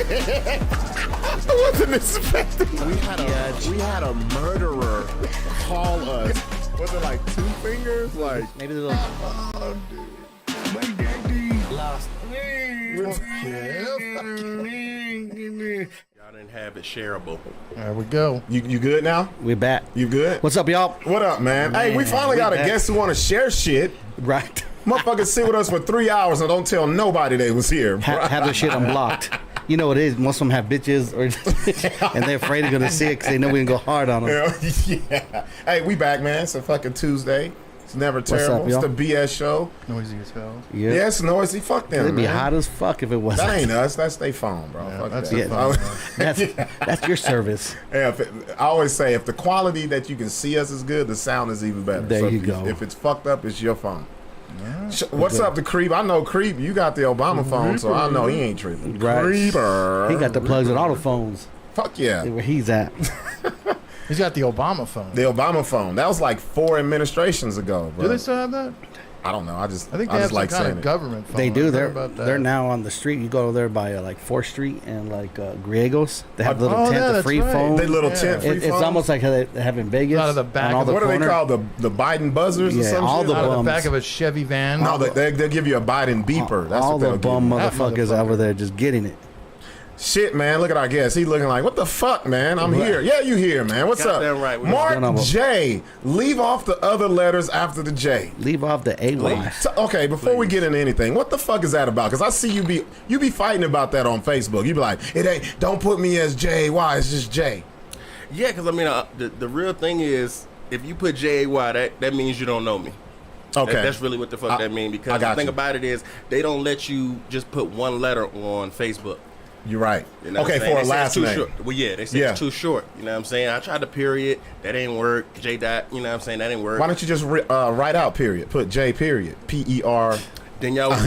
I wasn't expecting. We had a murderer call us. Was it like 2 fingers? Like maybe the little. Lost. Y'all didn't have it shareable. There we go. You good now? We're back. You good? What's up, y'all? What up, man? Hey, we finally got a guest who want to share shit. Right. Motherfuckers sit with us for 3 hours and don't tell nobody they was here. Have their shit unblocked. You know what it is. Most of them have bitches, and they're afraid they're gonna see it because they know we can go hard on them. Yeah. Hey, we back, man. It's a fucking Tuesday. It's never terrible. What's up, it's the BS show. Noisy as hell. Yeah. Yeah, it's noisy. Fuck them, It'd be man. hot as fuck if it wasn't. That ain't us. That's their phone, bro. Yeah, Fuck that's that. the phone, That's your service. Yeah, I always say if the quality that you can see us is good, the sound is even better. There so you if go. If it's fucked up, it's your phone. Yeah. What's up, the Creep? I know Creep. You got the Obama phone, so I know he ain't tripping. Right. Creeper. He got the plugs with all the phones. Fuck yeah. Where he's at. He's got the Obama phone. The Obama phone. That was like 4 administrations ago, bro. Do they still have that? I don't know. I think they have just some like kind saying of it. government phone. They do. I heard about that. They're now on the street. You go there by like 4th Street and like Griegos. They have little Oh, tent, yeah, the that's free right. phone. They little Yeah. tent free It's phones? almost like how they have in Vegas. Out of the back on all of the What do they corner. call the Biden buzzers or Yeah, some all shit? the Out of the bums. back of a Chevy van. No, they'll give you a Biden beeper. That's all what the they'll bum give you. That motherfuckers motherfucker. over there just getting it. Shit, man. Look at our guest. He looking like, what the fuck, man? I'm here. Yeah, you here, man. What's up? Goddamn right. Mark going on, bro? J. Leave off the other letters after the J. Leave off the AY. So, okay, before we get into anything, what the fuck is that about? Because I see you be fighting about that on Facebook. You be like, it ain't. Don't put me as J. Why? It's just J. Yeah, because I mean, the real thing is, if you put J-A-Y, that means you don't know me. Okay, That's really what the fuck that means. Because the thing about it is, they don't let you just put one letter on Facebook. You're right. You know Okay, what I'm for a saying? They say last it's too name. short. Well, yeah, they say Yeah. it's too short. You know what I'm saying? I tried the period. That ain't work. J dot. You know what I'm saying? That ain't work. Why don't you just write out period? Put J period. PER. Then y'all would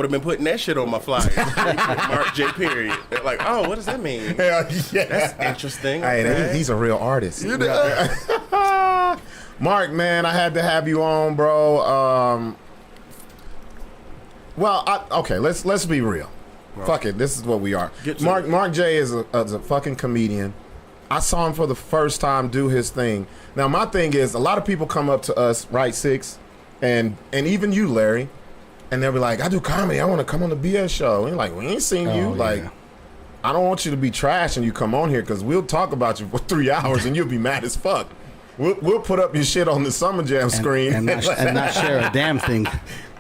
have been putting that shit on my flyer. Mark J period. They're like, oh, what does that mean? Hell yeah. That's interesting. Hey, Okay. he's a real artist. Mark, man, I had to have you on, bro. Okay, let's be real. Right. Fuck it, this is what we are. Get to Mark J is a fucking comedian. I saw him for the first time do his thing. Now my thing is, a lot of people come up to us, right, Sixx, and even you, Larry, and they'll be like, I do comedy, I want to come on the BS show. And you're like, we ain't seen you. Oh, Like, yeah. I don't want you to be trash and you come on here because we'll talk about you for 3 hours and you'll be mad as fuck. We'll put up your shit on the Summer Jam screen and not share a damn thing.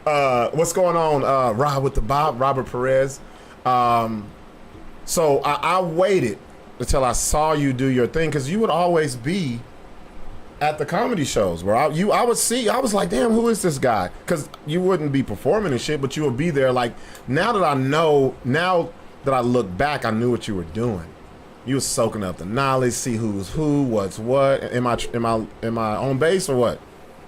What's going on, Rob with the Bob, Robert Perez? So I waited until I saw you do your thing because you would always be at the comedy shows where I was like, damn, who is this guy? Because you wouldn't be performing and shit, but you would be there. Like now that I look back, I knew what you were doing. You was soaking up the knowledge, see who's who, what's what. Am I on base or what?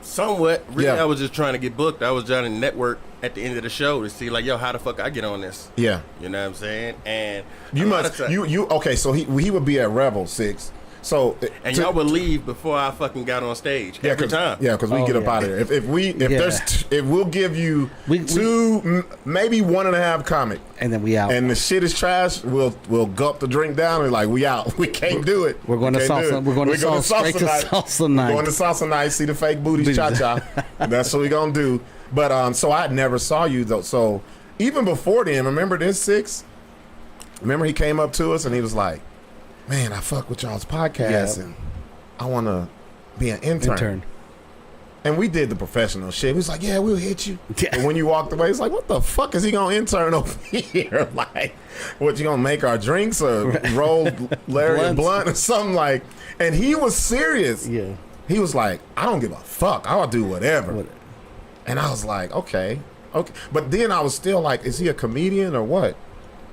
Somewhat. Really, Yeah. I was just trying to get booked. I was trying to network at the end of the show to see, like, yo, how the fuck I get on this? Yeah. You know what I'm saying? And You a lot must of ti- okay. So he would be at Revel Sixx. So and y'all would leave before I fucking got on stage every time. Yeah, because we Oh, get up yeah. out of there. If we'll give you We- maybe 1.5 comic, And then we out. and the shit is trash, we'll gulp the drink down and like we out. We can't do it. We're going to We can't do salsa. it. We're going to salsa straight to salsa night. Going to salsa night. See the fake booties, cha cha. That's what we gonna do. But so I never saw you though. So even before then, remember this Sixx? Remember he came up to us and he was like, "Man, I fuck with y'all's podcast and I want to be an intern." And we did the professional shit. We was like, "Yeah, we'll hit you." Yeah. And when you walked away, it's like, "What the fuck is he gonna intern over here? Like, what you gonna make our drinks or roll Larry a blunt or something like?" And he was serious. Yeah. He was like, "I don't give a fuck. I'll do whatever." And I was like, okay. But then I was still like, is he a comedian or what?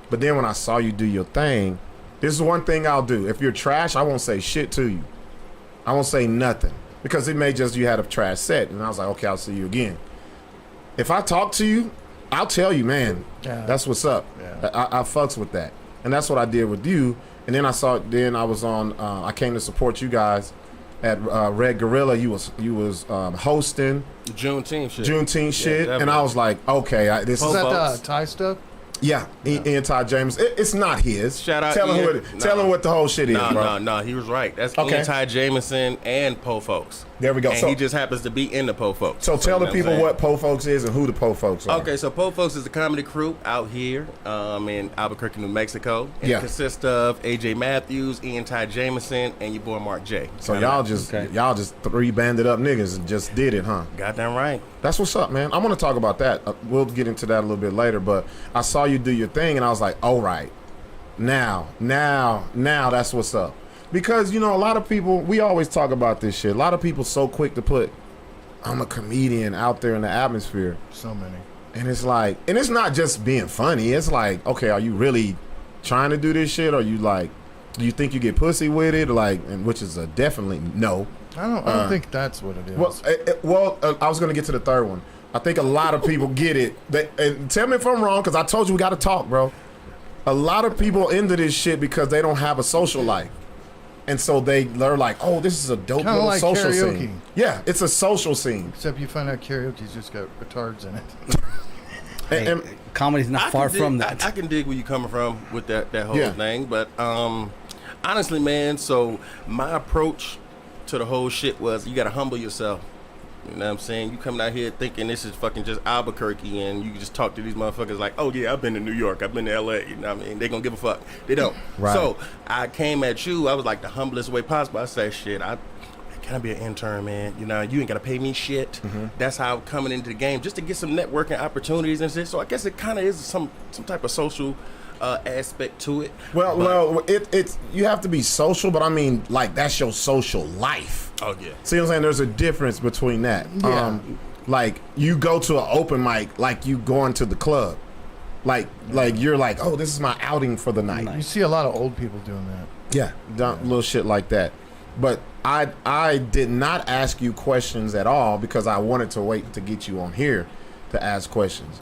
But then when I saw you do your thing, this is one thing I'll do. If you're trash, I won't say shit to you. I won't say nothing. Because it may just you had a trash set. And I was like, okay, I'll see you again. If I talk to you, I'll tell you, man, that's what's up. Yeah. I fucks with that. And that's what I did with you. And then I was on, I came to support you guys at Red Gorilla. You was hosting Juneteenth shit. Juneteenth shit. And I was like, okay, this Is is that folks. the Thai stuff? Yeah, Ian Ty James. It's not his. Shout out Tell Ian. him tell him what the whole shit is, bro. No, he was right. That's Okay. Ian Ty Jameson and Po Folks. There we go. And So- he just happens to be in the Po Folks. So tell the you know people I'm saying? what Po Folks is and who the Po Folks are. Okay, so Po Folks is a comedy crew out here in Albuquerque, New Mexico. And Yeah. It consists of AJ Matthews, Ian Ty Jameson, and your boy Marc J. So y'all just three banded up niggas and just did it, huh? Goddamn right. That's what's up, man. I want to talk about that. We'll get into that a little bit later, but I saw you do your thing and I was like, all right, now that's what's up. Because, you know, a lot of people, we always talk about this shit. A lot of people so quick to put, I'm a comedian out there in the atmosphere. So many. And it's like, and it's not just being funny. It's like, okay, are you really trying to do this shit? Or you like, do you think you get pussy with it? Like, and which is a definitely no. I don't think that's what it is. Well, I was going to get to the third one. I think a lot of people get it. And tell me if I'm wrong, because I told you we got to talk, bro. A lot of people into this shit because they don't have a social life. And so they're like, oh, this is a dope Kinda little like social karaoke. scene. Yeah, it's a social scene. Except you find out karaoke's just got retards in it. Hey, And- comedy's not far from that. I can dig where you coming from with that whole Yeah. thing, but honestly, man, so my approach to the whole shit was you gotta humble yourself. You know what I'm saying? You coming out here thinking this is fucking just Albuquerque and you can just talk to these motherfuckers like, oh yeah, I've been to New York, I've been to LA, you know what I mean? They gonna give a fuck. They don't. Right. So I came at you, I was like the humblest way possible. I said, shit, can I be an intern, man? You know, you ain't gotta pay me shit. Mm-hmm. That's how I'm coming into the game, just to get some networking opportunities and shit. So I guess it kind of is some type of social aspect to it. Well, it's you have to be social, but I mean, like, that's your social life. Oh yeah. See what I'm saying? There's a difference between that. Yeah. Like, you go to an open mic like you going to the club. Like you're like, oh, this is my outing for the night. You see a lot of old people doing that. Yeah, little shit like that. But I did not ask you questions at all because I wanted to wait to get you on here to ask questions.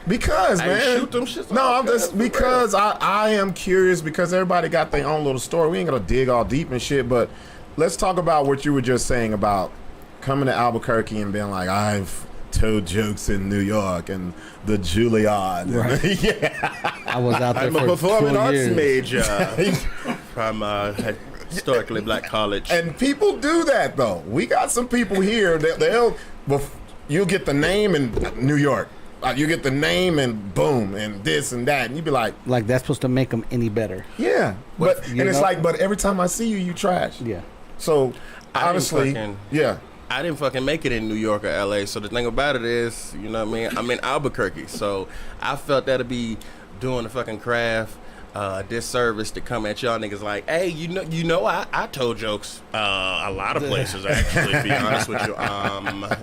Because, Hey, man, shoot them shits no, off, I'm just man, for because I am curious because everybody got their own little story. We ain't gonna dig all deep and shit, but let's talk about what you were just saying about coming to Albuquerque and being like, I've told jokes in New York and the Juilliard. Right. Yeah. I was out there I'm a for performing 2 arts years. major from historically black college. And people do that though. We got some people here that you'll get the name in New York. You get the name and boom and this and that, and you be like, Like that's supposed to make them any better. yeah. But you and it's know? like, but every time I see you, you trash. Yeah. So I honestly, fucking- yeah. I didn't fucking make it in New York or LA. So the thing about it is, you know what I mean? I'm in Albuquerque. So I felt that'd be doing the fucking craft disservice to come at y'all niggas like, hey, you know, I told jokes a lot of places actually, to be honest with you.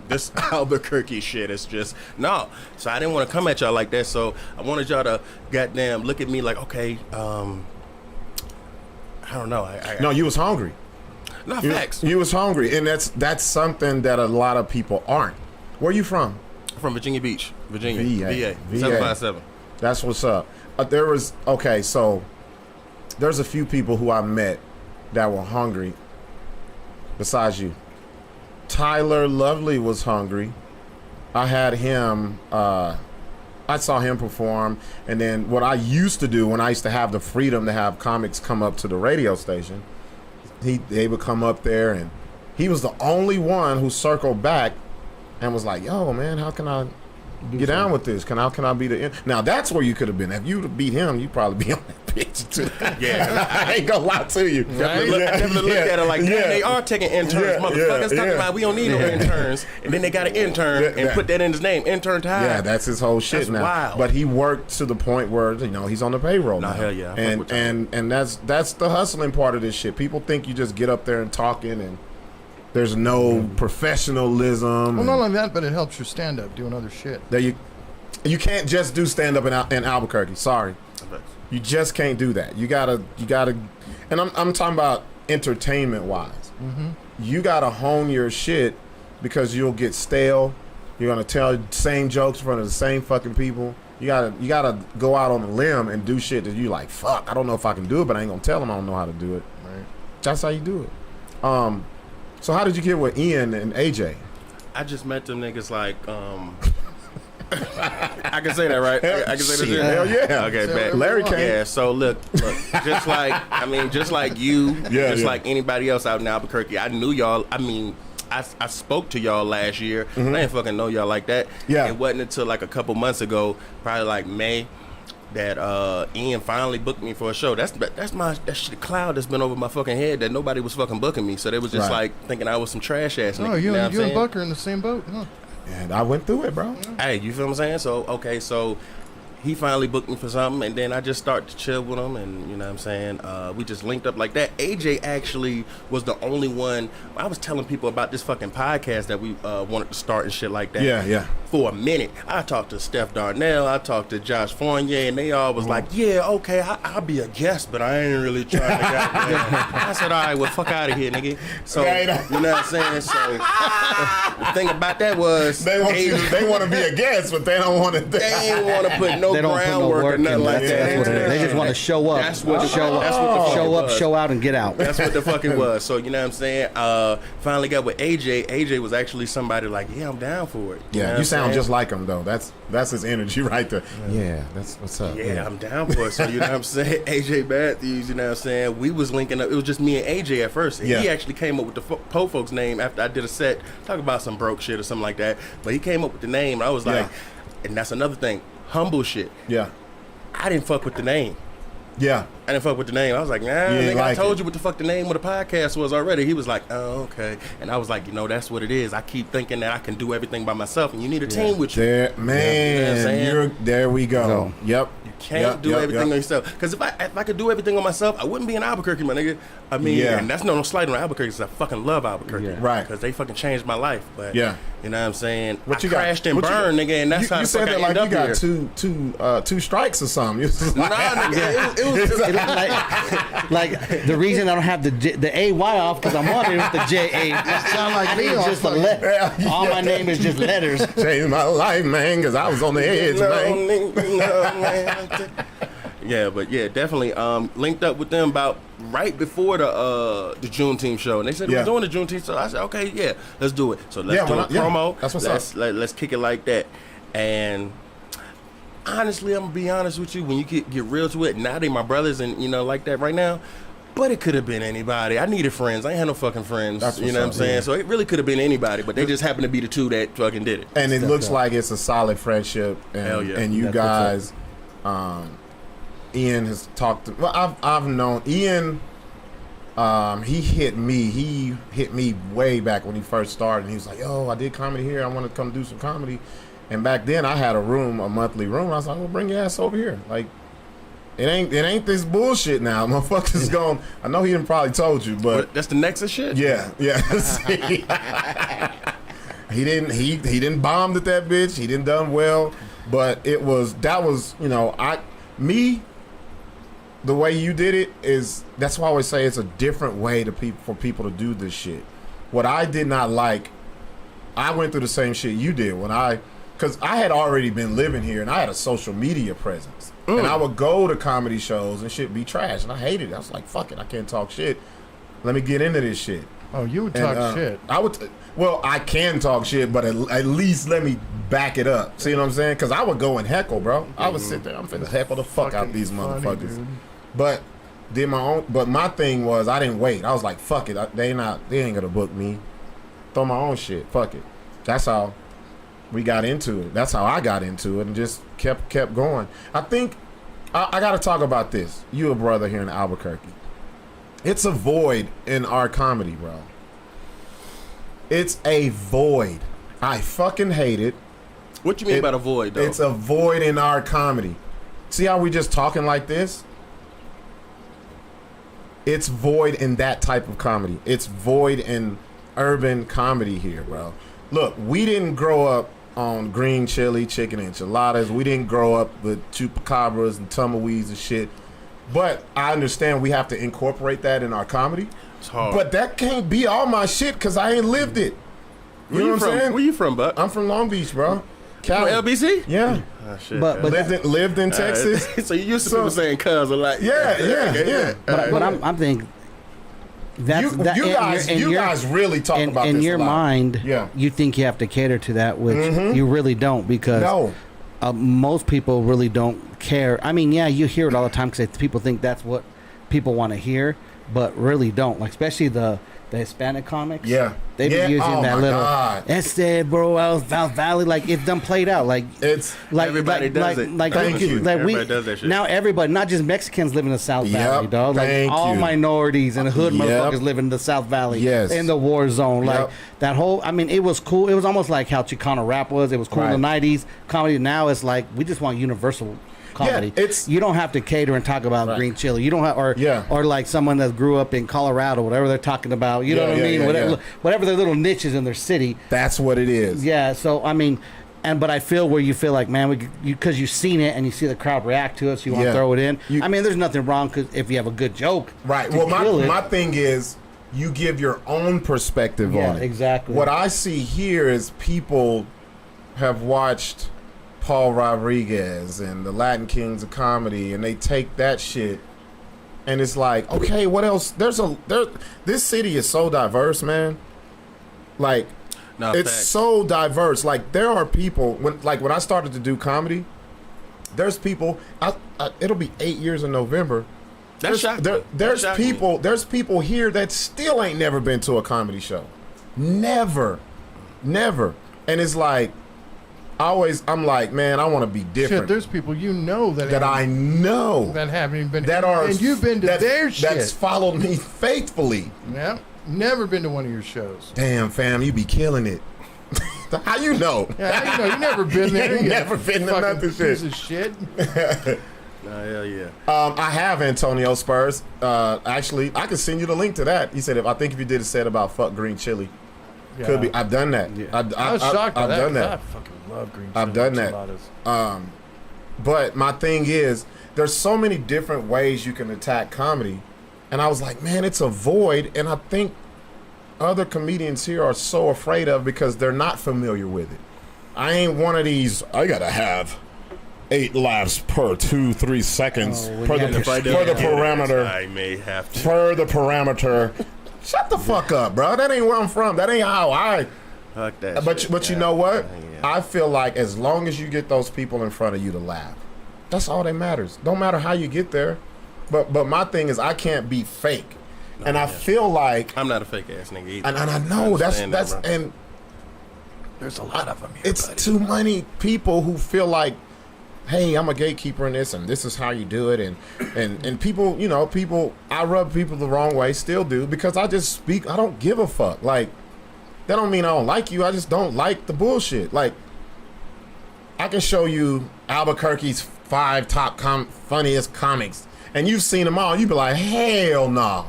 This Albuquerque shit is just no. So I didn't want to come at y'all like that. So I wanted y'all to goddamn look at me like, okay, I don't know. No, you was hungry. No You, facts. you was hungry, and that's something that a lot of people aren't. Where you from? From Virginia Beach, Virginia. VA. VA. 757. That's what's up. So there's a few people who I met that were hungry besides you. Tyler Lovely was hungry. I had him, I saw him perform. And then what I used to do when I used to have the freedom to have comics come up to the radio station, they would come up there and he was the only one who circled back and was like, yo, man, how can I get down with this? How can I be the now? That's where you could have been. If you'd have beat him, you'd probably be on that bitch too. Yeah. I ain't gonna lie to you. Definitely look at it like, damn, they are taking interns, motherfuckers. Talking about we don't need no interns, and then they got an intern and put that in his name, intern time. Yeah, that's his whole shit That's now. wild. But he worked to the point where he's on the payroll Nah, now. hell yeah, I fuck And with y'all. and that's the hustling part of this shit. People think you just get up there and talking and there's no professionalism. Well, not only that, but it helps your stand up doing other shit. That you can't just do stand up in Albuquerque. Sorry. You just can't do that. You gotta, and I'm talking about entertainment wise. Mm-hmm. You gotta hone your shit because you'll get stale. You're gonna tell the same jokes in front of the same fucking people. You gotta go out on a limb and do shit that you like. Fuck, I don't know if I can do it, but I ain't gonna tell them I don't know how to do it. Right. That's how you do it. So how did you get with Ian and AJ? I just met them niggas like I can say that, right? I can say that. Shit. Hell yeah. Okay, Say bet. whatever Larry you want. came. Yeah, so look, just like you, Yeah, just yeah. like anybody else out in Albuquerque, I knew y'all. I mean, I spoke to y'all last year. I didn't fucking know y'all like that. Yeah. It wasn't until like a couple months ago, probably like May, that Ian finally booked me for a show. That's shit cloud that's been over my fucking head that nobody was fucking booking me. So they was just Right. like thinking I was some trash ass nigga. Oh, you know what I'm and saying? Buck are in the same boat? Huh? And I went through it, bro. Hey, you feel what I'm saying? So, okay, so he finally booked me for something, and then I just started to chill with him, and you know what I'm saying? We just linked up like that. AJ actually was the only one. I was telling people about this fucking podcast that we wanted to start and shit like that. Yeah, yeah. For a minute. I talked to Steph Darnell, I talked to Josh Fournier, and they all was like, yeah, okay, I'll be a guest, but I ain't really trying to get I said, all right, well, fuck out of here, nigga. So, Right. you know what I'm saying? So, the thing about that was, They want they want to be a guest, but they don't want to. they ain't want to put no They don't put no groundwork work or nothing in. like That's, that. that's what it is. They just want to show up. That's what the show up. that's what the fuck Show it up, was. show out, and get out. That's what the fuck it was. So you know what I'm saying? Finally got with AJ. AJ was actually somebody like, yeah, I'm down for it. Yeah, know you what I'm sound saying? just like him though. That's his energy right there. Yeah, that's what's up. Yeah, I'm down for it. So you know what I'm saying? AJ Matthews, you know what I'm saying? We was linking up. It was just me and AJ at first. And Yeah. he actually came up with the Po Folks name after I did a set, talk about some broke shit or something like that. But he came up with the name. And I was like, Yeah. and that's another thing, humble shit. Yeah, I didn't fuck with the name. yeah. I didn't fuck with the name. I was like, nah, ain't nigga, I like told it. you what the fuck the name of the podcast was already. He was like, oh, okay. And I was like, you know, that's what it is. I keep thinking that I can do everything by myself, and you need a team with you. There, You know what I'm man. saying? There we go. Go. Yep. Can't do everything on yourself. Because if I could do everything on myself, I wouldn't be in Albuquerque, my nigga. I mean, Yeah. and that's no slight on Albuquerque, because I fucking love Albuquerque. Yeah. Right. Because they fucking changed my life. But, Yeah. you know what I'm saying? What I you got? crashed and What you burned, got? nigga, and that's you how the said fuck I that like ended you up got here. two strikes or something. You was just Nah, like, nigga, it was It looked like the reason I don't have the AY off because I'm on it with the JA. Sound like I me need off just a fucking- letter. Yeah. All my name is just letters. changed my life, man, because I was on the edge, man. man. Yeah, but yeah, definitely linked up with them about right before the Juneteenth show, and they said Yeah. we're doing the Juneteenth show. I said, okay, yeah, let's do it. So let's Yeah, do well, a yeah, promo. that's what's up. Let's kick it like that. And honestly, I'm gonna be honest with you. When you get real to it, now they my brothers, and you know, like that right now. But it could have been anybody. I needed friends. I ain't had no fucking friends. That's You what's know what I'm up, saying? yeah. So it really could have been anybody, but they just happened to be the two that fucking did it. And it Stepped looks up. like it's a solid friendship. And, Hell yeah. and you That's guys, Ian has talked to, well, I've known Ian. He hit me way back when he first started. And he was like, "Yo, I did comedy here. I want to come do some comedy." And back then, I had a monthly room. I was like, "Well, bring your ass over here." Like, it ain't this bullshit now. Motherfuckers going. I know he done probably told you, but That's the Nexus shit. yeah. See? He didn't bombed at that bitch. He didn't done well, but that was the way you did it is, that's why I always say it's a different way for people to do this shit. What I did not like, I went through the same shit you did because I had already been living here and I had a social media presence. And I would go to comedy shows and shit be trash. And I hated it. I was like, fuck it, I can't talk shit. Let me get into this shit. Oh, you would And, talk shit. I can talk shit, but at least let me back it up. See what I'm saying? Because I would go and heckle, bro. I would sit there, I'm finna heckle the fuck out Fucking these funny, motherfuckers. dude. But did my own. But my thing was, I didn't wait. I was like, fuck it. They ain't gonna book me. Throw my own shit. Fuck it. That's how we got into it. That's how I got into it, and just kept going. I think I got to talk about this. You a brother here in Albuquerque. It's a void in our comedy, bro. It's a void. I fucking hate it. What you mean by the void, though? It's a void in our comedy. See how we just talking like this? It's void in that type of comedy. It's void in urban comedy here, bro. Look, we didn't grow up on green chili, chicken enchiladas. We didn't grow up with chupacabras and tumbleweeds and shit. But I understand we have to incorporate that in our comedy. It's hard. But that can't be all my shit because I ain't lived it. You know what I'm saying? Where you from, Buck? I'm from Long Beach, bro. Cali. From LBC? Yeah. Oh, shit. But Lived in Texas. So you used to So- people saying cuz a lot. Yeah. but I'm thinking That's that, you guys really talk about this in your a lot. mind. Yeah. You think you have to cater to that, which you really don't, because No. most people really don't care. I mean, yeah, you hear it all the time because people think that's what people want to hear, but really don't. Like, especially the Hispanic comics. Yeah. They've been using Oh, that my little. God. Este, bro, South Valley. Like, it's done played out. Like, It's Everybody does it. Thank you. Like Everybody does that shit. Now everybody, not just Mexicans, live in the South Valley, dog. Like Thank all you. minorities and hood Yep. motherfuckers live in the South Valley. Yes. In the war zone. Like Yep. that whole. I mean, it was cool. It was almost like how Chicano rap was. It was cool in the '90s. Comedy now is like we just want universal comedy. it's- you don't have to cater and talk about green chili. You don't have or like someone that grew up in Colorado, whatever they're talking about. You know what I mean? Whatever their little niches in their city. That's what it is. Yeah. So I mean. But I feel where you feel like, man, because you've seen it and you see the crowd react to it, so you want to throw it in. I mean, there's nothing wrong because if you have a good joke, Right. Well, my thing is you give your own perspective on it. Exactly. What I see here is people have watched Paul Rodriguez and the Latin Kings of Comedy, and they take that shit, and it's like, okay, what else? This city is so diverse, man. Like, No, it's facts. so diverse. Like, there are people when I started to do comedy. There's people. It'll be 8 years in November. That's shocking. There's That's shocking. people. There's people here that still ain't never been to a comedy show. Never. And it's like, I'm like, man, I want to be different. Shit, there's people you know that I know that haven't even been that are and you've been to their shit. That's followed me faithfully. Yeah, never been to one of your shows. Damn, fam, you be killing it. How you know? Yeah, you know, you never been there. You never been to fucking nothing piece shit. of shit. Hell yeah. I have Antonio Spurs. Actually, I can send you the link to that. He said, if you did a set about fuck green chili, could be. I've done that. Yeah. I was shocked by I've that. done 'Cause that. I fucking love green chili. I've done that. enchiladas. But my thing is, there's so many different ways you can attack comedy, and I was like, man, it's a void, and I think other comedians here are so afraid of because they're not familiar with it. I ain't one of these. I gotta have 8 laughs per 2-3 seconds per the parameter. I may have to. Per the parameter. Shut the fuck up, bro. That ain't where I'm from. That ain't how I. Fuck that. But shit. you know what? Yeah. I feel like as long as you get those people in front of you to laugh, that's all that matters. Don't matter how you get there. But my thing is I can't be fake. And I feel like I'm not a fake ass nigga either. and I know that's understand that, bro. and There's a lot of them here. it's buddy. too many people who feel like, hey, I'm a gatekeeper in this, and this is how you do it, and people, I rub people the wrong way, still do, because I just speak. I don't give a fuck. Like, that don't mean I don't like you. I just don't like the bullshit. Like, I can show you Albuquerque's 5 top funniest comics, and you've seen them all. You'd be like, hell no.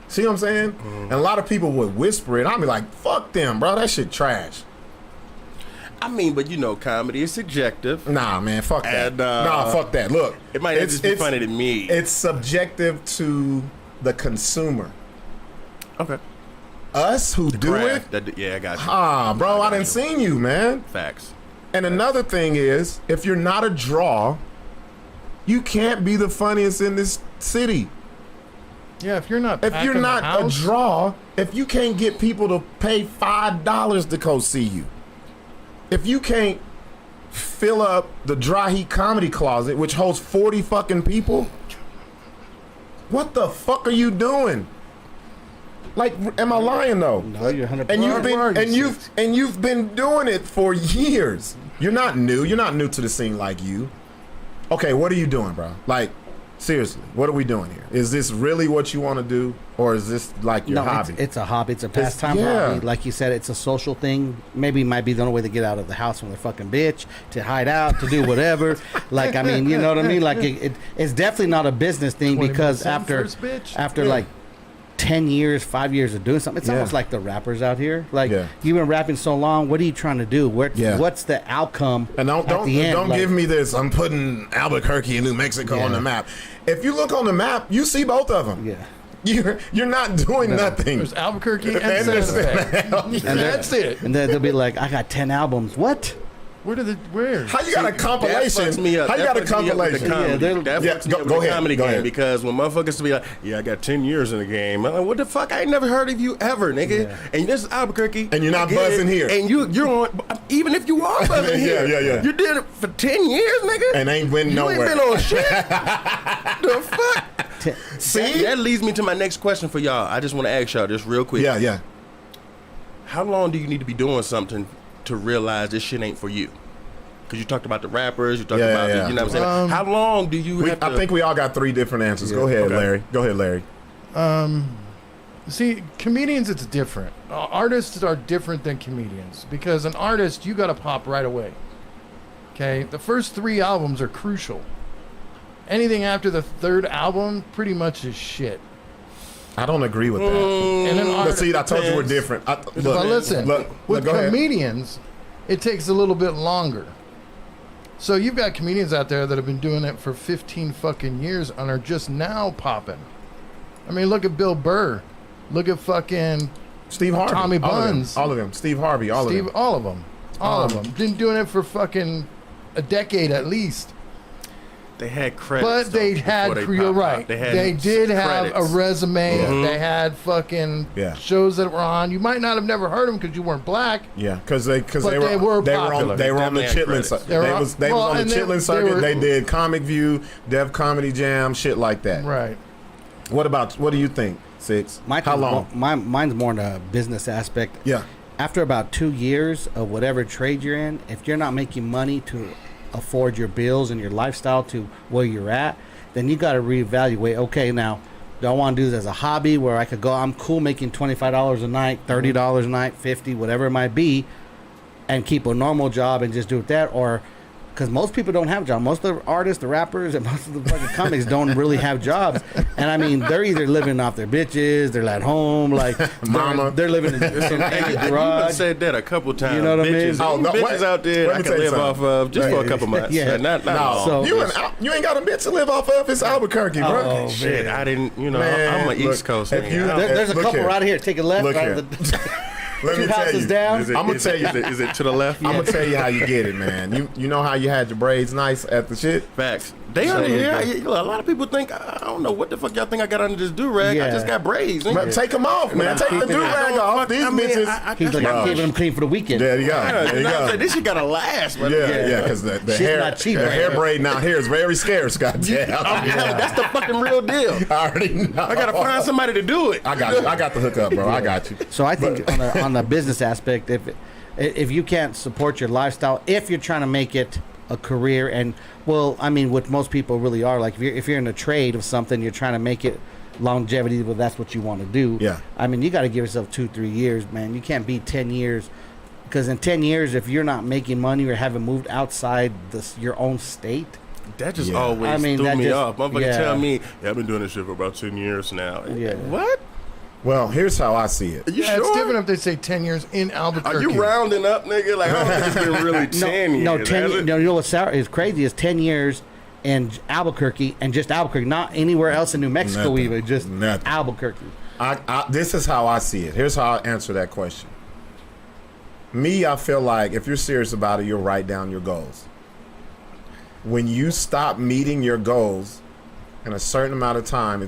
See what I'm saying? Mm-hmm. And a lot of people would whisper it. I'd be like, fuck them, bro. That shit trash. I mean, but comedy is subjective. Nah, man, fuck that. And, nah, fuck that. Look, It might not just be funny to me. It's subjective to the consumer. Okay. Us who do Craft, it, I got you. bro, I got done you. seen you, man. Facts. And another thing is, if you're not a draw, you can't be the funniest in this city. Yeah, if you're not If you're packing the not a house, draw, if you can't get people to pay $5 to go see you, if you can't fill up the dry heat comedy closet, which holds 40 fucking people, what the fuck are you doing? Like, am I lying though? No, you're 100%. And you've Where are been you, and you've been doing it for years. You're not new. You're not new to the scene like you. Okay, what are you doing, bro? Like, seriously, what are we doing here? Is this really what you want to do, or is this like your hobby? It's a hobby. It's a pastime yeah. hobby. Like you said, it's a social thing. Maybe it might be the only way to get out of the house from their fucking bitch, to hide out, to do whatever. Like, I mean, you know what I mean? Like, it's definitely not a business thing 20 because minutes in after first, bitch. after Yeah. like 10 years, 5 years of doing something, it's Yeah. almost like the rappers out here. Like, Yeah. you've been rapping so long. What are you trying to do? Yeah. What's the outcome? And at the end? don't Like, give me this. I'm putting Albuquerque and New Mexico on Yeah. the map. If you look on the map, you see both of them. Yeah. You're not doing nothing. there's Albuquerque and And Santa Fe. And That's it. And then they'll be like, I got 10 albums. What? Where? How you got a That compilation? fucks me up. How you That got a fucks me up with the compilation? comedy. Yeah, That yeah, fucks me go- up with go the ahead, comedy go game ahead. because when motherfuckers be like, yeah, I got 10 years in the game. I'm like, what the fuck? I ain't never heard of you ever, nigga. Yeah. And this is Albuquerque. And you're not I get buzzing it. here. And you're on, even if you are buzzing Yeah, here. yeah. You did it for 10 years, nigga. And ain't went you nowhere. ain't been on shit. The fuck? See? That leads me to my next question for y'all. I just want to ask y'all just real quick. Yeah. How long do you need to be doing something to realize this shit ain't for you? Because you talked about the rappers, you talked Yeah, about yeah. the, you know what I'm saying? How long do you have to... I think we all got 3 different answers. Go ahead, Okay. Larry. Go ahead, Larry. See, comedians, it's different. Artists are different than comedians because an artist, you got to pop right away. Okay, the first 3 albums are crucial. Anything after the 3rd album pretty much is shit. I don't agree with that. And an But artist, see, I told you we're different. Look, but listen, look, with go ahead. comedians, it takes a little bit longer. So you've got comedians out there that have been doing it for 15 fucking years and are just now popping. I mean, look at Bill Burr. Look at fucking Steve Harvey. Tommy All of them. Buns. All of them. Steve Harvey. All of them. all of them. All of them. Been doing it for fucking a decade at least. They had credits. But they though, had, before you're popped right. out. They, had They did have a credits. resume. Yeah. They had fucking Yeah. shows that were on. You might not have never heard them because you weren't black. Yeah, because they But they were were on popular. they were on the Definitely had Chitlin credits. circuit. They were They on- was well, on the and they- Chitlin they circuit. were- They did Comic View, Def Comedy Jam, shit like that. Right. What do you think, Sixx? How long? Mine's more in a business aspect. Yeah. After about 2 years of whatever trade you're in, if you're not making money to afford your bills and your lifestyle to where you're at, then you got to reevaluate. Okay, now, do I want to do this as a hobby where I could go, I'm cool making $25 a night, $30 a night, 50, whatever it might be, and keep a normal job and just do it that, or because most people don't have jobs. Most of the artists, the rappers, and most of the fucking comics don't really have jobs. And I mean, they're either living off their bitches, they're at home, like Mama. they're living in some empty You've garage. said that a couple times. You know what I mean? Bitches, Oh, no, bitches wait. out there Let I me can tell you live off something. of just for a Right. couple months. Yeah. Not No, all. So- you ain't got a bitch to live off of. It's Albuquerque, bro. Oh, Shit, I didn't, Man, I'm an look, East Coast if nigga. you- I don't- There's a Look couple here. right here. Take a left. Look Right here. of the, Let me two tell houses you. down. I'ma tell you. Is it to the left? I'm gonna tell you how you get it, man. You know how you had your braids nice at the shit. Facts. They under here. A lot of people think I don't know what the fuck y'all think I got under this do rag. I Yeah. just got braids. Man, nigga. take them off, man. Take the do rag off. These bitches. he's like, Bro. I'm keeping them clean for the weekend. There you go. Yeah, There you you know what I'm go. saying? This shit gotta last, man. Yeah, because the Shit's hair, not cheap, the man. hair braid out here is very scarce. Goddamn. That's the fucking real deal. I already know. I gotta find somebody to do it. I got you. I got the hookup, bro. I got you. So I think on the business aspect, if you can't support your lifestyle, if you're trying to make it a career, and well, I mean, what most people really are, like if you're in a trade of something, you're trying to make it longevity. Well, that's what you want to do. Yeah. I mean, you got to give yourself 2-3 years, man. You can't be 10 years, because in 10 years, if you're not making money or haven't moved outside your own state. That just Yeah. always I mean, threw that me just- off. Motherfucker yeah. tell me, yeah, I've been doing this shit for about 10 years now. Yeah. What? Well, here's how I see it. Are you Yeah, sure? it's different if they say 10 years in Albuquerque. Are you rounding up, nigga? Like, I don't think it's been really 10 years. No, has 10. it? No, you know what's crazy is 10 years in Albuquerque, and just Albuquerque, not anywhere else in New Mexico, Nothing. even just Nothing. Albuquerque. This is how I see it. Here's how I answer that question. Me, I feel like if you're serious about it, you'll write down your goals. When you stop meeting your goals in a certain amount of time,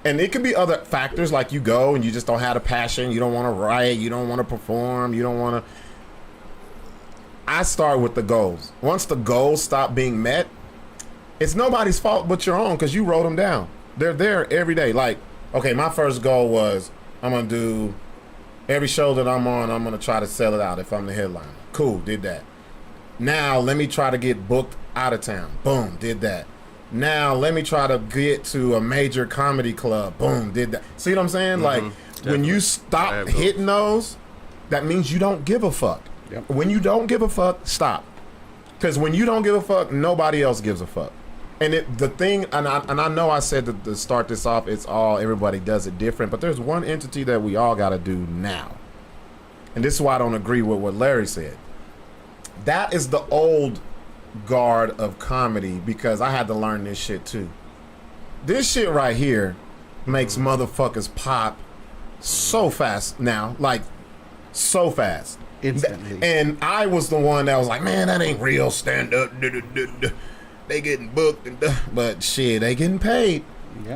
and it could be other factors, like you go and you just don't have a passion, you don't want to write, you don't want to perform, you don't want to. I start with the goals. Once the goals stop being met, it's nobody's fault but your own, because you wrote them down. They're there every day. Like, okay, my first goal was I'm going to do every show that I'm on, I'm going to try to sell it out if I'm the headliner. Cool, did that. Now, let me try to get booked out of town. Boom, did that. Now, let me try to get to a major comedy club. Boom, did that. See what I'm saying? Like, when you stop hitting those, that means you don't give a fuck. Yep. When you don't give a fuck, stop. Because when you don't give a fuck, nobody else gives a fuck. And the thing, and I know I said that to start this off, it's all, everybody does it different, but there's one entity that we all got to do now. And this is why I don't agree with what Larry said. That is the old guard of comedy, because I had to learn this shit too. This shit right here makes motherfuckers pop so fast now, like so fast. Instantly. And I was the one that was like, man, that ain't real stand up. They getting booked, but shit, they getting paid,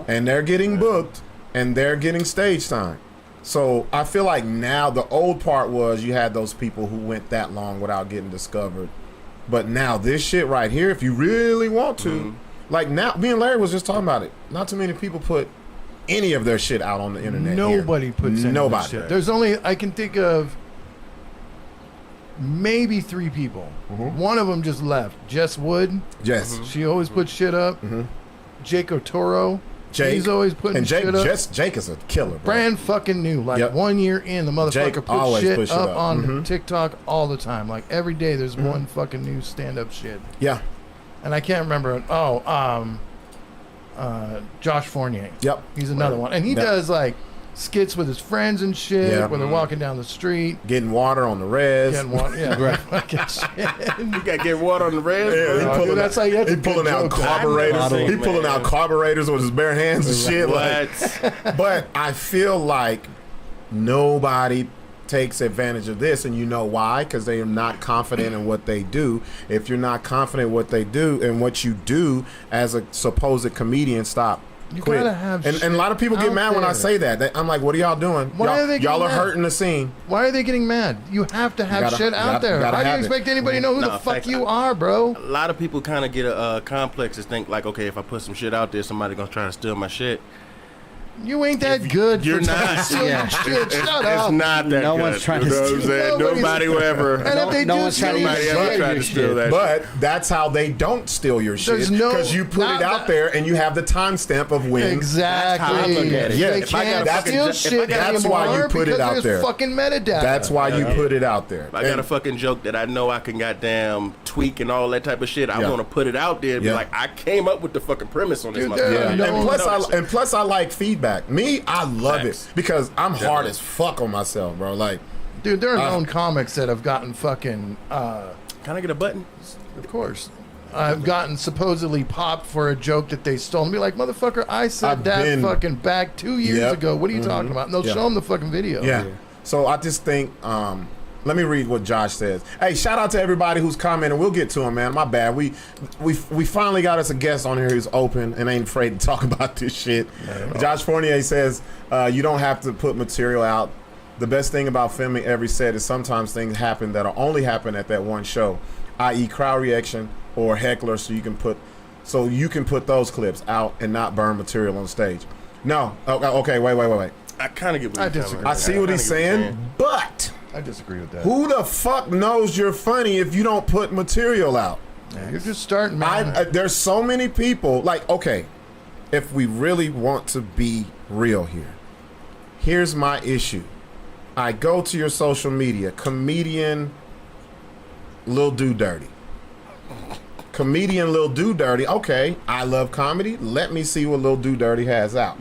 and they're getting booked, and they're getting stage time. So I feel like now the old part was you had those people who went that long without getting discovered, but now this shit right here, if you really want to, like now, me and Larry was just talking about it. Not too many people put any of their shit out on the internet. Nobody puts any of their shit. There's only, I can think of maybe 3 people. One of them just left. Jess Wood. Jess. She always puts shit up. Jake Otoro. He's always putting shit up. Jake is a killer, bro. Brand fucking new. Like 1 year in, the motherfucker puts shit up on TikTok all the time. Like every day there's one fucking new stand-up shit. Yeah. And I can't remember it. Josh Fournier. Yep. He's another one. And he does like skits with his friends and shit when they're walking down the street. Getting water on the res. Getting water, yeah. Fucking shit. You got to get water on the res? Yeah, he pulling out carburetors. He pulling out carburetors with his bare hands and shit. Like, but I feel like nobody takes advantage of this, and you know why? Because they are not confident in what they do. If you're not confident in what they do and what you do as a supposed comedian, stop. You quit. gotta have and a lot of people get mad when I say that. I'm like, what are y'all doing? Y'all are hurting the scene. Why are they getting mad? You have to have shit out there. How do you expect anybody to know who the fuck you are, bro? A lot of people kind of get a complex to think like, okay, if I put some shit out there, somebody gonna try to steal my shit. You ain't that good. You're for not. Shit. Shut up. It's not that good. No one's trying to steal. Nobody will ever. And if they do steal your to steal that but that's how they don't steal your shit. Because you put it out there and you have the timestamp of when. Exactly. That's how I look at it. Yeah, They can't steal shit that's why you put it out there. Fucking metadata. That's why you put it out there. I got a fucking joke that I know I can goddamn tweak and all that type of shit. I want to put it out there and be like, I came up with the fucking premise on this motherfucker. And plus, I like feedback. I love it because I'm hard as fuck on myself, bro. Like, dude, there are known comics that have gotten fucking. Can I get a button? Of course. I've gotten supposedly popped for a joke that they stole. And be like, motherfucker, I said fucking back 2 years ago. What are you talking about? And they'll show them the fucking video. Yeah. So I just think. Let me read what Josh says. Hey, shout out to everybody who's commenting. We'll get to him, man. My bad. We finally got us a guest on here who's open and ain't afraid to talk about this shit. Josh Fournier says, you don't have to put material out. The best thing about filming every set is sometimes things happen that'll only happen at that one show, i.e. crowd reaction or heckler, so you can put those clips out and not burn material on stage. No. Okay, wait. I kind of get what he's saying. I see what he's saying, but I disagree with that. Who the fuck knows you're funny if you don't put material out? Yeah, you're just starting, man. There's so many people, like, okay, if we really want to be real here, here's my issue. I go to your social media, comedian Lil Do Dirty. Comedian Lil Do Dirty, okay, I love comedy. Let me see what Lil Do Dirty has out.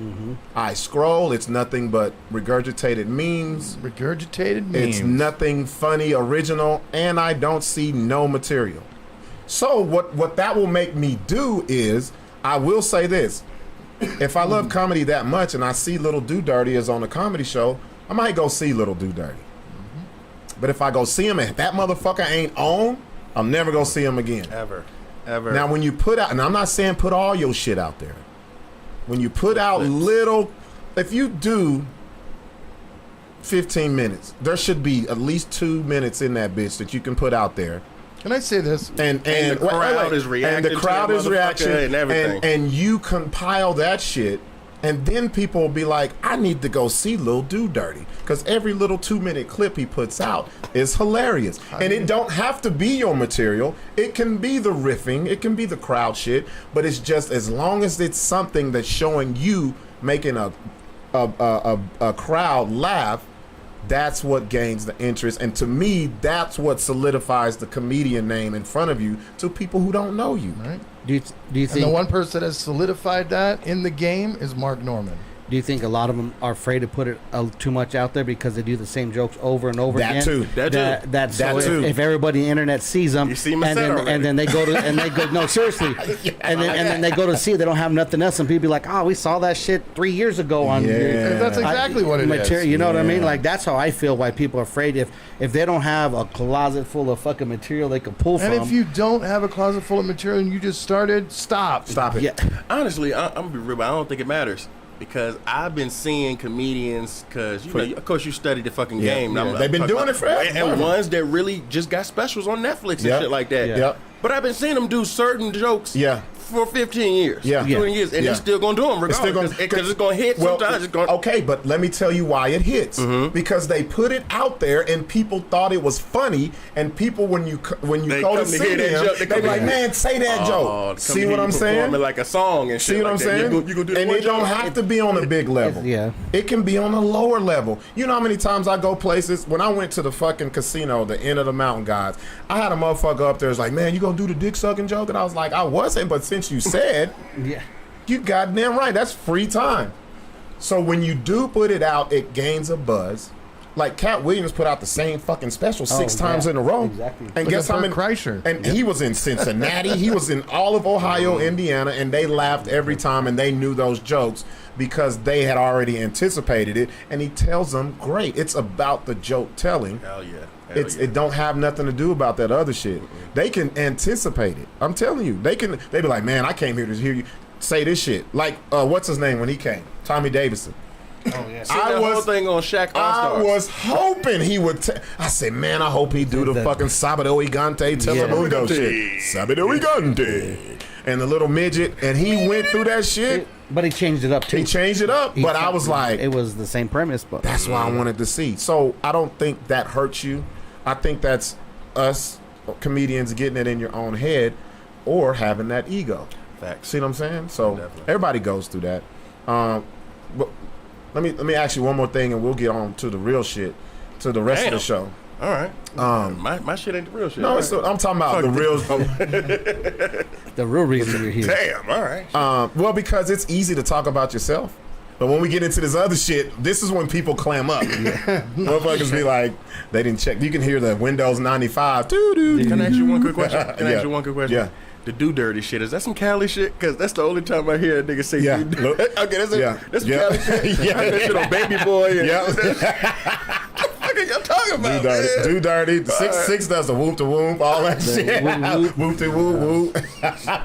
I scroll, it's nothing but regurgitated memes. It's nothing funny, original, and I don't see no material. So what that will make me do is, I will say this. If I love comedy that much and I see Lil Do Dirty is on a comedy show, I might go see Lil Do Dirty. But if I go see him and that motherfucker ain't on, I'm never gonna see him again. Ever. Now, when you put out, and I'm not saying put all your shit out there. When you put out if you do 15 minutes, there should be at least 2 minutes in that bitch that you can put out there. Can I say this? And the crowd is reacting. And the crowd is reacting and everything. And you compile that shit. And then people will be like, I need to go see Lil Do Dirty. Because every little 2-minute clip he puts out is hilarious. And it don't have to be your material. It can be the riffing. It can be the crowd shit. But it's just as long as it's something that's showing you making a crowd laugh, that's what gains the interest. And to me, that's what solidifies the comedian name in front of you to people who don't know you. Right. Do you think? And the one person that has solidified that in the game is Mark Norman. Do you think a lot of them are afraid to put it too much out there because they do the same jokes over and over again? That too. If everybody on the internet sees them, You see my set already. and then they go to no, seriously, and then they go to see it, they don't have nothing else, and people be like, oh, we saw that shit 3 years ago on That's exactly what it is. You know what I mean? Like, that's how I feel. Why people are afraid if they don't have a closet full of fucking material they can pull from. And if you don't have a closet full of material and you just started, stop it. Yeah. Honestly, I'm gonna be real, but I don't think it matters. Because I've been seeing comedians, because you know, of course, you study the fucking game. Yeah. They've been doing it forever. And ones that really just got specials on Netflix and shit like that. Yep. But I've been seeing them do certain jokes for 15 years, 20 years, and they're still going to do them regardless. Because it's going to hit sometimes. It's gonna, okay, but let me tell you why it hits. Because they put it out there and people thought it was funny, and people, when you go to see them, they be like, man, say that joke. See what I'm saying? Like a song and shit. See what like I'm saying? You go do and it don't have to be on a big level. It can be on a lower level. You know how many times I go places? When I went to the fucking casino, the End of the Mountain guys, I had a motherfucker up there was like, man, you gonna do the dick sucking joke? And I was like, I wasn't, but since you said, you goddamn right, that's free time. So when you do put it out, it gains a buzz. Like Cat Williams put out the same fucking special 6 times in a row. Exactly. And guess how many? Kreischer. And he was in Cincinnati. He was in all of Ohio, Indiana, and they laughed every time, and they knew those jokes because they had already anticipated it. And he tells them, great. It's about the joke telling. Hell yeah. It don't have nothing to do about that other shit. They can anticipate it. I'm telling you. They be like, man, I came here to hear you say this shit. Like, what's his name when he came? Tommy Davidson. Oh yeah. I was whole thing on Shaq All-Stars. I was hoping he would. I said, man, I hope he do the fucking Sabado Gigante Telemundo shit. Sabado Gigante. And the little midget, and he went through that shit. But he changed it up too. He changed it up, but I was like, it was the same premise, but that's why I wanted to see. So I don't think that hurts you. I think that's us comedians getting it in your own head or having that ego. Facts. See what I'm saying? So everybody goes through that. But let me ask you one more thing, and we'll get on to the real shit, to the rest of the show. All right. My shit ain't the real shit. No, I'm talking about the real. The real reason you're here. Damn. All right. Well, because it's easy to talk about yourself. But when we get into this other shit, this is when people clam up. Motherfuckers be like, they didn't check. You can hear the Windows 95. Can I ask you one quick question? Yeah. The do dirty shit, is that some Cali shit? Because that's the only time I hear a nigga say do. Okay, that's some Cali shit. That shit on Baby Boy. What the fuck are y'all talking about? Do dirty. Sixx does the whoop to whoop, all that shit. Whoop to whoop.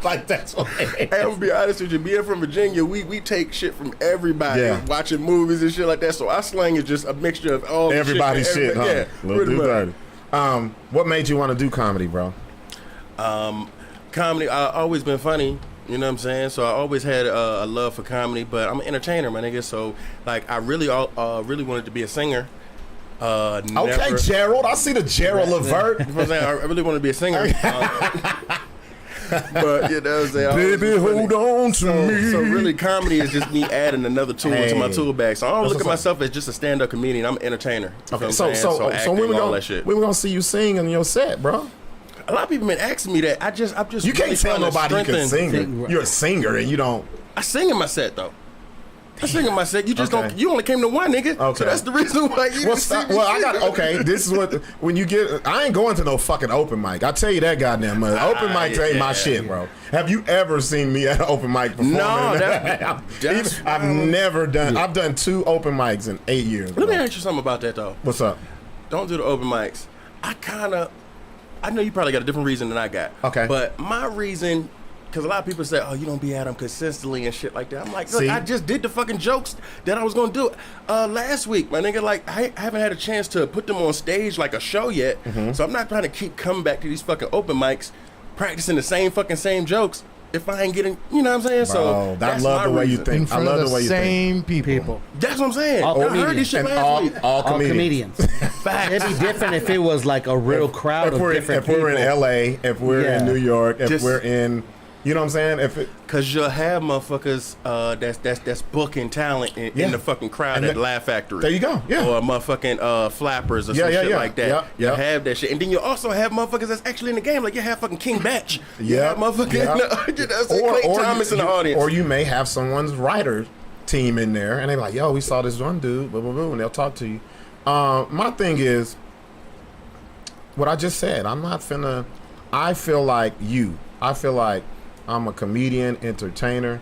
Like that's what I'm gonna be honest with you, being from Virginia, we take shit from everybody, watching movies and shit like that. So our slang is just a mixture of all everybody's shit. Yeah, little do dirty. What made you want to do comedy, bro? Comedy, I've always been funny, you know what I'm saying? So I always had a love for comedy, but I'm an entertainer, my nigga. So like, I really wanted to be a singer. Okay, Gerald. I see the Gerald Levert. You know what I'm saying? I really wanted to be a singer. But you know what I'm saying? Baby, hold on to me. So really, comedy is just me adding another tool to my tool bag. So I don't look at myself as just a stand-up comedian. I'm an entertainer. Okay, so when we gonna see you sing in your set, bro? A lot of people been asking me that. I'm just. You can't tell nobody you can sing. You're a singer and you don't. I sing in my set though. I sing in my set. You just don't. You only came to one, nigga. Okay. So that's the reason why you. I got. Okay, this is what when you get. I ain't going to no fucking open mic. I tell you that goddamn much. Open mics ain't my shit, bro. Have you ever seen me at an open mic performing? No, I've never done. Yeah. I've done 2 open mics in 8 years. Let me ask you something about that though. What's up? Don't do the open mics. I know you probably got a different reason than I got. Okay. But my reason, because a lot of people say, oh, you don't be at them consistently and shit like that. I'm like, look, I just did the fucking jokes that I was going to do last week. My nigga, like, I haven't had a chance to put them on stage like a show yet. Mm-hmm. So I'm not trying to keep coming back to these fucking open mics, practicing the same jokes. If I ain't getting, you know what I'm saying? Bro, I love the way you think. In front of the same people. That's what I'm saying. I heard this shit last week. All comedians. Facts. It'd be different if it was like a real crowd of different people. If we're in LA, if we're in New York, if we're in, you know what I'm saying? Because you'll have motherfuckers that's booking talent in the fucking crowd at the Laugh Factory. There you go. Yeah. Or motherfucking flappers or some shit like that. You have that shit. And then you also have motherfuckers that's actually in the game. Like you have fucking King Batch. Yeah. Motherfucking Clay Thomas in the audience. Or you may have someone's writer team in there, and they're like, yo, we saw this one dude, blah, blah, blah, and they'll talk to you. My thing is, what I just said, I feel like I'm a comedian, entertainer.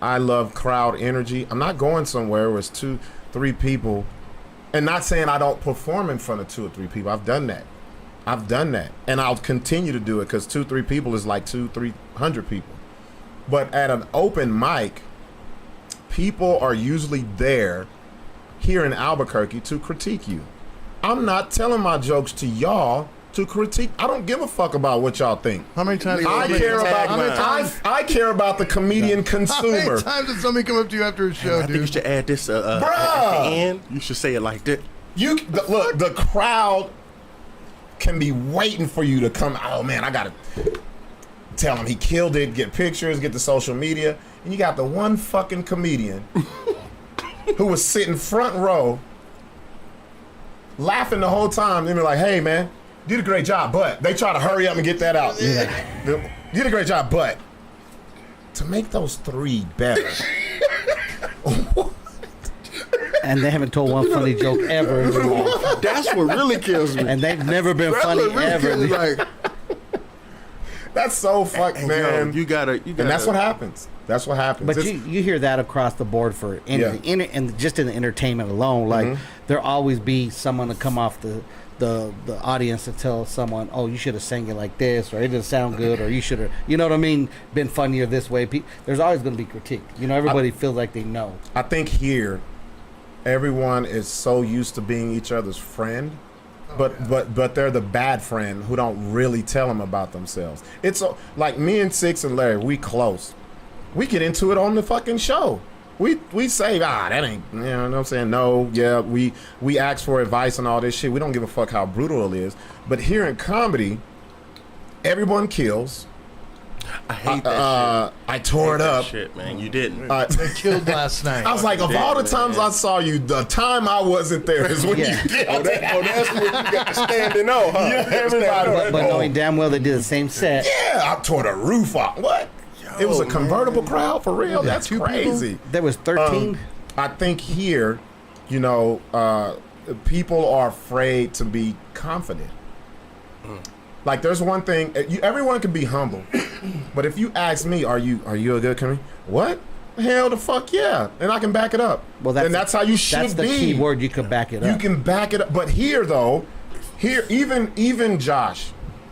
I love crowd energy. I'm not going somewhere where it's 2-3 people, and not saying I don't perform in front of 2 or 3 people. I've done that, and I'll continue to do it because 2-3 people is like 200-300 people. But at an open mic, people are usually there here in Albuquerque to critique you. I'm not telling my jokes to y'all to critique. I don't give a fuck about what y'all think. How many times? I care about the comedian consumer. How many times did somebody come up to you after a show, I think you should add this at the end. You should say it like that. Look, the crowd can be waiting for you to come. Oh man, I gotta tell him he killed it. Get pictures, get the social media, and you got the one fucking comedian who was sitting front row, laughing the whole time. They be like, "Hey man, you did a great job," but they try to hurry up and get that out. Yeah. You did a great job, but to make those 3 better. And they haven't told one funny joke ever in their life. That's what really kills me. And they've never been funny ever. Like, That's so fucked, man. Yo, you gotta. And that's what happens. That's what happens. But you hear that across the board for and just in the entertainment alone. Like there'll always be someone to come off the audience to tell someone, oh, you should have sang it like this, or it didn't sound good, or you should have, you know what I mean, been funnier this way. There's always going to be critique. You know, everybody feels like they know. I think here, everyone is so used to being each other's friend, but they're the bad friend who don't really tell them about themselves. It's like me and Sixx and Larry, we close. We get into it on the fucking show. We say, that ain't, you know what I'm saying? No, yeah, we ask for advice and all this shit. We don't give a fuck how brutal it is. But here in comedy, everyone kills. I hate that shit. I tore it up. Shit, man, you didn't. They killed last night. I was like, of all the times I saw you, the time I wasn't there is when you killed. that's when you got the standing on, huh? Yeah, everybody. But knowing damn well they did the same set. Yeah, I tore the roof off. What? It was a convertible crowd for real. Yeah, That's 2 crazy. people? There was 13. I think here, you know, people are afraid to be confident. Like, there's one thing. Everyone can be humble, but if you ask me, "Are you a good comedian?" What? Hell, the fuck yeah, and I can back it up. Well, that's how you should be. That's the key word. You can back it up. You can back it up. But here, though, even Josh,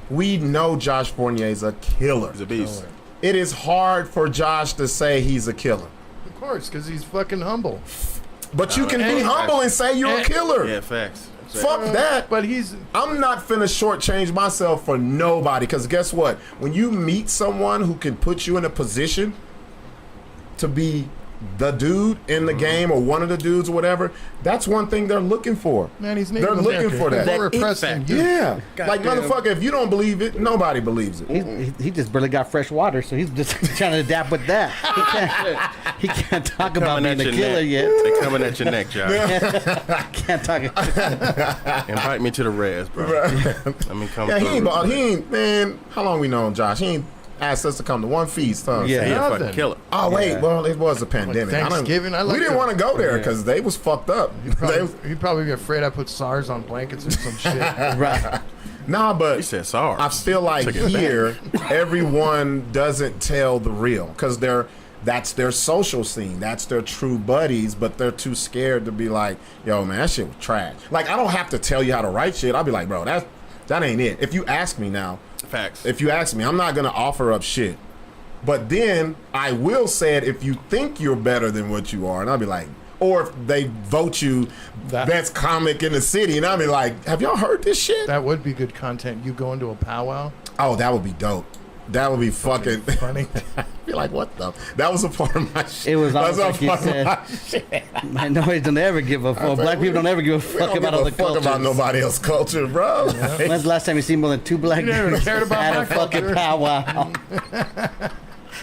we know Josh Fournier's a killer. He's a beast. It is hard for Josh to say he's a killer. Of course, because he's fucking humble. But you can be humble and say you're a killer. Yeah, facts. Fuck that. But I'm not finna shortchange myself for nobody. Because guess what? When you meet someone who can put you in a position to be the dude in the game or one of the dudes or whatever, that's one thing they're looking for. Man, he's they're looking for that. More repressed than you. Yeah. God like, damn. motherfucker, if you don't believe it, nobody believes it. He just barely got fresh water, so he's just trying to adapt with that. He can't talk about being a killer yet. They coming at your neck, Josh. Can't talk. Invite me to the res, bro. Let me come. Yeah, through. he ain't, man, how long we known Josh? He ain't asked us to come to one feast, huh? Yeah. He a Nothing. fucking killer. Oh, wait, Yeah. well, it was a pandemic. Thanksgiving, we didn't want to go there because they was fucked up. He'd probably be afraid I put SARS on blankets or some shit. Right. Nah, but He said sorry. I feel like Took it here, everyone doesn't tell the real because that's their social scene. That's their true buddies, but they're too scared to be like, yo, man, that shit was trash. Like, I don't have to tell you how to write shit. I'll be like, bro, that ain't it. If you ask me now, Facts. if you ask me, I'm not going to offer up shit. But then I will say it if you think you're better than what you are. And I'll be like, or if they vote you best comic in the city. And I'll be like, have y'all heard this shit? That would be good content. You go into a powwow. Oh, that would be dope. That would be fucking funny. Be like, what the? That was a part of my shit. It was That almost like you said. I know he don't ever give a fuck. Black people don't ever give a We fuck don't about give other a fuck cultures. about nobody else's culture, bro. When's the last time you seen more than 2 black You never dudes cared about at my a fucking culture. powwow?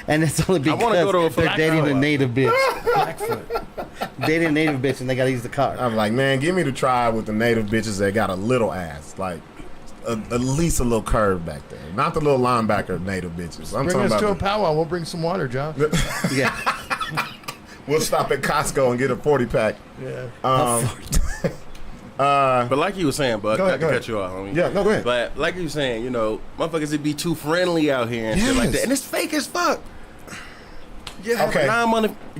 And it's only wanna go to a because they're black dating a powwow. native bitch. Dating a native bitch and they gotta use the car. I'm like, man, give me the tribe with the native bitches that got a little ass, like at least a little curve back there, not the little linebacker native bitches. I'm Bring talking us to a about powwow. We'll bring some water, John. Yeah. We'll stop at Costco and get a 40-pack. Yeah. But like you were saying, Buck, Go ahead, not to go cut you off. I mean, Yeah, no, go ahead. But like you were saying, you know, motherfuckers would be too friendly out here and shit like Yes. that, and it's fake as fuck. You have Okay.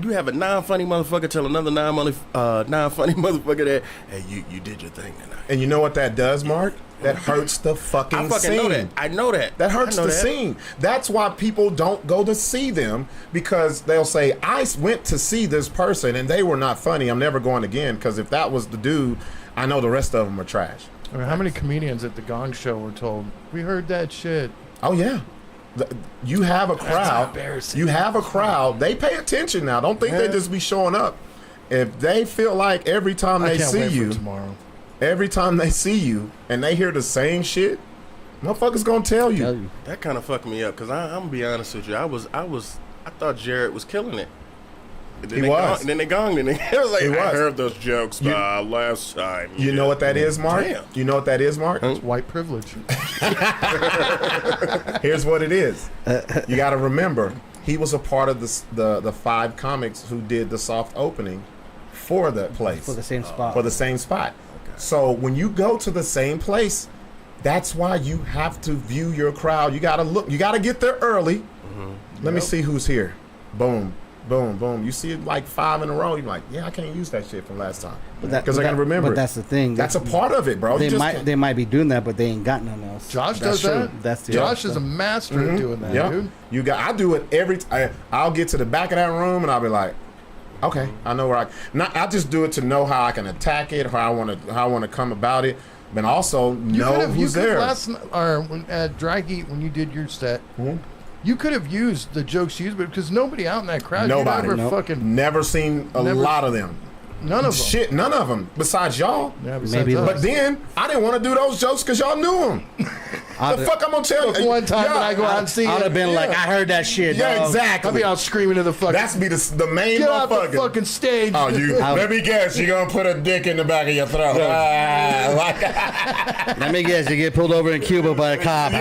you have a non-funny motherfucker tell another non-funny motherfucker that, hey, you did your thing tonight. And you know what that does, Mark? That hurts the fucking I fucking scene. know that. I know that. That hurts I know the that. scene. That's why people don't go to see them, because they'll say, I went to see this person and they were not funny. I'm never going again, because if that was the dude, I know the rest of them are trash. I mean, how many comedians at the Gong Show were told, we heard that shit? Oh, yeah. You have a crowd. embarrassing. You have a crowd. They pay attention now. Don't think they just be showing up. If they feel like every time I they can't see wait you, for tomorrow. every time they see you and they hear the same shit, motherfuckers gonna tell you. That kind of fucked me up, because I'm gonna be honest with you. I thought Jared was killing it. And then He was. And then they gonged it. It was like, He I was. heard those jokes last time. You know what that is, Mark? Damn. You know what that is, Mark? It's white privilege. Here's what it is. You got to remember, he was a part of the 5 comics who did the soft opening for the place. For the same spot. For the same spot. So when you go to the same place, that's why you have to view your crowd. You got to look. You got to get there early. Let me see who's here. Boom. Boom, boom. You see it like 5 in a row. You're like, yeah, I can't use that shit from last time. Because I got to remember. But that's the thing. That's a part of it, bro. They You just might can't- they might be doing that, but they ain't got nothing else. Josh That's does true. that. That's the Josh other is a master at doing that, Yeah, dude. you got. I do it every. I'll get to the back of that room and I'll be like, okay, I know where I just do it to know how I can attack it, how I want to come about it, but also know who's there. Last or at Drag Eat when you did your set, you could have used the jokes you used, but because nobody out in that crowd, Nobody. you never fucking Never seen a Never- lot of them. none of them. Shit, none of them besides y'all. Yeah, besides Maybe us. But then I didn't want to do those jokes because y'all knew them. The fuck I'm gonna tell you? one time Yeah, when I go out and see I'd it, have been like, I heard that shit. Yeah, dog. exactly. I'll be out screaming to the fucking. That's be the main Get off the motherfucker. fucking stage. Oh, you. Let me guess. You gonna put a dick in the back of your throat? Let me guess, you get pulled over in Cuba by a cop.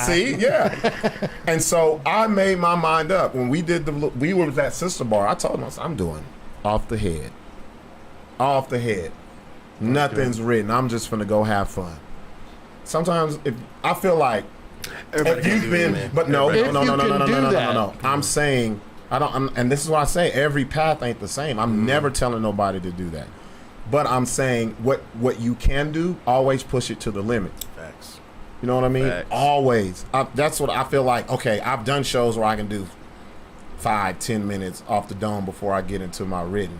See, yeah. And so I made my mind up when we did we were at that sister bar. I told myself, I'm doing off the head, off the head. Nothing's written. I'm just gonna go have fun. Sometimes if I feel like Everybody if can you've do it, been, man. but no, If no, you no, no, can no, no, do no, no, no, that. no. I'm saying and this is why I say every path ain't the same. I'm never telling nobody to do that. But I'm saying what you can do, always push it to the limit. Facts. You know what I mean? Facts. Always. That's what I feel like. Okay, I've done shows where I can do 5-10 minutes off the dome before I get into my written.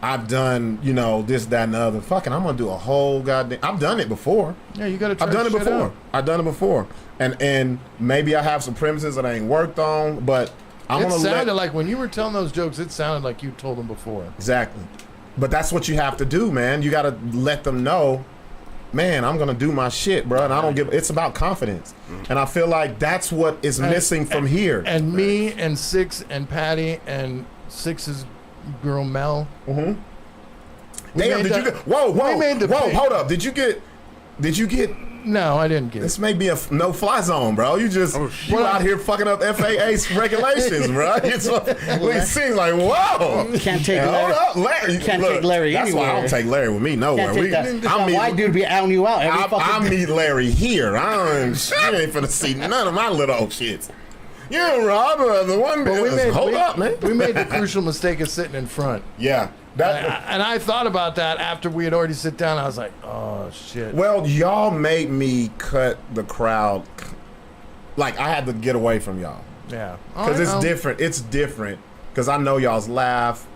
I've done, this, that, and the other. Fucking, I'm gonna do a whole goddamn. I've done it before. Yeah, you gotta try I've done it shit before. out. I've done it before. And maybe I have some premises that I ain't worked on, but I'm It gonna sounded like when you were telling those jokes, it sounded like you told them before. Exactly. But that's what you have to do, man. You gotta let them know, man, I'm gonna do my shit, bro. And I don't give. It's about confidence, and I feel like that's what is missing from here. And me and Sixx and Patty and Sixx's girl Mel. Damn, made did you that- get? Whoa, we made the big- hold up. Did you get? No, I didn't get This it. may be a no-fly zone, bro. You out here fucking up FAA's regulations, bro. It seems like whoa. Can't take Hold Larry. up, Larry. Can't take Larry That's why I anywhere. don't take Larry with me nowhere. Can't take that. I That meet, white dude be outing you out every I fucking meet Larry here. I ain't finna see none of my little old shits. You Rob, the one. Hold up, man. We made the crucial mistake of sitting in front. Yeah. And I thought about that after we had already sit down. I was like, oh shit. Well, y'all made me cut the crowd. Like I had to get away from y'all Yeah. because it's different. It's different because I know y'all's laugh.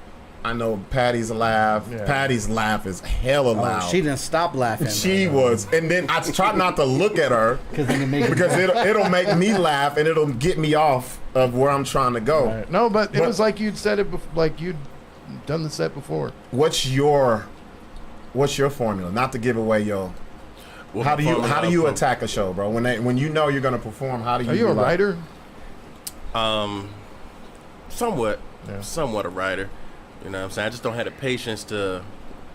I know Patty's laugh. Yeah. Patty's laugh is hella loud. She didn't stop laughing. She was, and then I try not to look at her because it'll make me laugh and it'll get me off of where I'm trying to go. Right. No, but it was like you'd said it like you'd done the set before. What's your formula? Not to give away your. How do you attack a show, bro? When you know you're gonna perform, how do you? Are you a writer? Somewhat. Yeah. Somewhat a writer. You know what I'm saying? I just don't have the patience to,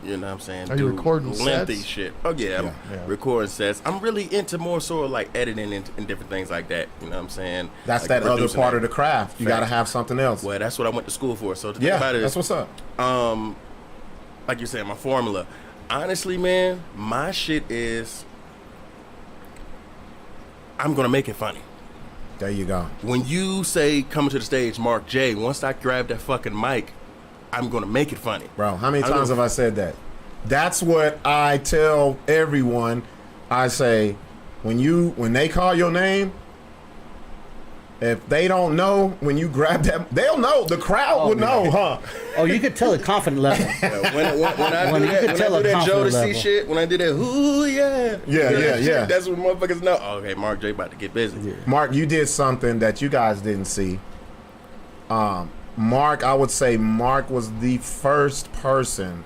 You know what I'm saying? Are you recording lengthy sets? shit. Oh yeah, I'm Yeah. recording sets. I'm really into more sort of like editing and different things like that. You know what I'm saying? That's like that other producing part it. of the craft. You got to have something else. Well, that's what I went to school for. So the thing Yeah, about it that's is, what's up. like you said, my formula. Honestly, man, my shit is I'm gonna make it funny. There you go. When you say coming to the stage, Mark J, once I grab that fucking mic, I'm gonna make it funny. Bro, how many I don't times know. have I said that? That's what I tell everyone. I say, when they call your name, if they don't know, when you grab that, they'll know. The crowd would know, huh? Oh, you could tell the confident level. When I When do you that, could when tell I do a that confident Jodeci level. shit, when I do that, ooh yeah, Yeah. shit, that's when motherfuckers know. Oh, okay, Mark J about to get busy. Mark, you did something that you guys didn't see. Mark, I would say Mark was the first person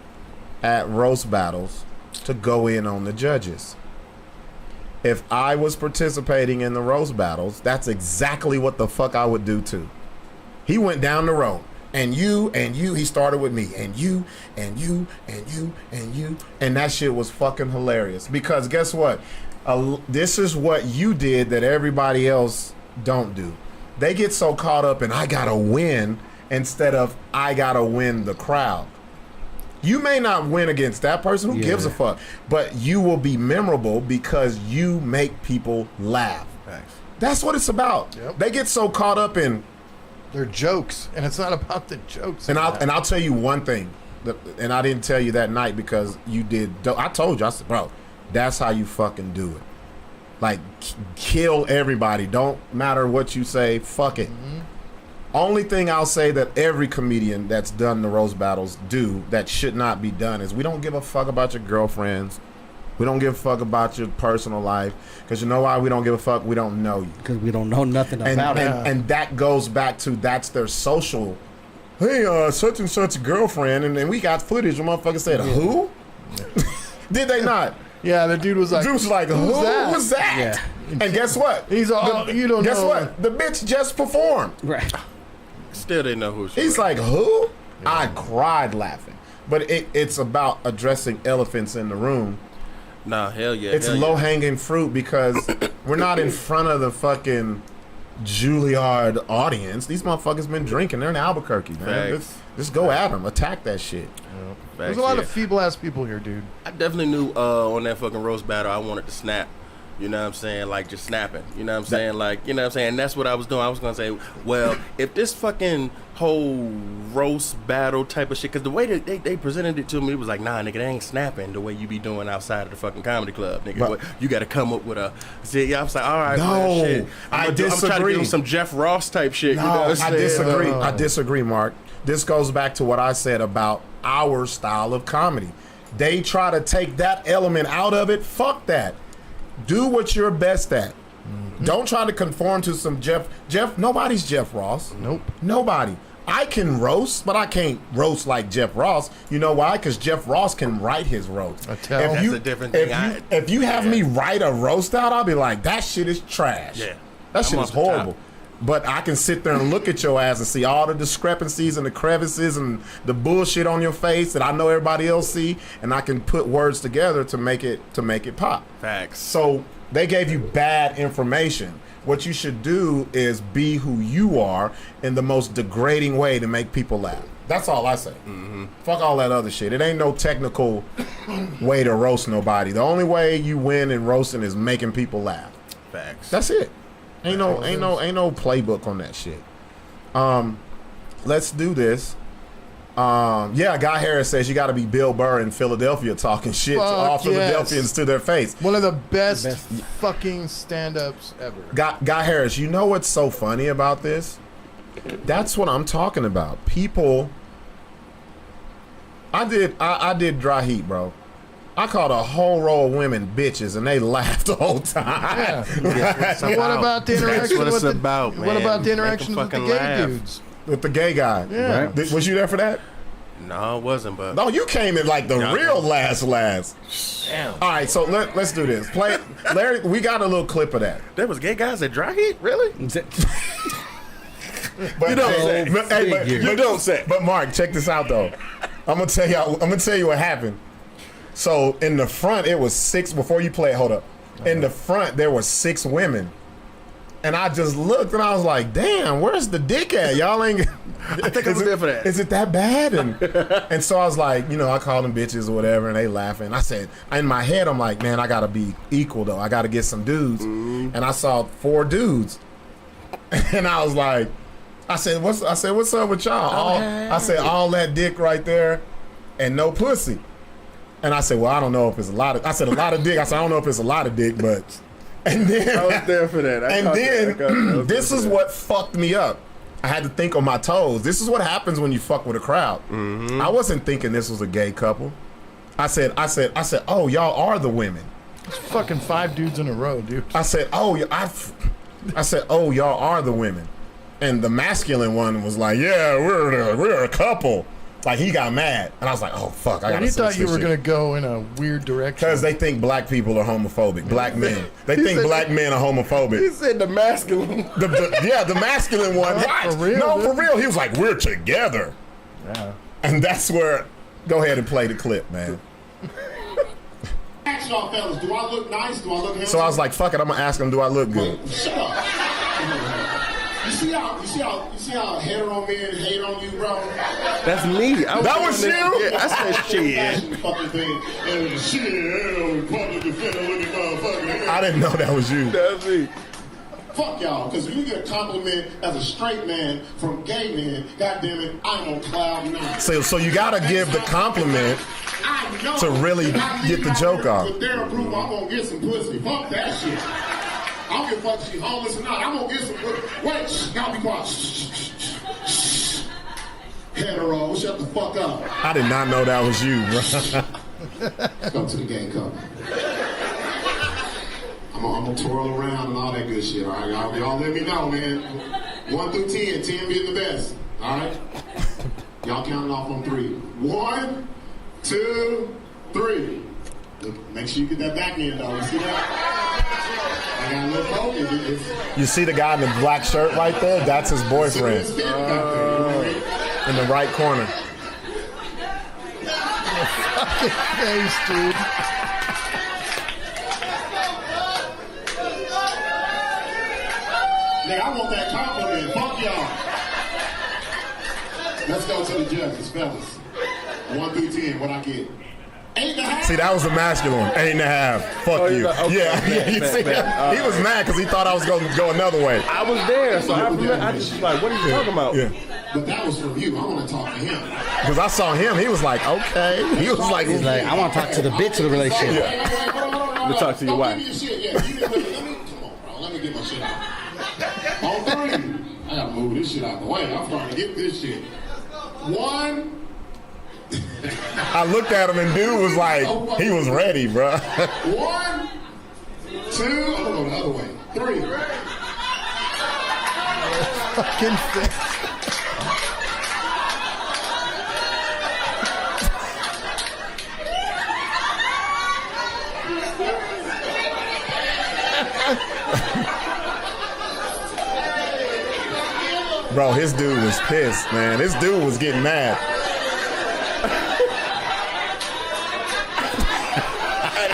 at roast battles to go in on the judges. If I was participating in the roast battles, that's exactly what the fuck I would do too. He went down the road. And you, he started with me. And you, and you, and you, and you. And that shit was fucking hilarious. Because guess what? This is what you did that everybody else don't do. They get so caught up in I gotta win instead of I gotta win the crowd. You may not win against that person. Who gives a fuck? But you will be memorable because you make people laugh. Thanks. That's what it's about. Yep. They get so caught up in They're jokes, and it's not about the jokes. And I'll tell you one thing, and I didn't tell you that night because you did. I told you, I said, bro, that's how you fucking do it. Like, kill everybody. Don't matter what you say. Fuck it. Mm-hmm. Only thing I'll say that every comedian that's done the roast battles do that should not be done is we don't give a fuck about your girlfriends. We don't give a fuck about your personal life. Because you know why we don't give a fuck? We don't know you. Because we don't know nothing about it. And that goes back to that's their social. Hey, such and such girlfriend, and then we got footage. The motherfucker said, "Who?" Did they not? Yeah, the dude was like, Dude was like, "Who was that?" Yeah. And guess what? He's all, you don't Guess know. what? The bitch just performed. Right. Still didn't know who she He's was. like, "Who?" I cried laughing. But it's about addressing elephants in the room. Nah, hell yeah. It's hell low yeah. hanging fruit because we're not in front of the fucking Juilliard audience. These motherfuckers been drinking. They're in Albuquerque, man. Facts. Just go at them. Attack that shit. There's a lot of feeble ass people here, dude. I definitely knew on that fucking roast battle I wanted to snap. You know what I'm saying? Like, just snapping. You know what I'm saying? Like, you know what I'm saying? And that's what I was doing. I was going to say, well, if this fucking whole roast battle type of shit, because the way that they presented it to me, it was like, nah, nigga, they ain't snapping the way you be doing outside of the fucking comedy club, nigga. But- What, you got to come up with a... See, yeah, I was like, all right, No, man, shit. I I'm trying to disagree. give him some Jeff Ross type shit. No, you know what I'm saying? I disagree. I disagree, Mark. This goes back to what I said about our style of comedy. They try to take that element out of it. Fuck that. Do what you're best at. Mm-hmm. Don't try to conform to some Jeff. Nobody's Jeff Ross. Nope. Nobody. I can roast, but I can't roast like Jeff Ross. You know why? Because Jeff Ross can write his roast. tell. That's a different thing. If you have me write a roast out, I'll be like, that shit is trash. Yeah. That shit I'm is off the top. horrible. But I can sit there and look at your ass and see all the discrepancies and the crevices and the bullshit on your face that I know everybody else see, and I can put words together to make it pop. Facts. So they gave you bad information. What you should do is be who you are in the most degrading way to make people laugh. That's all I say. Mm-hmm. Fuck all that other shit. It ain't no technical way to roast nobody. The only way you win in roasting is making people laugh. Facts. That's it. Ain't no playbook on that shit. Let's do this. Guy Harris says you got to be Bill Burr in Philadelphia talking shit to all Fuck yes. Philadelphians to their face. One of the best fucking stand-ups ever. Guy Harris, you know what's so funny about this? That's what I'm talking about. People. I did Dry Heat, bro. I called a whole row of women bitches, and they laughed the whole time. Yeah. So what about the interaction That's what it's with the, about, what man. about the Make 'em interaction with the fucking gay laugh. dudes? With the gay guy. Yeah. Right. Was you there for that? No, it wasn't, but... No, you came in like the Yeah, I real know. last. Damn. All right, so let's do this. Play, Larry. We got a little clip of that. There was gay guys at Dry Heat? Really? But, You don't say. You don't say. But Mark, check this out though. I'm gonna tell you what happened. So in the front, it was 6. Before you play, hold up. In the front, there were 6 women. And I just looked and I was like, damn, where's the dick at? Y'all ain't. I think I'm there for that. Is it that bad? And so I was like, I called them bitches or whatever, and they laughing. I said, in my head, I'm like, man, I got to be equal, though. I got to get some dudes. And I saw 4 dudes. And I was like, I said, what's up with y'all? I said, all that dick right there and no pussy. And I said, well, I don't know if it's a lot of. I said, a lot of dick. I said, I don't know if it's a lot of dick, but. And then I was there for that. This is what fucked me up. I had to think on my toes. This is what happens when you fuck with a crowd. I wasn't thinking this was a gay couple. I said, oh, y'all are the women. It's fucking 5 dudes in a row, dude. I said, oh, y'all are the women. And the masculine one was like, yeah, we're a couple. Like, he got mad. And I was like, oh, fuck, I gotta He thought switch you this were shit. going to go in a weird direction. Because they think black people are homophobic. Black men. They think black men are homophobic. He said the masculine. The masculine one. For real, No, dude? for real. He was like, we're together. Yeah. And that's where, go ahead and play the clip, man. Ask y'all fellas, do I look nice? Do I look handsome? So I was like, fuck it, I'm going to ask him, do I look good? Shut up. You see how hetero men hate on you, bro? That's me. That was you? Yeah, I said shit. Fucking thing. And shit, public defender looking motherfucker. I didn't know that was you. That's me. Fuck y'all, because you get a compliment as a straight man from gay men, goddamn it, I'm on cloud 9. So you got to give the compliment I know to really that I get the leave joke out off. With their approval, I'm gonna get some pussy. Fuck that shit. I don't give a fuck if she homeless or not. I'm gonna get some pussy. Wait, shh, y'all be quiet. Shh. Hetero, shut the fuck up. I did not know that was you, bro. Let's go to the game cup. I'm gonna twirl around and all that good shit, all right? Y'all let me know, man. 1 through 10, 10 being the best, all right? Y'all counting off on 3. 1, 2, 3. Look, make sure you get that back end, though. You see that? I got a little focus. You see the guy in the black shirt right there? That's his boyfriend It's back there. in the right corner. Face, dude. Nigga, I want that compliment. Fuck y'all. Let's go to the judges, fellas. 1 through 10, what I get? 8.5. See, that was the masculine one. 8.5. Fuck you. okay. Yeah, you see that? He was mad because he thought I was going to go another way. I was there, so I just was like, what are you talking about? Yeah. But that was from you. I want to talk to him. Because I saw him. He was like, okay. He was like, He's like, I want to talk to the bitch of the relationship. Let me talk to your wife. Give me your shit. Yeah, come on, bro. Let me get my shit out. On 3. I gotta move this shit out the way. I'm starting to get this shit. 1. I looked at him and dude was like, he was ready, bro. 1, 2. I'm gonna go the other way. 3. Fucking face. Bro, his dude was pissed, man. This dude was getting mad.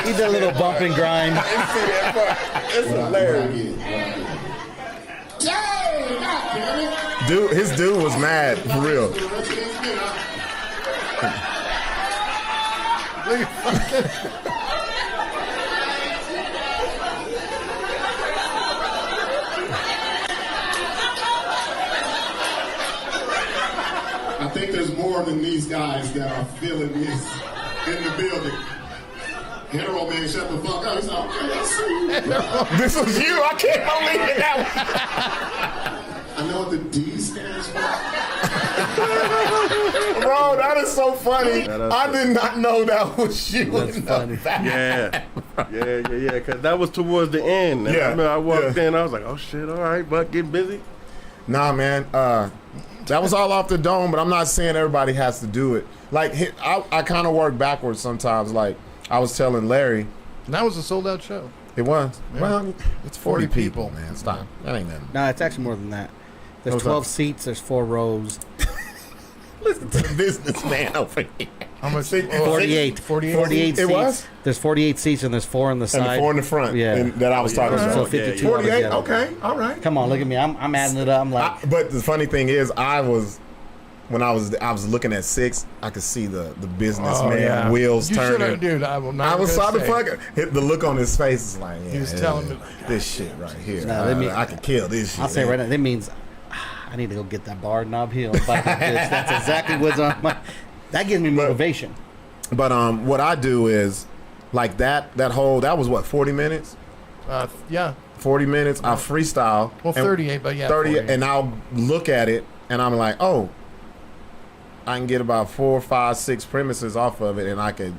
He did a little bump and grind. It's hilarious. Dang, God damn it. Dude, his dude was mad, for real. I think there's more than these guys that are feeling this in the building. Hetero man, shut the fuck up. He's like, okay, I see you. This was you. I can't believe that. I know what the D stands for. Bro, that is so funny. I did not know that was you. That's funny. Yeah, because that was towards the end. And Yeah, I remember I walked yeah. in, I was like, oh shit, all right, Buck, getting busy. Nah, man. That was all off the dome, but I'm not saying everybody has to do it. Like, I kind of work backwards sometimes. Like, I was telling Larry. And that was a sold out show. It was. Yeah. Well, it's 40 40 people, people. man. Stop. That ain't nothing. No, it's actually more than that. There's What's 12 up? seats. There's 4 rows. Listen to the businessman over here. How much? 48. 48 It seats. was? There's 48 seats and there's 4 on the side. And the 4 in the front. Yeah. And that I was talking So about. 52 48. altogether. Okay. All right. Come on, look at me. I'm adding it up. I'm like, But the funny thing is, when I was looking at Sixx, I could see the businessman wheels You should turning. have, dude. I will not. I was gonna trying to say. fuck the look on his face is like, yeah, He was telling me, this shit right here. Nah, let me- I could kill this shit. I'll say right now, that means I need to go get that bar knob heel. And fight that bitch. That's exactly what's on my. That gives me motivation. But what I do is like that was what 40 minutes. Yeah. 40 minutes. I freestyle. Well, 38, but yeah. 30, 40. and I'll look at it and I'm like, oh, I can get about 4, 5, 6 premises off of it, and I could.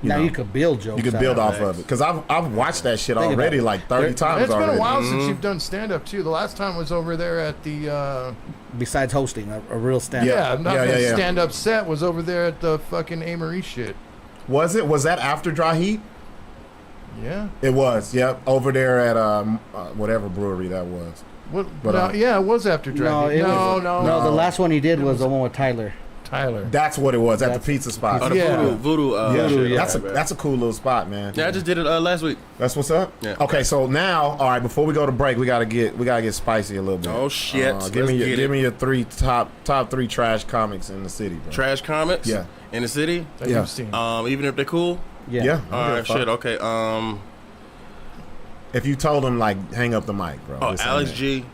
Now you could build jokes. You could build off of it because I've watched that shit Think already about it. like 30 times It's been already. a while since you've done stand up too. The last time was over there at the Besides hosting a real stand. Yeah. stand up set was over there at the fucking Amory shit. Was that after Dry Heat? Yeah. It was. Yep, over there at whatever brewery that was. What? But, no, yeah, it was after No, Dragon. it No, was, no, The last one he did was the one with Tyler. Tyler. That's what it was at the That's- pizza spot. Oh, the Yeah. voodoo. Yeah, Voodoo, yeah. that's a cool little spot, man. Yeah, I just did it last week. That's what's up. Yeah. Okay, so now, all right. Before we go to break, we gotta get spicy a little bit. Oh shit! Give me Let's get your top three trash comics in the city, bro. trash comics. Yeah. In the city. That Yeah. you've seen. Even if they're cool. Yeah. Yeah. All I don't right. give a Shit. fuck. Okay. If you told them like hang up the mic, bro. Oh, this ain't Alex it. G.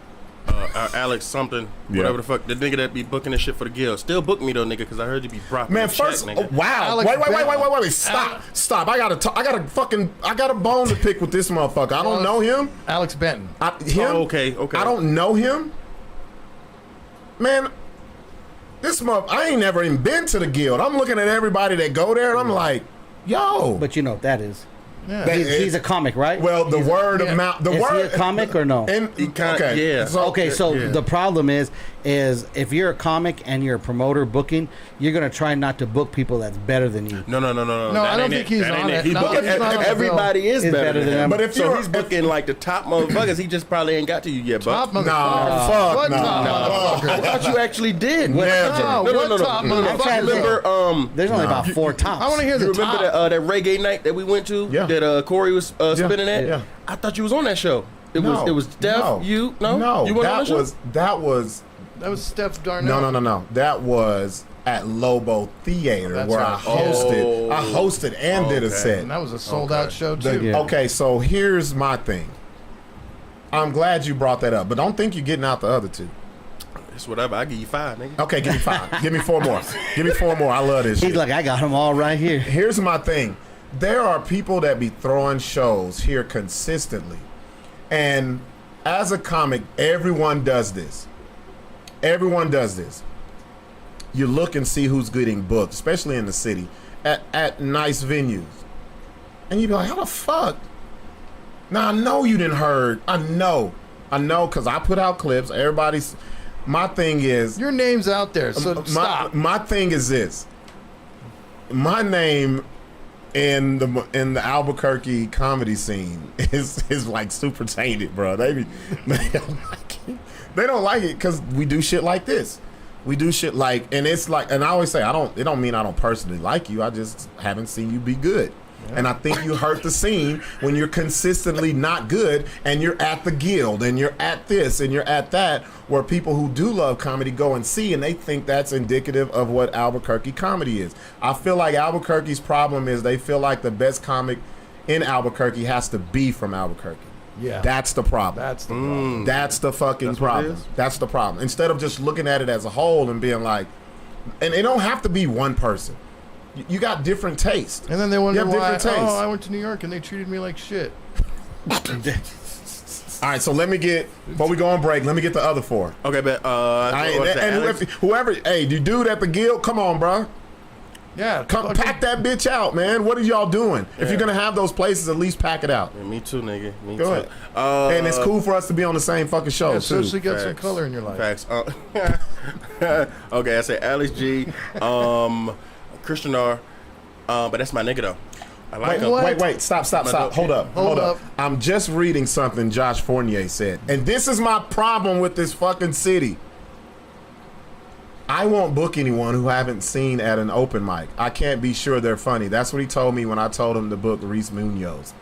Alex something, Yeah. whatever the fuck, the nigga that be booking this shit for the guild. Still book me though, nigga, because I heard you be dropping Man, the check, first, nigga. wow. Alex Wait. Stop. I got a bone to pick with this motherfucker. I don't know him. Alex Benton. Him? Oh, okay. I don't know him. Man, I ain't never even been to the guild. I'm looking at everybody that go there and I'm like, yo. But you know what that is. Yeah. That- He's a comic, right? Well, the word yeah. of mouth. The Is word. he a comic or no? And, He kinda- okay. yeah. So yeah. the problem is if you're a comic and you're a promoter booking, you're gonna try not to book people that's better than you. No. No, That I don't ain't think he's That ain't on it. He No, booking- he's not on it, everybody is Is better than him. But if so you're- he's booking like the top motherfuckers, he just probably ain't got to you yet, Top but motherfucker. Nah, fuck, What nah. top I motherfucker? thought you actually did. Never. No, what top No. motherfucker? trying to Remember, There's only about 4 tops. I want to hear you the remember top. that reggae night that we went to? Yeah. That Corey was spinning at? yeah. I thought you was on that show. It was Steph, no, you, no? No, You wasn't on that was That was Steph Darnell. no. That was at Lobo Theater That's where right. I hosted and did a Okay. set. And that was a sold out show The- too. Yeah. Okay, so here's my thing. I'm glad you brought that up, but don't think you're getting out the other two. It's whatever. I give you 5, nigga. Okay, give me 5. Give me 4 more. Give me 4 more. I love this He's shit. like, I got them all right here. Here's my thing. There are people that be throwing shows here consistently. And as a comic, everyone does this. Everyone does this. You look and see who's getting booked, especially in the city, at nice venues. And you be like, how the fuck? Now, I know you didn't heard. I know, because I put out clips. Everybody's... My thing is... Your name's out there, so stop. My thing is this. My name in the Albuquerque comedy scene is like super tainted, bro. They don't like it because we do shit like this. We do shit like, and it's like, and I always say, it don't mean I don't personally like you. I just haven't seen you be good. And I think you hurt the scene when you're consistently not good and you're at the guild and you're at this and you're at that, where people who do love comedy go and see and they think that's indicative of what Albuquerque comedy is. I feel like Albuquerque's problem is they feel like the best comic in Albuquerque has to be from Albuquerque. Yeah. That's the problem. That's the problem. That's the fucking That's what it problem. is? That's the problem. Instead of just looking at it as a whole and being like, and it don't have to be one person. You got different tastes. And then they wonder You have why. different tastes. Oh, I went to New York and they treated me like shit. All right, so before we go on break, let me get the other 4. Okay, but Whoever, hey, you dude at the guild, come on, bro. Yeah. Come fucking- pack that bitch out, man. What are y'all doing? If you're gonna have those places, at least pack it out. Me too, nigga. Me Go too. ahead. And it's cool for us to be on the same fucking show Yeah, too. especially got some Facts. color in your life. Facts. Okay, I say Alex G, Christian R, but that's my nigga though. I like him. Wait, stop. Hold up. I'm just reading something Josh Fournier said. And this is my problem with this fucking city. I won't book anyone who I haven't seen at an open mic. I can't be sure they're funny. That's what he told me when I told him to book Reese Munoz.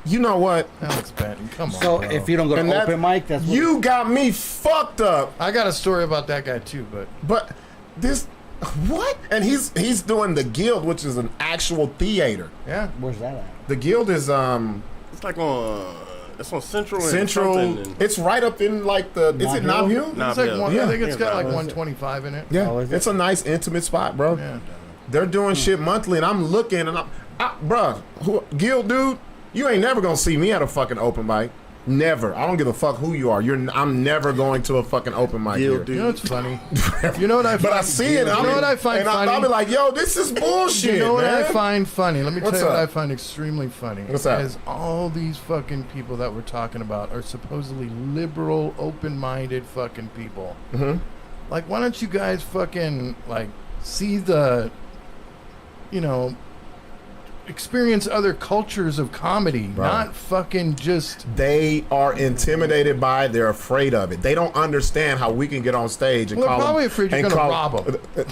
You know what? Alex Patton, come on. So bro. if you don't go And to that- open mic, that's what You got me fucked up. I got a story about that guy too, But this, what? And he's doing the Guild, which is an actual theater. yeah. Where's that at? The Guild is It's like on. It's on Central. And Central. something and- It's right up in like the. Is it Knob Knob Hill? Hill? Nah, It's like yeah. one, Yeah. I think it's got like Yeah. 125 in it. Yeah, Oh, is it? it's a nice intimate spot, bro. Yeah. They're doing shit monthly, and I'm looking, and bruh, Guild dude, you ain't never gonna see me at a fucking open mic. Never. I don't give a fuck who you are. I'm never going to a fucking open mic here. Guild, dude. You know what's funny? You know what I find, But I see it. You know what I find and funny? I'll be like, yo, this is bullshit. You know what man. I find funny? Let me What's tell you what up? I find extremely funny. What's that? Is all these fucking people that we're talking about are supposedly liberal, open-minded fucking people. Mhm. Like, why don't you guys fucking, like, see the, you know, experience other cultures of comedy, Right. not fucking just... They are intimidated by it. They're afraid of it. They don't understand how we can get on stage and Well, call they're probably them, afraid you're and gonna call- rob them.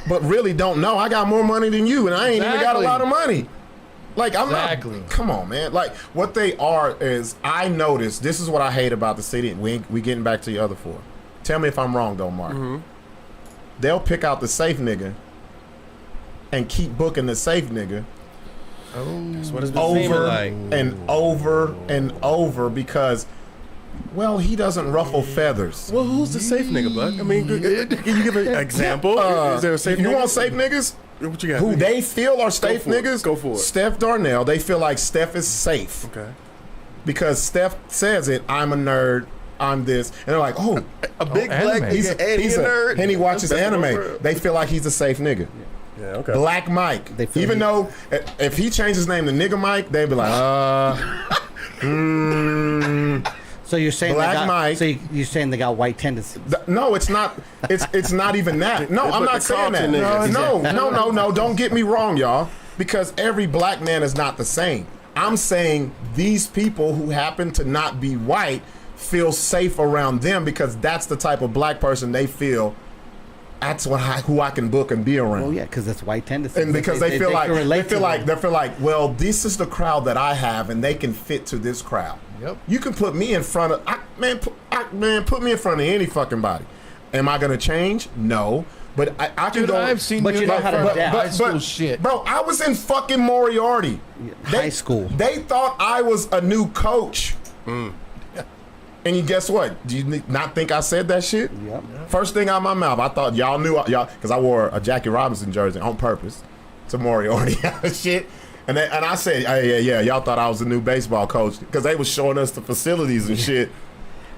But really don't know. I got more money than you, and I ain't even got a Exactly. lot of money. Like, I'm Exactly. not. Come on, man. Like, what they are is, I noticed, this is what I hate about the city. We getting back to the other four. Tell me if I'm wrong, though, Mark. They'll pick out the safe nigga and keep booking the safe nigga That's what it's been seeming over like. and over and over because, well, he doesn't ruffle feathers. Well, who's the safe nigga, Buck? I mean, can you give an example? Is there a safe You nigga? want safe niggas? What you got? Who they feel are safe for it. niggas? Go for it. Steph Darnell. They feel like Steph is safe Okay. because Steph says it. I'm a nerd. I'm this, and they're like, oh, A big anime. black he's nigga and he's he a nerd. and he watches That's the best anime. world. They feel like he's a safe nigga. Yeah, okay. Black Mike. They feel Even he- though if he changed his name to Nigga Mike, they'd be like, So you're saying Black they got, Mike. So you're saying they got white tendencies? no, it's not. It's not even that. No, I'm but not the saying that. Carlton niggas. No. Don't get me wrong, y'all. Because every black man is not the same. I'm saying these people who happen to not be white feel safe around them because that's the type of black person they feel. That's who I can book and be around. Oh yeah, because that's white tendencies. And because they feel can like relate to them. they feel like, well, this is the crowd that I have, and they can fit to this crowd. Yep. You can put me in front of put me in front of any fucking body. Am I gonna change? No, but I can Dude, go. I've seen But you know in how to front of adapt. high school shit. Bro, I was in fucking Moriarty. High school. They thought I was a new coach. And you guess what? Do you not think I said that shit? Yep. First thing out of my mouth, I thought y'all knew y'all because I wore a Jackie Robinson jersey on purpose to Moriarty shit. And I said, yeah, y'all thought I was a new baseball coach because they was showing us the facilities and shit.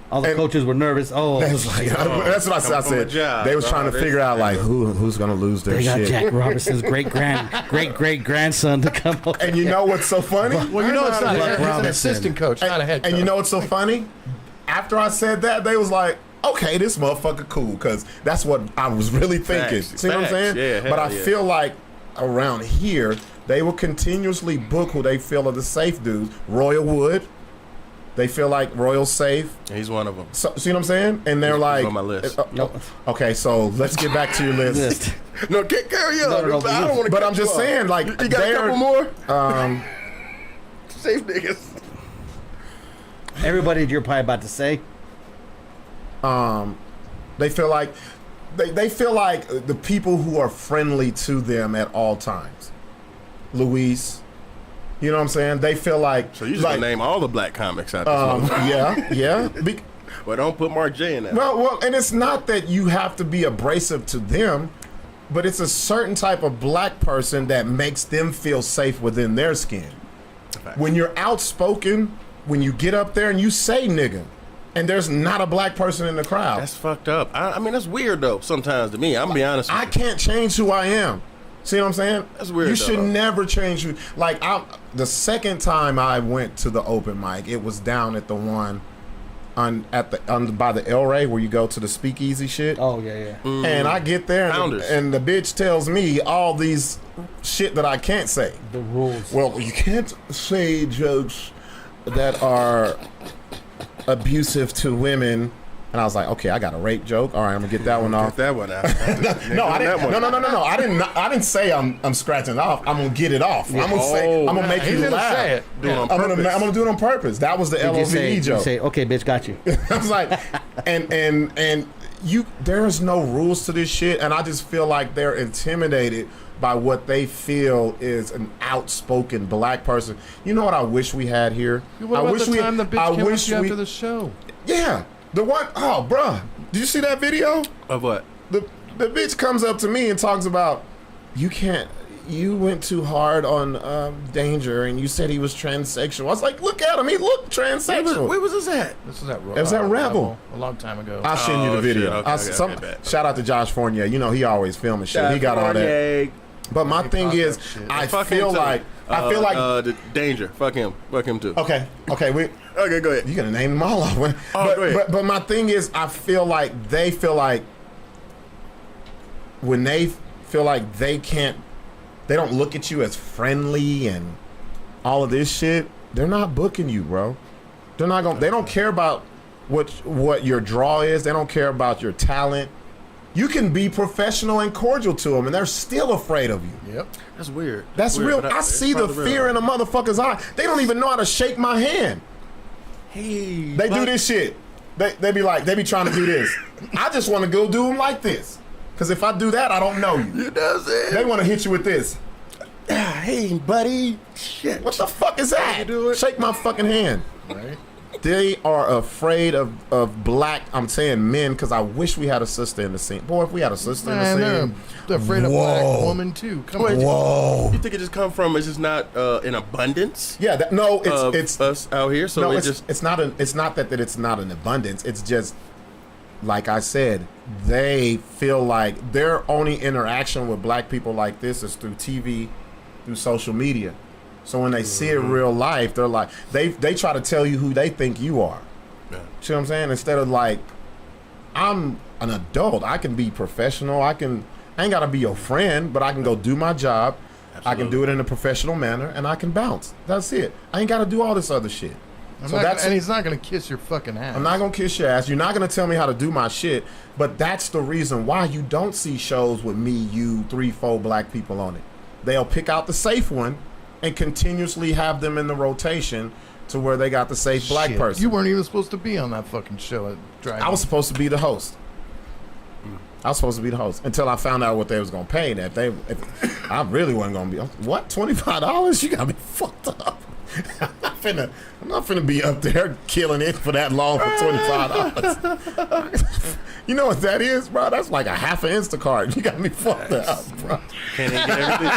All the And- coaches were nervous. Oh, That's, like, that's what I Come from said. a job, They was bro. trying to This- figure out like who's gonna lose their they got shit. Jack Robinson's great great grandson to come over. And you know what's so funny? Well, you know it's not. Buck He's an Robinson. assistant coach, not a head coach. And you know what's so funny? After I said that, they was like, okay, this motherfucker cool, because that's what I was really thinking. Facts. See what I'm Facts. saying? Yeah, hell but I yeah. feel like around here, they will continuously book who they feel are the safe dudes. Royal Wood, they feel like Royal's safe. He's one of them. So, see what I'm saying? And they're He's like, on my list. Nope. Okay, so let's get back to your list. List. No, carry on. No, I don't want to. But I'm just saying, like, you got a they're- couple more Um, safe niggas. Everybody you're probably about to say. they feel like they feel like the people who are friendly to them at all times. Luis, you know what I'm saying? They feel like So you just like, gonna name all the black comics out this motherfucker. yeah. Well, don't put Mark J in that. Well, and it's not that you have to be abrasive to them, but it's a certain type of black person that makes them feel safe within their skin. When you're outspoken, when you get up there and you say nigga, and there's not a black person in the crowd, That's fucked up. I mean, that's weird though. Sometimes to me, I'm gonna be honest with I you. can't change who I am. See what I'm saying? That's weird, You should though. never change who. Like the second time I went to the open mic, it was down at the one by the El Rey where you go to the speakeasy shit. Oh yeah. And I get there Founders. and the bitch tells me all these shit that I can't say. The rules. Well, you can't say jokes that are abusive to women And I was like, okay, I got a rape joke. All right, I'm gonna get that one off. Get that one out. No, I didn't. No. I didn't say I'm scratching it off. I'm gonna get it off. I'm gonna say. I'm gonna make you laugh. Say it. Do it on I'm purpose. gonna do it on purpose. That was the You LOVE say, joke. you say, okay, bitch, got you. I was like, and you. There's no rules to this shit, and I just feel like they're intimidated by what they feel is an outspoken black person. You know what I wish we had here? What I about wish the time the bitch came up to you after we. the show? Yeah, the one oh bruh. Did you see that video? Of what? The bitch comes up to me and talks about you went too hard on Danger and you said he was transsexual. I was like, look at him, he looked transsexual. Where was this at? This was at It was at Rebel. a long time ago. I'll send you the video. shit. Okay, bet. Shout out to Josh Fournier. You know he always filming shit. He got all that. But my thing caught is, that shit. I Fuck feel him too. like the Danger. Fuck him too. okay, Okay, go ahead. you're gonna name them all off. Go ahead. But my thing is, I feel like they feel like when they feel like they don't look at you as friendly and all of this shit. They're not booking you, bro. They're not gonna. They don't care about what your draw is. They don't care about your talent. You can be professional and cordial to them, and they're still afraid of you. Yep. That's weird. That's weird, real. but I it's see the probably fear real. in a motherfucker's eye. They don't even know how to shake my hand. Hey, They do this shit. They be trying to do this. I just want to go do them like this. Because if I do that, I don't know you. You does They it. want to hit you with this. Hey, buddy. Shit. What the fuck is that? You do it. Shake my fucking hand. Right. They are afraid of black, I'm saying men, because I wish we had a sister in the scene. Boy, if we had a sister in Man, the scene. they're afraid of Whoa. black woman too. Come on. Whoa. You think it just come from? It's just not in abundance. Yeah, it's us out here. So no, it it's just it's not that it's not an abundance. It's just like I said, they feel like their only interaction with black people like this is through TV, through social media. So when they see it in real life, they're like they try to tell you who they think you are. Yeah. See what I'm saying? Instead of like, I'm an adult. I can be professional. I ain't gotta be your friend, but I can go do my job. I can do it in a professional manner, and I can bounce. That's it. I ain't gotta do all this other shit. And he's not gonna kiss your fucking ass. I'm not gonna kiss your ass. You're not gonna tell me how to do my shit. But that's the reason why you don't see shows with me, you, 3-4 black people on it. They'll pick out the safe one and continuously have them in the rotation to where they got the safe black Shit. person. You weren't even supposed to be on that fucking show at Drive. I was supposed to be the host. Until I found out what they was gonna pay. If I really wasn't gonna be what, $25? You got me fucked up. I'm not finna be up there killing it for that long for $25. You know what that is, bro? That's like a half an Instacart. You got me fucked up, bro. can't even get everything.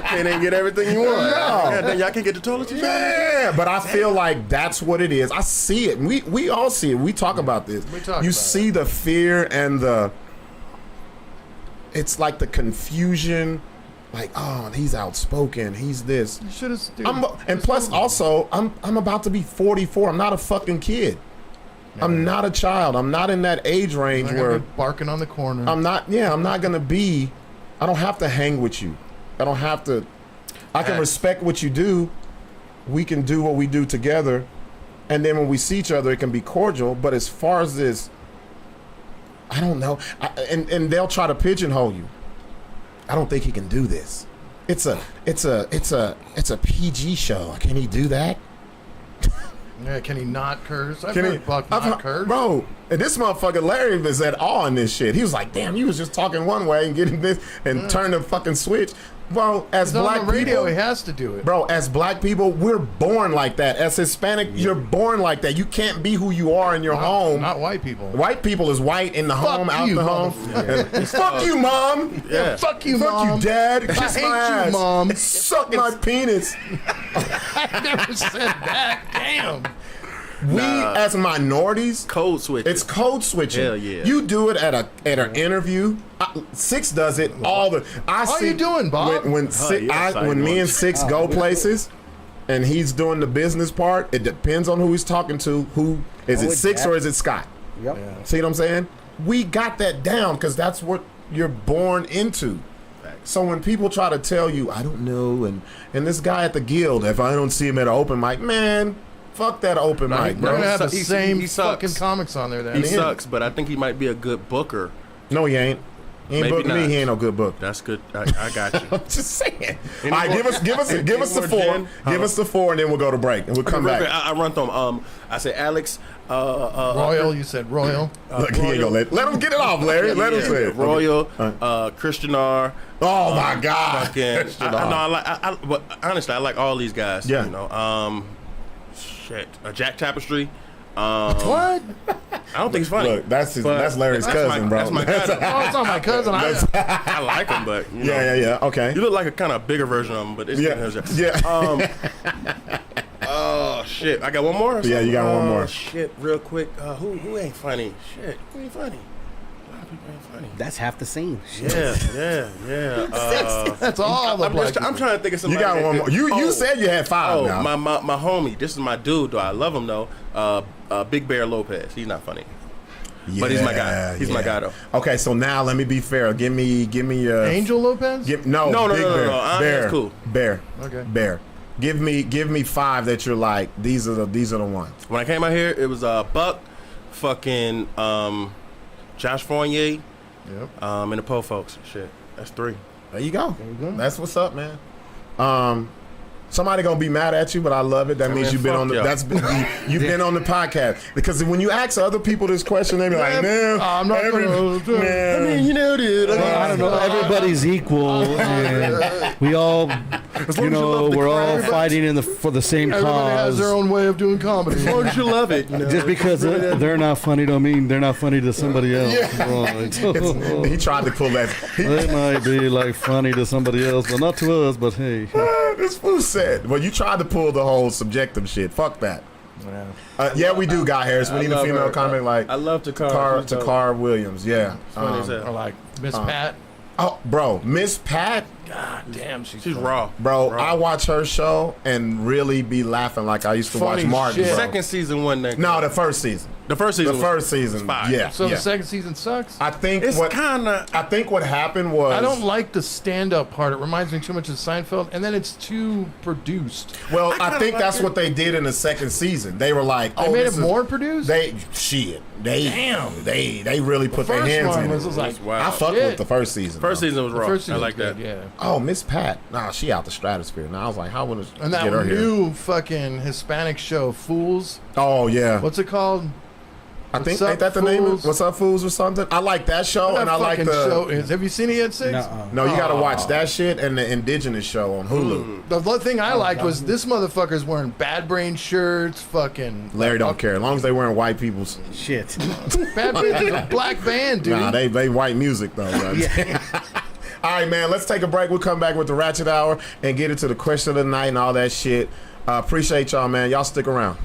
Can't even get everything you want. No. Yeah, then y'all can get the toilet you Yeah, but I feel like that's what it is. I see it. We all see it. We talk about this. We talk you about see the fear and it's like the confusion. Like, oh, he's outspoken. He's this. You should have. And plus, also, I'm about to be 44. I'm not a fucking kid. I'm not a child. I'm not in that age range where barking on the corner. I'm not. Yeah, I'm not gonna be. I don't have to hang with you. I don't have to. I can respect what you do. We can do what we do together, and then when we see each other, it can be cordial. But as far as this, I don't know. And they'll try to pigeonhole you. I don't think he can do this. It's a PG show. Can he do that? Yeah, can he not curse? I've Can he? heard Buck not curse. Bro, and this motherfucker Larry was at awe in this shit. He was like, damn, you was just talking one way and getting this and turn the fucking switch. Bro, as He's black on the radio, people, he has to do it. bro, as black people, we're born like that. As Hispanic, you're born like that. You can't be who you are in your home. Not white people. White people is white in the home, out you, the home. Fuck you, mom. Yeah, fuck you, Fuck mom. you, dad. Kiss hate my you, ass. Mom. Suck my penis. I never said that. Damn. We as minorities, Code switch. it's code switching. Hell yeah. You do it at an interview. Sixx does it all the. How you doing, Bob? When me and Sixx go places, and he's doing the business part, it depends on who he's talking to. Who is it, Sixx or is it Scott? Yep. See what I'm saying? We got that down because that's what you're born into. So when people try to tell you, I don't know, and this guy at the guild, if I don't see him at an open mic, man, Fuck that open Nah, mic, You're gonna bro. have the He same sucks. fucking comics on there. Then He sucks, but I think he might be a good booker. No, he ain't. He ain't Maybe booking me. not. He ain't no good book. That's good. I got you. I'm just saying. All Any right, more- give us the more 4. gin? Give us the 4, and then we'll go to break, and we'll come Real quick, back. I run through them. I said Alex. Royal, you said Royal. Look, he ain't gonna let him get it off, Larry. Let him say it. Royal, Christian R. Oh my God. Fucking, but honestly, I like all these guys. Yeah. You know, Jack Tapestry. What? I don't think it's funny. Look, that's but Larry's cousin, bro. That's my cousin. Oh, it's not my cousin. I like him, but you know, Yeah. Okay. You look like a kind of bigger version of him, but it's Yeah. Oh shit! I got one more. Yeah, you got one more. Shit, real quick. Who ain't funny? Shit, who ain't funny? A lot of people ain't funny. That's half the scene. Yeah. That's all the black. I'm trying to think of You somebody. got one more. You said you had 5 Oh, now. my homie. This is my dude, though. I love him, though. Big Bear Lopez. He's not funny. But he's my guy. He's my guy, though. Okay, so now let me be fair. Give me your Angel Lopez. No, No, Big Bear. no. Bear. That's cool. Bear. Okay. Bear. Give me 5 that you're like, these are the ones. When I came out here, it was Buck, fucking Josh Fournier, Yep. and the Po folks. Shit, that's 3. There you go. There you go. That's what's up, man. Somebody gonna be mad at you, but I love it. That means Man, you've been fuck on the y'all. you've been on the podcast. Because when you ask other people this question, they be like, man, I'm not gonna do it. man. you know, dude. Well, I don't know. Everybody's equal, and we all, you know, we're all fighting for the same Everybody has their cause. own way of doing comedy. As long as you love it, you know. Just because they're not funny don't mean they're not funny to somebody else. Right. He tried to pull that. They might be like funny to somebody else, but not to us. But hey, This fool said, well, you tried to pull the whole subjective shit. Fuck that. Yeah, we do, Guy Harris. We I need a love female her. comic like I love Takara. Takara Williams. Yeah. Funny as Or hell. like Miss Pat. Oh, bro, Miss Pat, God damn, she's She's funny. raw. bro. Raw. I watch her show and really be laughing like I used to Funny watch Martin. shit. Bro. Second season wasn't that No, good. the first season. The first season. The first season. fire. Yeah. So yeah. the second season sucks. I think It's what kind of. I think what happened was I don't like the stand-up part. It reminds me too much of Seinfeld, and then it's too produced. Well, I I kinda think like that's it. what they did in the second season. They were like, They "Oh, made this it is- more produced. They they really put their First hands one in was it. just like, I fuck shit. with the first season. First though. season was The raw. first I season like was that. good, yeah. Oh, Miss Pat. Nah, she out the stratosphere. Now I was like, how would And that get her here? new fucking Hispanic show, Fools. Oh yeah, What's it called? I think What's Up, ain't that the name? Of, Fools? What's up, fools or something? I like that show, That and I like fucking the. show is. Have you seen it yet, Six? nuh-uh. No, you got to watch that shit and the Indigenous show on Hulu. The thing I liked was this motherfucker's wearing Bad Brain shirts, fucking. Larry don't care as long as they wearing white people's. shit. Bad Brain's a black band, dude. Nah, they white music though. Right? All right, man. Let's take a break. We'll come back with the Ratchet Hour and get into the question of the night and all that shit. Appreciate y'all, man. Y'all stick around.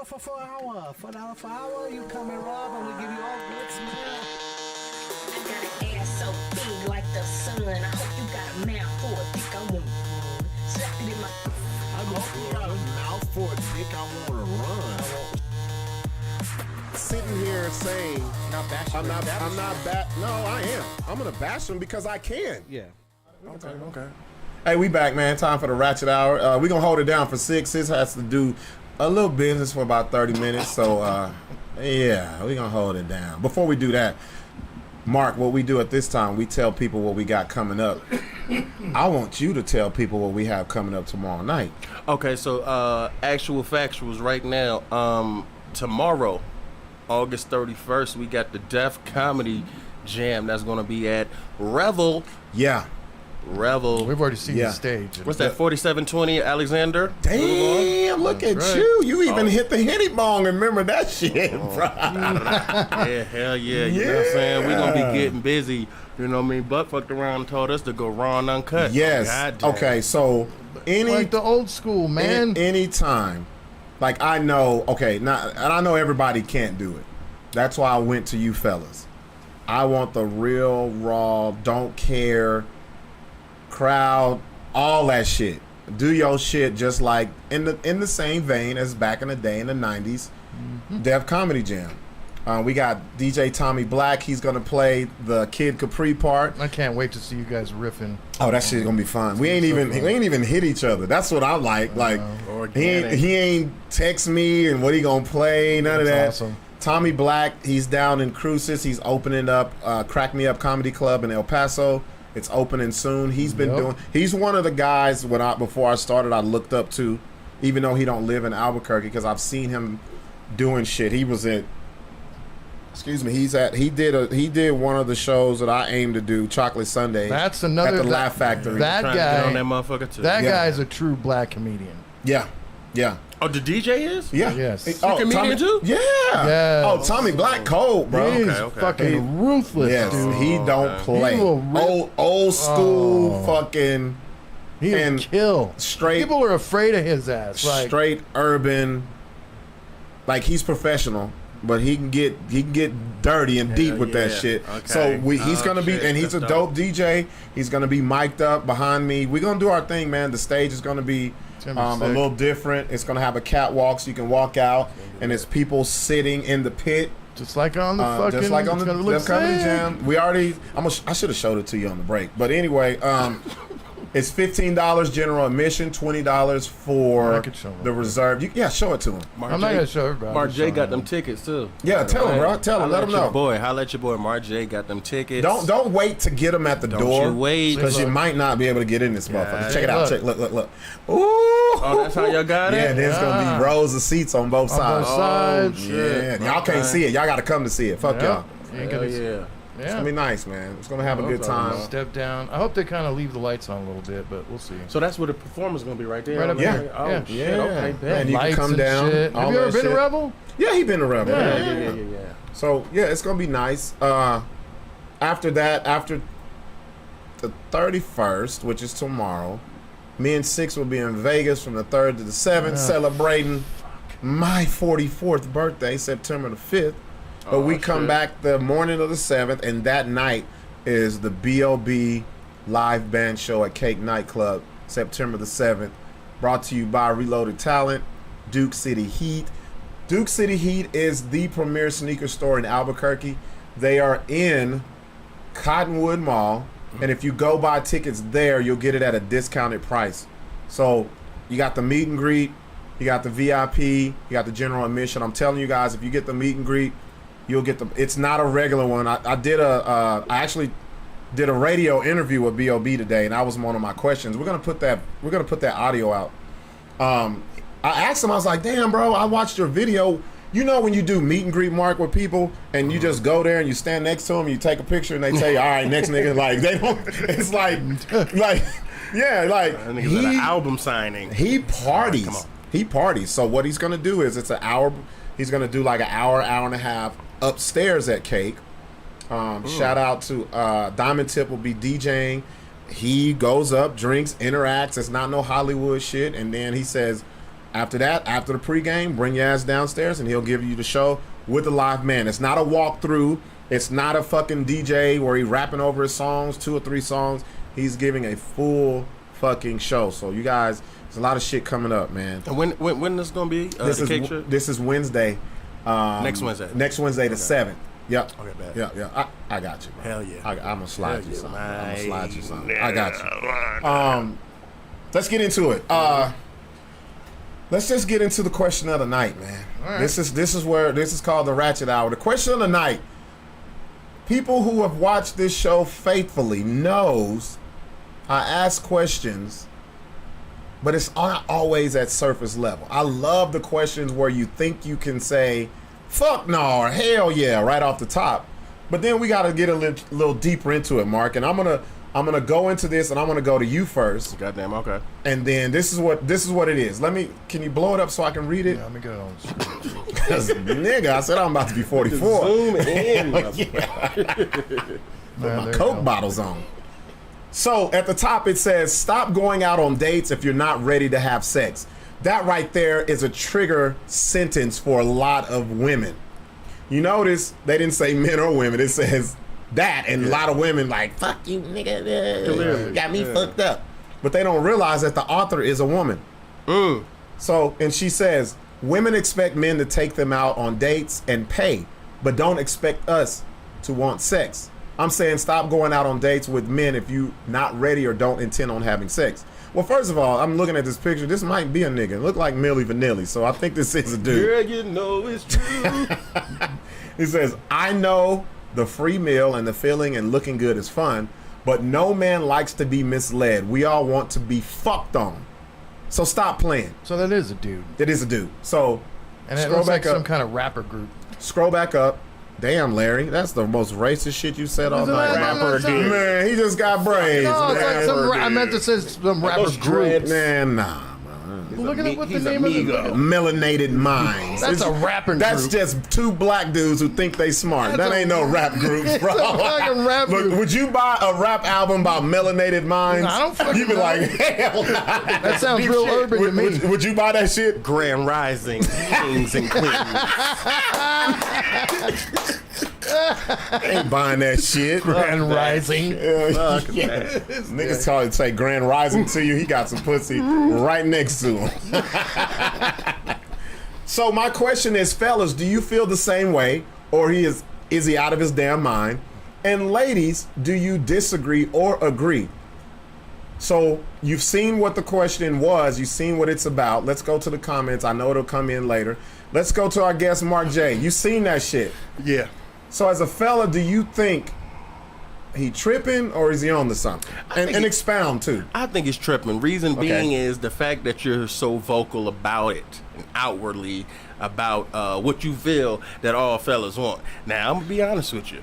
$4 for 4 hour. $4 for hour. You come and rob and we give you all good smell. I got an ass so big like the sun. I hope you got a mouth for a dick I want. Slap it in my. I hope you got a mouth for a dick I want to run. Sitting here saying, Not bashing. I'm not no, I am. I'm gonna bash him because I can. Yeah. Okay. Hey, we back, man. Time for the Ratchet Hour. We gonna hold it down for Sixx. Sixx has to do a little business for about 30 minutes. So, yeah, we gonna hold it down. Before we do that, Marc, what we do at this time, we tell people what we got coming up. I want you to tell people what we have coming up tomorrow night. Okay, so actual factuals right now. Tomorrow, August 31st, we got the Def Comedy Jam that's going to be at Revel. Yeah. Revel. We've already seen Yeah. the stage. What's that, 4720 Alexander? Damn, look at right. you. You even hit the Henny Bong. Remember that shit, bro. Yeah, hell yeah. You know what I'm saying? We're going to be getting busy. You know what I mean? Buck fucked around and told us to go raw and uncut. Yes. Goddamn. Okay, so like the old school, man. Anytime. Like I know, okay, now and I know everybody can't do it. That's why I went to you fellas. I want the real, raw, don't care crowd, all that shit. Do your shit just like in the same vein as back in the day in the 90s. Def Comedy Jam. We got DJ Tommy Black. He's gonna play the Kid Capri part. I can't wait to see you guys riffing. Oh, that shit's gonna be fun. We ain't even hit each other. That's what I like. Like he ain't text me and what he gonna play. None of that. That's awesome. Tommy Black. He's down in Cruces. He's opening up Crack Me Up Comedy Club in El Paso. It's opening soon. He's been doing. He's one of the guys before I started. I looked up to, even though he don't live in Albuquerque, because I've seen him doing shit. He was at. Excuse me. He did one of the shows that I aim to do, Chocolate Sunday. That's another at the Laugh Factory. That Trying to get on guy. that motherfucker too. That guy's a true black comedian. Yeah. Oh, the DJ is? Yeah. Yes. He- comedian Tommy, too? Yeah. Yes. Oh, Tommy Black cold, bro. He's okay. fucking ruthless, Yes, dude. he don't play. He will rip- Old school fucking He'll and kill. straight- People are afraid of his ass. Like, straight urban. Like he's professional, but he can get dirty and deep with that yeah. shit. Okay. So he's gonna be, shit, and he's a that's dope DJ. He's gonna be mic'd up behind me. We're gonna do our thing, man. The stage is gonna be gonna be a sick. little different. It's gonna have a catwalk so you can walk out, and it's people sitting in the pit. just like on the fucking. Just like on it's the gonna look Def Comedy sick. Jam. We already. I should have showed it to you on the break. But anyway, it's $15 general admission, $20 I for could show him. the reserve. Yeah, show it to him. Mark I'm not J- gonna show everybody. Mark I'm J just got showing them tickets too. Yeah, tell him, bro. Tell him. Let him know. Holla at your boy. Mark J got them tickets. Don't wait to get them at the Don't door. you wait. Because you might not be able to get in this motherfucker. Check it out. Look. Look. Ooh. Oh, that's how y'all got it? Yeah, there's gonna be rows of seats on both sides. both sides. Yeah, y'all can't see it. Y'all got to come to see it. Fuck y'all. You ain't Hell gonna yeah. It's gonna be nice, man. It's gonna have a good time. Step down. I hope they kind of leave the lights on a little bit, but we'll see. So that's where the performance gonna be right there. Right up Yeah. there. Oh Yeah. shit. Yeah. Okay. Man, Bet. you can Lights come and down. shit. all Have you ever that been shit. to Rebel? Yeah, he been a rebel. Yeah. So yeah, it's gonna be nice. After that, after the 31st, which is tomorrow, me and Sixx will be in Vegas from the 3rd to the 7th, celebrating my 44th birthday, September the 5th. But we come back the morning of the 7th, and that night is the B.O.B. live band show at Cake Nightclub, September the 7th. Brought to you by Reloaded Talent, Duke City Heat. Duke City Heat is the premier sneaker store in Albuquerque. They are in Cottonwood Mall, and if you go buy tickets there, you'll get it at a discounted price. So you got the meet and greet, you got the VIP, you got the general admission. I'm telling you guys, if you get the meet and greet, you'll get the. It's not a regular one. I actually did a radio interview with B.O.B. today, and that was one of my questions. We're gonna put that audio out. I asked him, I was like, damn, bro, I watched your video. You know when you do meet and greet, Marc, with people, and you just go there and you stand next to them, you take a picture, and they tell you, all right, next nigga. Like, they don't, it's like, yeah, like, That nigga's at an album signing. he parties. Come on. He parties. So what he's gonna do is it's an hour. He's gonna do like an hour and a half upstairs at Cake. Shout out to Diamond Tip will be DJing. He goes up, drinks, interacts. It's not no Hollywood shit. And then he says, After that, after the pregame, bring your ass downstairs and he'll give you the show with a live man. It's not a walkthrough. It's not a fucking DJ where he rapping over his songs, 2 or 3 songs. He's giving a full fucking show. So you guys, there's a lot of shit coming up, man. And when this gonna be? This is Wednesday. Next Wednesday. Next Wednesday, the 7th. Yep. Okay, bad. Yeah. I got you, bro. Hell yeah. I'm gonna slide you something. man. I'm gonna slide you something. I got you. Let's get into it. Let's just get into the question of the night, man. All right. This is called the Ratchet Hour. The question of the night. People who have watched this show faithfully knows I ask questions, but it's not always at surface level. I love the questions where you think you can say, fuck no, or hell yeah, right off the top. But then we got to get a little deeper into it, Mark. And I'm gonna go into this, and I'm gonna go to you first. Goddamn, okay. And then this is what it is. Can you blow it up so I can read it? Yeah, let me get it on the screen. Because nigga, I said I'm about to be 44. Zoom in. Put my there you Coke go. bottles on. So at the top it says, stop going out on dates if you're not ready to have sex. That right there is a trigger sentence for a lot of women. You notice they didn't say men or women. It says that, and a lot of women like, fuck you, nigga. Got me fucked up. But they don't realize that the author is a woman. So, and she says, women expect men to take them out on dates and pay, but don't expect us to want sex. I'm saying stop going out on dates with men if you not ready or don't intend on having sex. Well, first of all, I'm looking at this picture. This might be a nigga. It look like Milli Vanilli, so I think this is a dude. Girl, you know it's true. He says, I know the free meal and the feeling and looking good is fun, but no man likes to be misled. We all want to be fucked on. So stop playing. So that is a dude. It is a dude. So And it scroll looks like back up. some kind of rapper group. Scroll back up. Damn, Larry, that's the most racist shit you said all Isn't night. that- Rapper that's not- dude. Man, he just got braids. No, it's like man. some I meant to say some rapper those group. dreads. Man, nah. Look at what the he's a name of the Migo. Melanated minds. That's a rapping That's group. just 2 black dudes who think they smart. That's That ain't no rap group, bro. It's a fucking rap Look, group. would you buy a rap album by Melanated Minds? I don't fucking You'd be know. like, hell nah. That sounds real urban to me. Would you buy that shit? Grand Rising, kings and queens. Ain't buying that shit. Grand Rising. Niggas try to say Grand Rising to you. He got some pussy right next to him. So my question is, fellas, do you feel the same way, or is he out of his damn mind? And ladies, do you disagree or agree? So you've seen what the question was. You've seen what it's about. Let's go to the comments. I know it'll come in later. Let's go to our guest, Mark J. You seen that shit. Yeah. So as a fella, do you think he tripping or is he on to something? And expound too. I think it's tripping. Reason Okay. being is the fact that you're so vocal about it and outwardly about what you feel that all fellas want. Now, I'm going to be honest with you.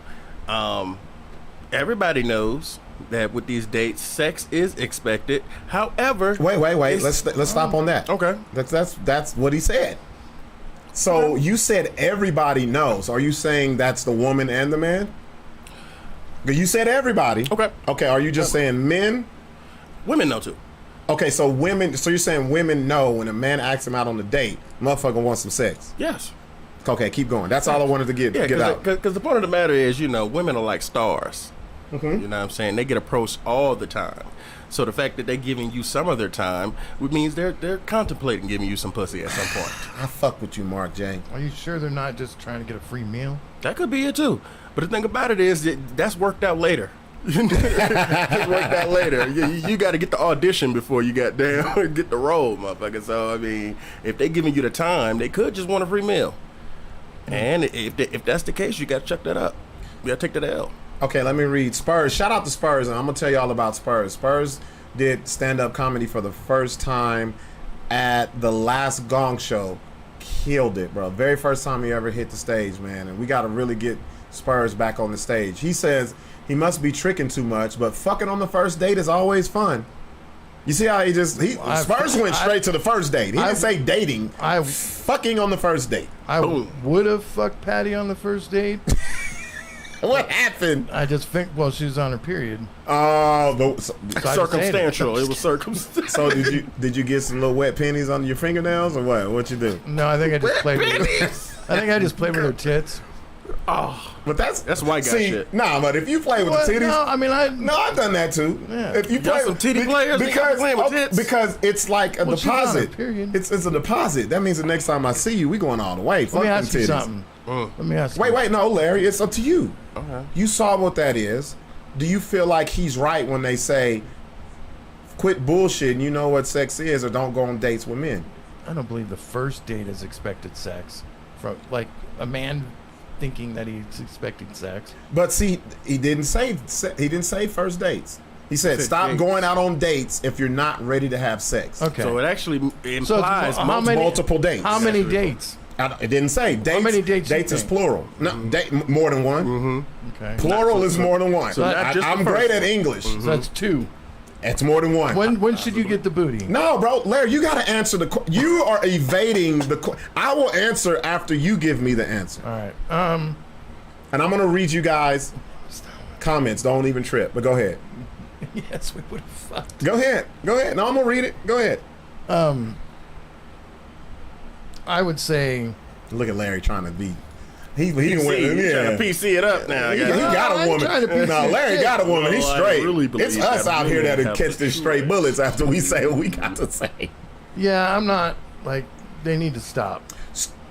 Everybody knows that with these dates, sex is expected. However... Wait. Let's stop on that. Okay. That's what he said. So you said everybody knows. Are you saying that's the woman and the man? You said everybody. Okay. Okay, are you just saying men? Women know too. Okay, so women. So you're saying women know when a man asks him out on a date, motherfucker wants some sex. Yes. Okay, keep going. That's all I wanted to get out. Because the point of the matter is, women are like stars. Mm-hmm. You know what I'm saying? They get approached all the time. So the fact that they're giving you some of their time means they're contemplating giving you some pussy at some point. I fuck with you, Mark J. Are you sure they're not just trying to get a free meal? That could be it too. But the thing about it is that's worked out later. It's worked out later. You got to get the audition before you got down get the role, motherfucker. So I mean, if they giving you the time, they could just want a free meal. And if that's the case, you got to check that up. You got to take that L. Okay, let me read Spurs. Shout out to Spurs, and I'm gonna tell you all about Spurs. Spurs did stand-up comedy for the first time at the last Gong Show. Killed it, bro. Very first time he ever hit the stage, man. And we got to really get Spurs back on the stage. He says he must be tricking too much, but fucking on the first date is always fun. You see how Spurs went straight to the first date. He didn't say dating. Fucking on the first date. I would have fucked Patty on the first date. What happened? I just think, well, she was on her period. Oh, So I just ate it. Circumstantial. It was circumstantial. so did you get some little wet pennies under your fingernails or what? What you do? No, I think I just played with her. I think I just played with her tits. But that's white guy shit. Nah, but if you play with What? the titties, No, I mean, I've done that too. Yeah. If you Y'all play some titty players? Niggas playing with tits? because it's like a Well, she's on deposit. a period. It's a deposit. That means the next time I see you, we going all the way. Fuck Let me them ask you titties. something. Let me ask you. Wait, no, Larry, it's up to you. Okay. You saw what that is. Do you feel like he's right when they say, quit bullshitting, you know what sex is, or don't go on dates with men? I don't believe the first date is expected sex. From like a man thinking that he's expecting sex. But see, he didn't say first dates. He said stop dates. going out on dates if you're not ready to have sex. Okay. So it actually So implies how many multiple dates. How many dates? It didn't say dates. many dates you Dates is think? plural. No, more than one. Okay. Plural is more than one. So not just the I'm first great at one. English. So that's 2. It's more than one. When should you get the booty? No, bro, Larry, you got to answer you are evading I will answer after you give me the answer. All right. And I'm going to read you guys comments. Don't even trip, but go ahead. Yes, we would have fucked. Go ahead. No, I'm going to read it. Go ahead. I would say Look at Larry trying to be. He PC. went, You yeah. trying to PC it up now. He goddamn. got I a ain't woman. trying to PC No, Larry shit. got a woman. He's Well, I straight. really believe It's that us out here really that'll happened. catch the straight bullets after we say what we got to say. yeah, I'm not like they need to stop.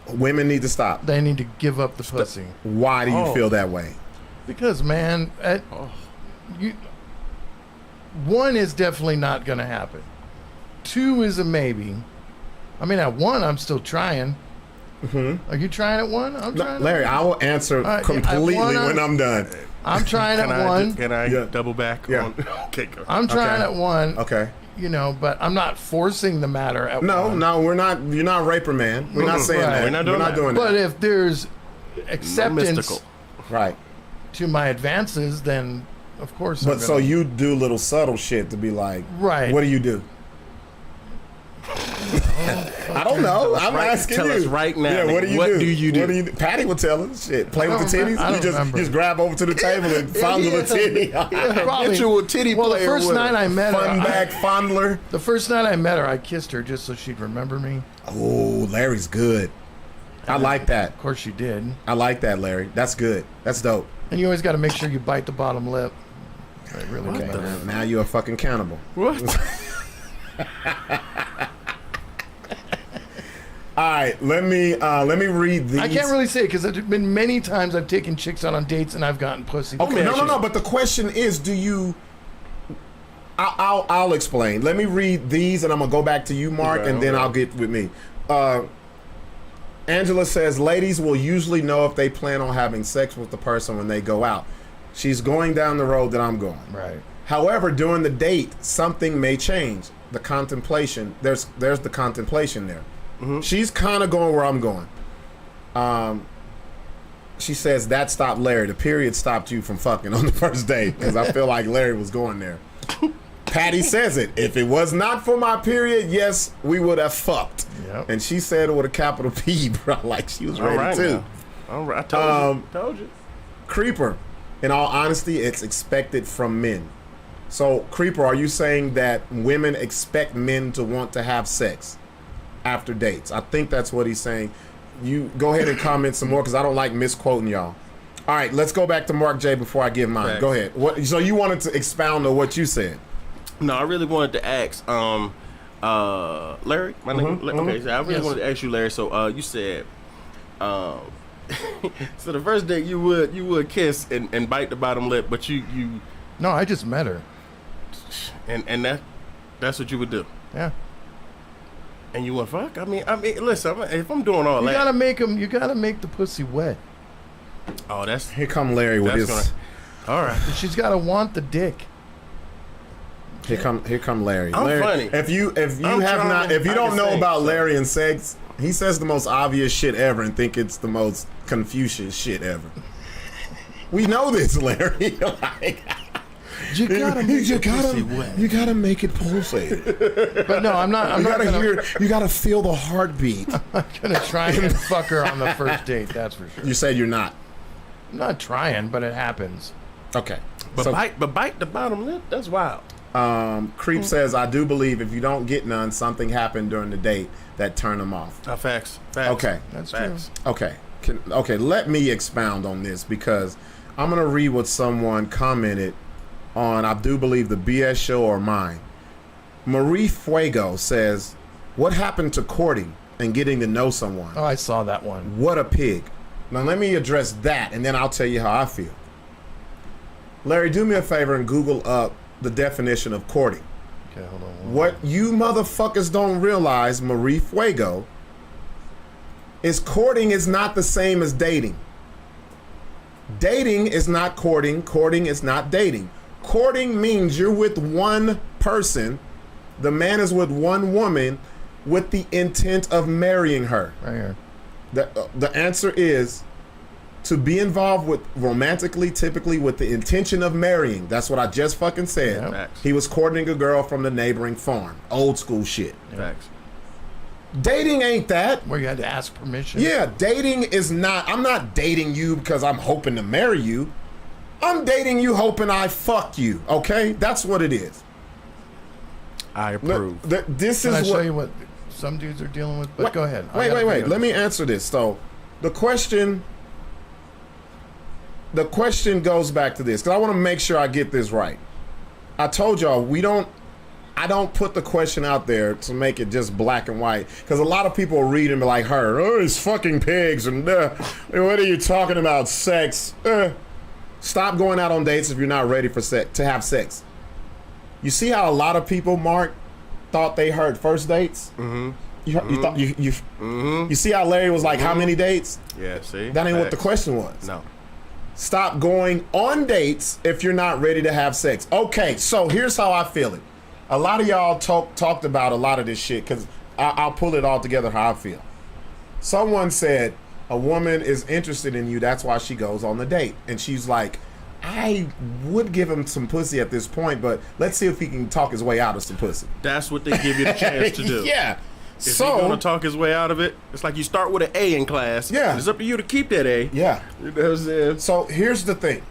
Women need to stop. They need to give up the pussy. Why do you Oh. feel that way? Because man, one is definitely not going to happen. 2 is a maybe. I mean, at 1, I'm still trying. Are you trying at 1? I'm trying. Larry, at I will answer right, completely I wanna- when I'm done. I'm trying at 1. Can I Yeah. double back? Yeah. On? Okay, go. I'm trying Okay. at 1. Okay. You know, but I'm not forcing the matter at 1. No, we're not. You're not raper man. We're not saying Right. that. We're not doing that. doing But that. if there's No acceptance mystical. Right. to my advances, then of course. But I'm so gonna, you do little subtle shit to be like, Right. What do you do? I don't know. I'm asking tell you. us right now, Yeah, what do nigga. you What do? do you do? What do you do? Patty will tell us. Shit. Play with the I don't titties. You just remember. grab over to the table and fondle the titty. Probably- Habitual titty well, the player first with night I met her, Fun bag fondler. the first night I met her, I kissed her just so she'd remember me. Oh, Larry's good. I like that. Of course, she did. I like that, Larry. That's good. That's dope. And you always got to make sure you bite the bottom lip. It really Okay, matters. now you're a fucking cannibal. What? All right, let me read these. I can't really say because there's been many times I've taken chicks out on dates and I've gotten pussy. Okay, no. But the question is, do you? I'll explain. Let me read these, and I'm gonna go back to you, Mark, Okay, and then okay. I'll get with me. Angela says ladies will usually know if they plan on having sex with the person when they go out. She's going down the road that I'm going. Right. However, during the date, something may change. The contemplation. There's the contemplation there. She's kind of going where I'm going. She says that stopped Larry. The period stopped you from fucking on the first date because I feel like Larry was going there. Patty says it. If it was not for my period, yes, we would have fucked. Yep. And she said it with a capital P, bro. Like she was All ready right too. now. All right. I told you. Creeper. In all honesty, it's expected from men. So, Creeper, are you saying that women expect men to want to have sex after dates? I think that's what he's saying. You go ahead and comment some more because I don't like misquoting y'all. All right, let's go back to Mark J before I give mine. Thanks. Go ahead. What? So you wanted to expound on what you said? No, I really wanted to ask, Larry, my name. Okay, so I really Yes. wanted to ask you, Larry. So, you said, so the first date you would kiss and bite the bottom lip, but you No, I just met her. and that's what you would do, Yeah. and you would fuck. I mean, listen, if I'm doing all You that, gotta make them. You gotta make the pussy wet. oh, that's Here come Larry with that's his. gonna. All right. She's gotta want the dick. Here come Larry. I'm Larry, funny. If you I'm have trying not, to- if you I don't can know sing, about so. Larry and sex, he says the most obvious shit ever and think it's the most Confucius shit ever. We know this, Larry. Like, You gotta make the pussy wet. you gotta make it pulsate. But no, I'm not. I'm You not gotta gonna, hear. You gotta feel the heartbeat. gonna try and fuck her on the first date. That's for sure. You said you're not. I'm not trying, but it happens. Okay. But So, bite the bottom lip. That's wild. Creep says, I do believe if you don't get none, something happened during the date that turned them off. Facts. Okay. That's Facts. Okay. Let me expound on this because I'm going to read what someone commented on, I do believe, the BS show or mine. Marie Fuego says, what happened to courting and getting to know someone? Oh, I saw that one. What a pig. Now let me address that and then I'll tell you how I feel. Larry, do me a favor and Google up the definition of courting. Okay, hold on. What you motherfuckers don't realize, Marie Fuego, is courting is not the same as dating. Dating is not courting. Courting is not dating. Courting means you're with one person. The man is with one woman with the intent of marrying her. Right here. The answer is to be involved with romantically, typically with the intention of marrying. That's what I just fucking said. Yeah. Facts. He was courting a girl from the neighboring farm. Old school shit. Facts. Dating ain't that. Where you had to ask permission. Yeah, dating is not. I'm not dating you because I'm hoping to marry you. I'm dating you hoping I fuck you. Okay? That's what it is. I approve. This Can I is show what. you what some dudes are dealing with? But go ahead. Wait. Let me answer this. So, the question goes back to this because I want to make sure I get this right. I told y'all I don't put the question out there to make it just black and white because a lot of people read and be like, "Her, oh, it's fucking pigs," and what are you talking about, sex? Stop going out on dates if you're not ready for to have sex. You see how a lot of people, Mark, thought they heard first dates? Mm-hmm. You see how Larry was like, how many dates? Yeah, see? That ain't what the Facts. question was. No. Stop going on dates if you're not ready to have sex. Okay, so here's how I feel it. A lot of y'all talked about a lot of this shit because I'll pull it all together how I feel. Someone said a woman is interested in you, that's why she goes on the date. And she's like, I would give him some pussy at this point, but let's see if he can talk his way out of some pussy. That's what they give you the chance to do. Yeah. If he's going to talk his way out of it, it's like you start with an A in class. Yeah. And it's up to you to keep that A. Yeah. You know what I'm saying? So here's the thing.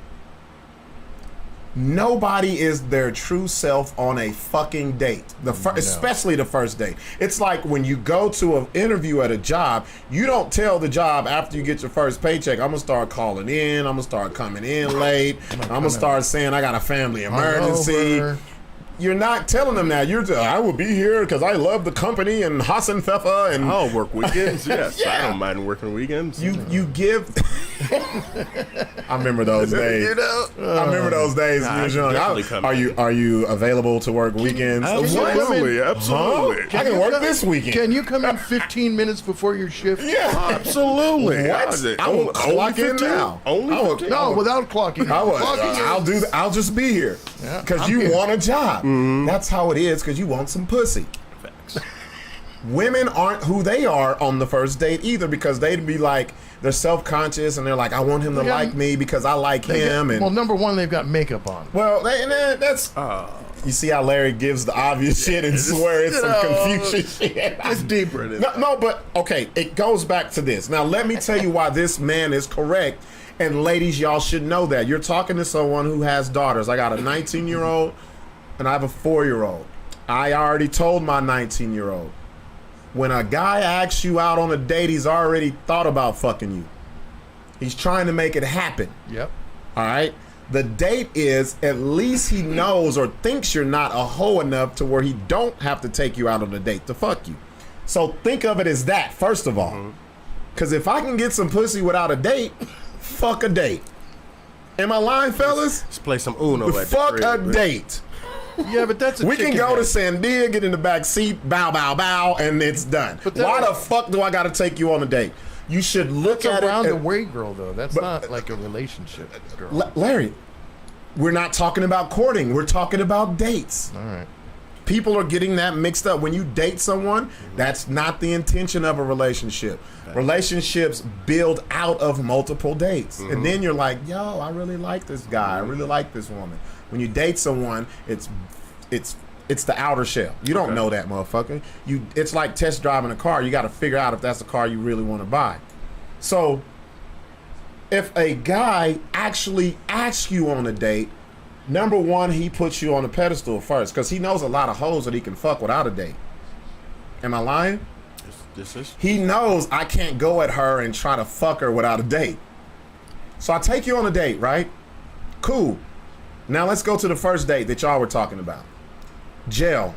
Nobody is their true self on a fucking date, especially the first date. It's like when you go to an interview at a job, you don't tell the job after you get your first paycheck, I'm going to start calling in, I'm going to start coming in late, I'm going to start saying I got a family emergency. Hungover. You're not telling them that. You're just, I will be here because I love the company and Hassan Fefa and I'll work weekends. Yes, Yeah. I don't mind working weekends. you give. I remember those days. You know? I remember those days. Nah, when you was I young. definitely come Are you available to work weekends? Absolutely, What? absolutely. Huh? I can work this weekend. Can you come in 15 minutes before your shift? Yeah, Absolutely. What? I will clock in now. Only I will- 15? No, without clocking. I will. Clocking in. I'll do. I'll just be here Yeah, because I'm you here. want a job. That's how it is because you want some pussy. Facts. Women aren't who they are on the first date either because they'd be like they're self-conscious and they're like I want him to Yeah. like me because I like him and Well, number one, they've got makeup on. well that's you see how Larry gives the obvious shit and swear it's some confusion shit. It's deeper than No, but okay, it goes back to this. Now, let me tell you why this man is correct. And ladies, y'all should know that. You're talking to someone who has daughters. I got a 19-year-old and I have a 4-year-old. I already told my 19-year-old, when a guy asks you out on a date, he's already thought about fucking you. He's trying to make it happen. Yep. All right? The date is at least he knows or thinks you're not a hoe enough to where he don't have to take you out on a date to fuck you. So think of it as that, first of all. Because if I can get some pussy without a date, fuck a date. Am I lying, fellas? Let's play some Uno at the Fuck crib, a man. date. Yeah, but that's a We can chicken go to head. Sandia, get in the back seat, bow, bow, bow, and it's done. But that- Why the fuck do I got to take you on a date? You should look That's at a round it. the way girl, though. That's not like a relationship girl. Larry, we're not talking about courting. We're talking about dates. All right. People are getting that mixed up. When you date someone, that's not the intention of a relationship. Relationships build out of multiple dates. And then you're like, yo, I really like this guy. I really like this woman. When you date someone, it's the outer shell. You don't know that motherfucker. It's like test driving a car. You got to figure out if that's the car you really want to buy. So if a guy actually asks you on a date, number one, he puts you on a pedestal first because he knows a lot of hoes that he can fuck without a date. Am I lying? He knows I can't go at her and try to fuck her without a date. So I take you on a date, right? Cool. Now let's go to the first date that y'all were talking about. Jail.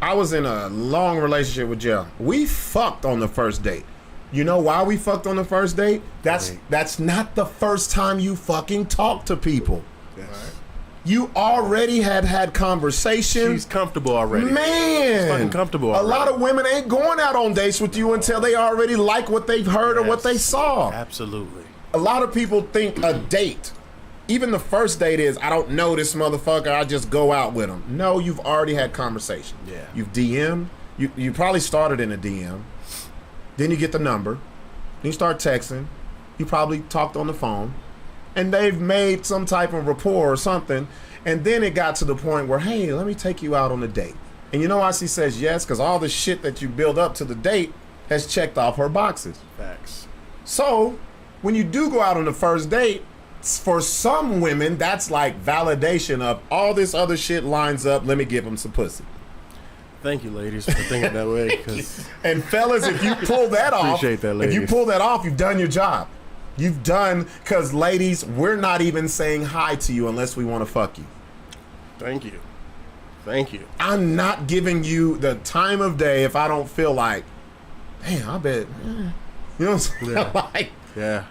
I was in a long relationship with Jail. We fucked on the first date. You know why we fucked on the first date? That's not the first time you fucking talk to people. Yes. Right. You already had conversation. She's comfortable already. Man. She's fucking comfortable already. A lot of women ain't going out on dates with you until they already like what they've heard or what they saw. Absolutely. A lot of people think a date, even the first date is, I don't know this motherfucker, I just go out with him. No, you've already had conversation. Yeah. You've DM'd. You probably started in a DM. Then you get the number. Then you start texting. You probably talked on the phone. And they've made some type of rapport or something. And then it got to the point where, hey, let me take you out on a date. And you know why she says yes? Because all the shit that you build up to the date has checked off her boxes. Facts. So when you do go out on the first date, for some women, that's like validation of all this other shit lines up. Let me give them some pussy. Thank you, ladies, for thinking that way. Cause and fellas, if you pull that off, appreciate that, ladies. If you pull that off, you've done your job. You've done, because ladies, we're not even saying hi to you unless we want to fuck you. Thank you. Thank you. I'm not giving you the time of day if I don't feel like, damn, I bet. You know what I'm saying? Yeah. Like, yeah.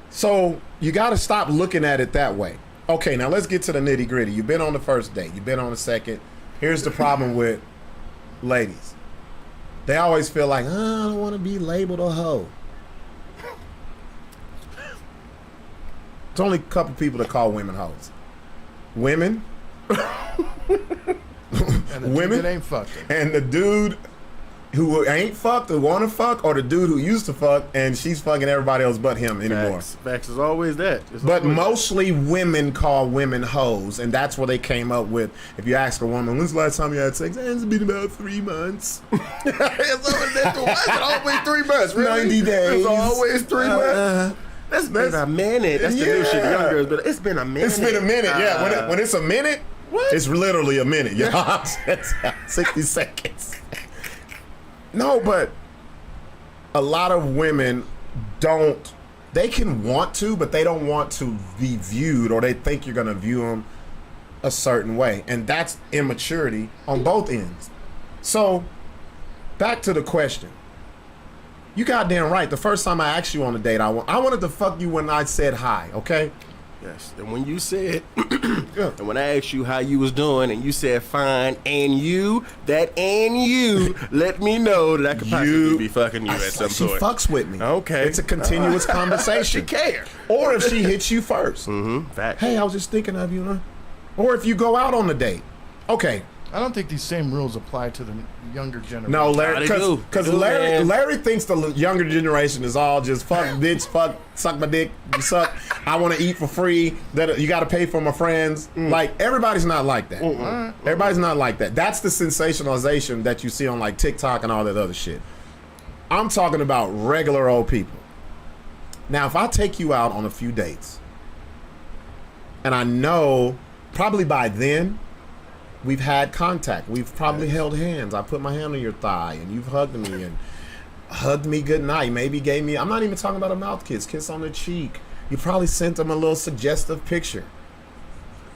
So you got to stop looking at it that way. Okay, now let's get to the nitty gritty. You've been on the first date. You've been on the second. Here's the problem with ladies. They always feel like, I don't want to be labeled a hoe. It's only a couple people that call women hoes. Women. And the women dude that ain't fucking. And the dude who ain't fucked or want to fuck, or the dude who used to fuck and she's fucking everybody else but him anymore. Facts is always that. But mostly women call women hoes, and that's where they came up with, if you ask a woman, when's the last time you had sex? It's been about 3 months. It's always 3 months, really? 90 days. It's always 3 months. That's been a minute. That's the new shit. The young girls, but it's been a minute. It's been a minute, yeah. When it's a minute, what? It's literally a minute, y'all. 60 seconds. No, but a lot of women don't, they can want to, but they don't want to be viewed, or they think you're going to view them a certain way. And that's immaturity on both ends. So, back to the question. You goddamn right. The first time I asked you on a date, I wanted to fuck you when I said hi, okay? Yes. And when you said, and when I asked you how you was doing, and you said fine, and you let me know that I could possibly be fucking you at some She point. fucks with me. Okay. It's a continuous conversation. She care. Or if she hits you first. Mm-hmm. Fact. Hey, I was just thinking of you. Huh? Or if you go out on the date. Okay. I don't think these same rules apply to the younger generation. No, Larry, Nah, because they do, Larry thinks the younger generation is all just fuck, bitch, fuck, suck my dick, you suck. I want to eat for free. That you got to pay for my friends. Like, everybody's not like that. Everybody's not like that. That's the sensationalization that you see on like TikTok and all that other shit. I'm talking about regular old people. Now, if I take you out on a few dates, and I know probably by then we've had contact. We've probably held hands. I put my hand on your thigh, and you've hugged me and hugged me good night. Maybe gave me, I'm not even talking about a mouth kiss on the cheek. You probably sent them a little suggestive picture.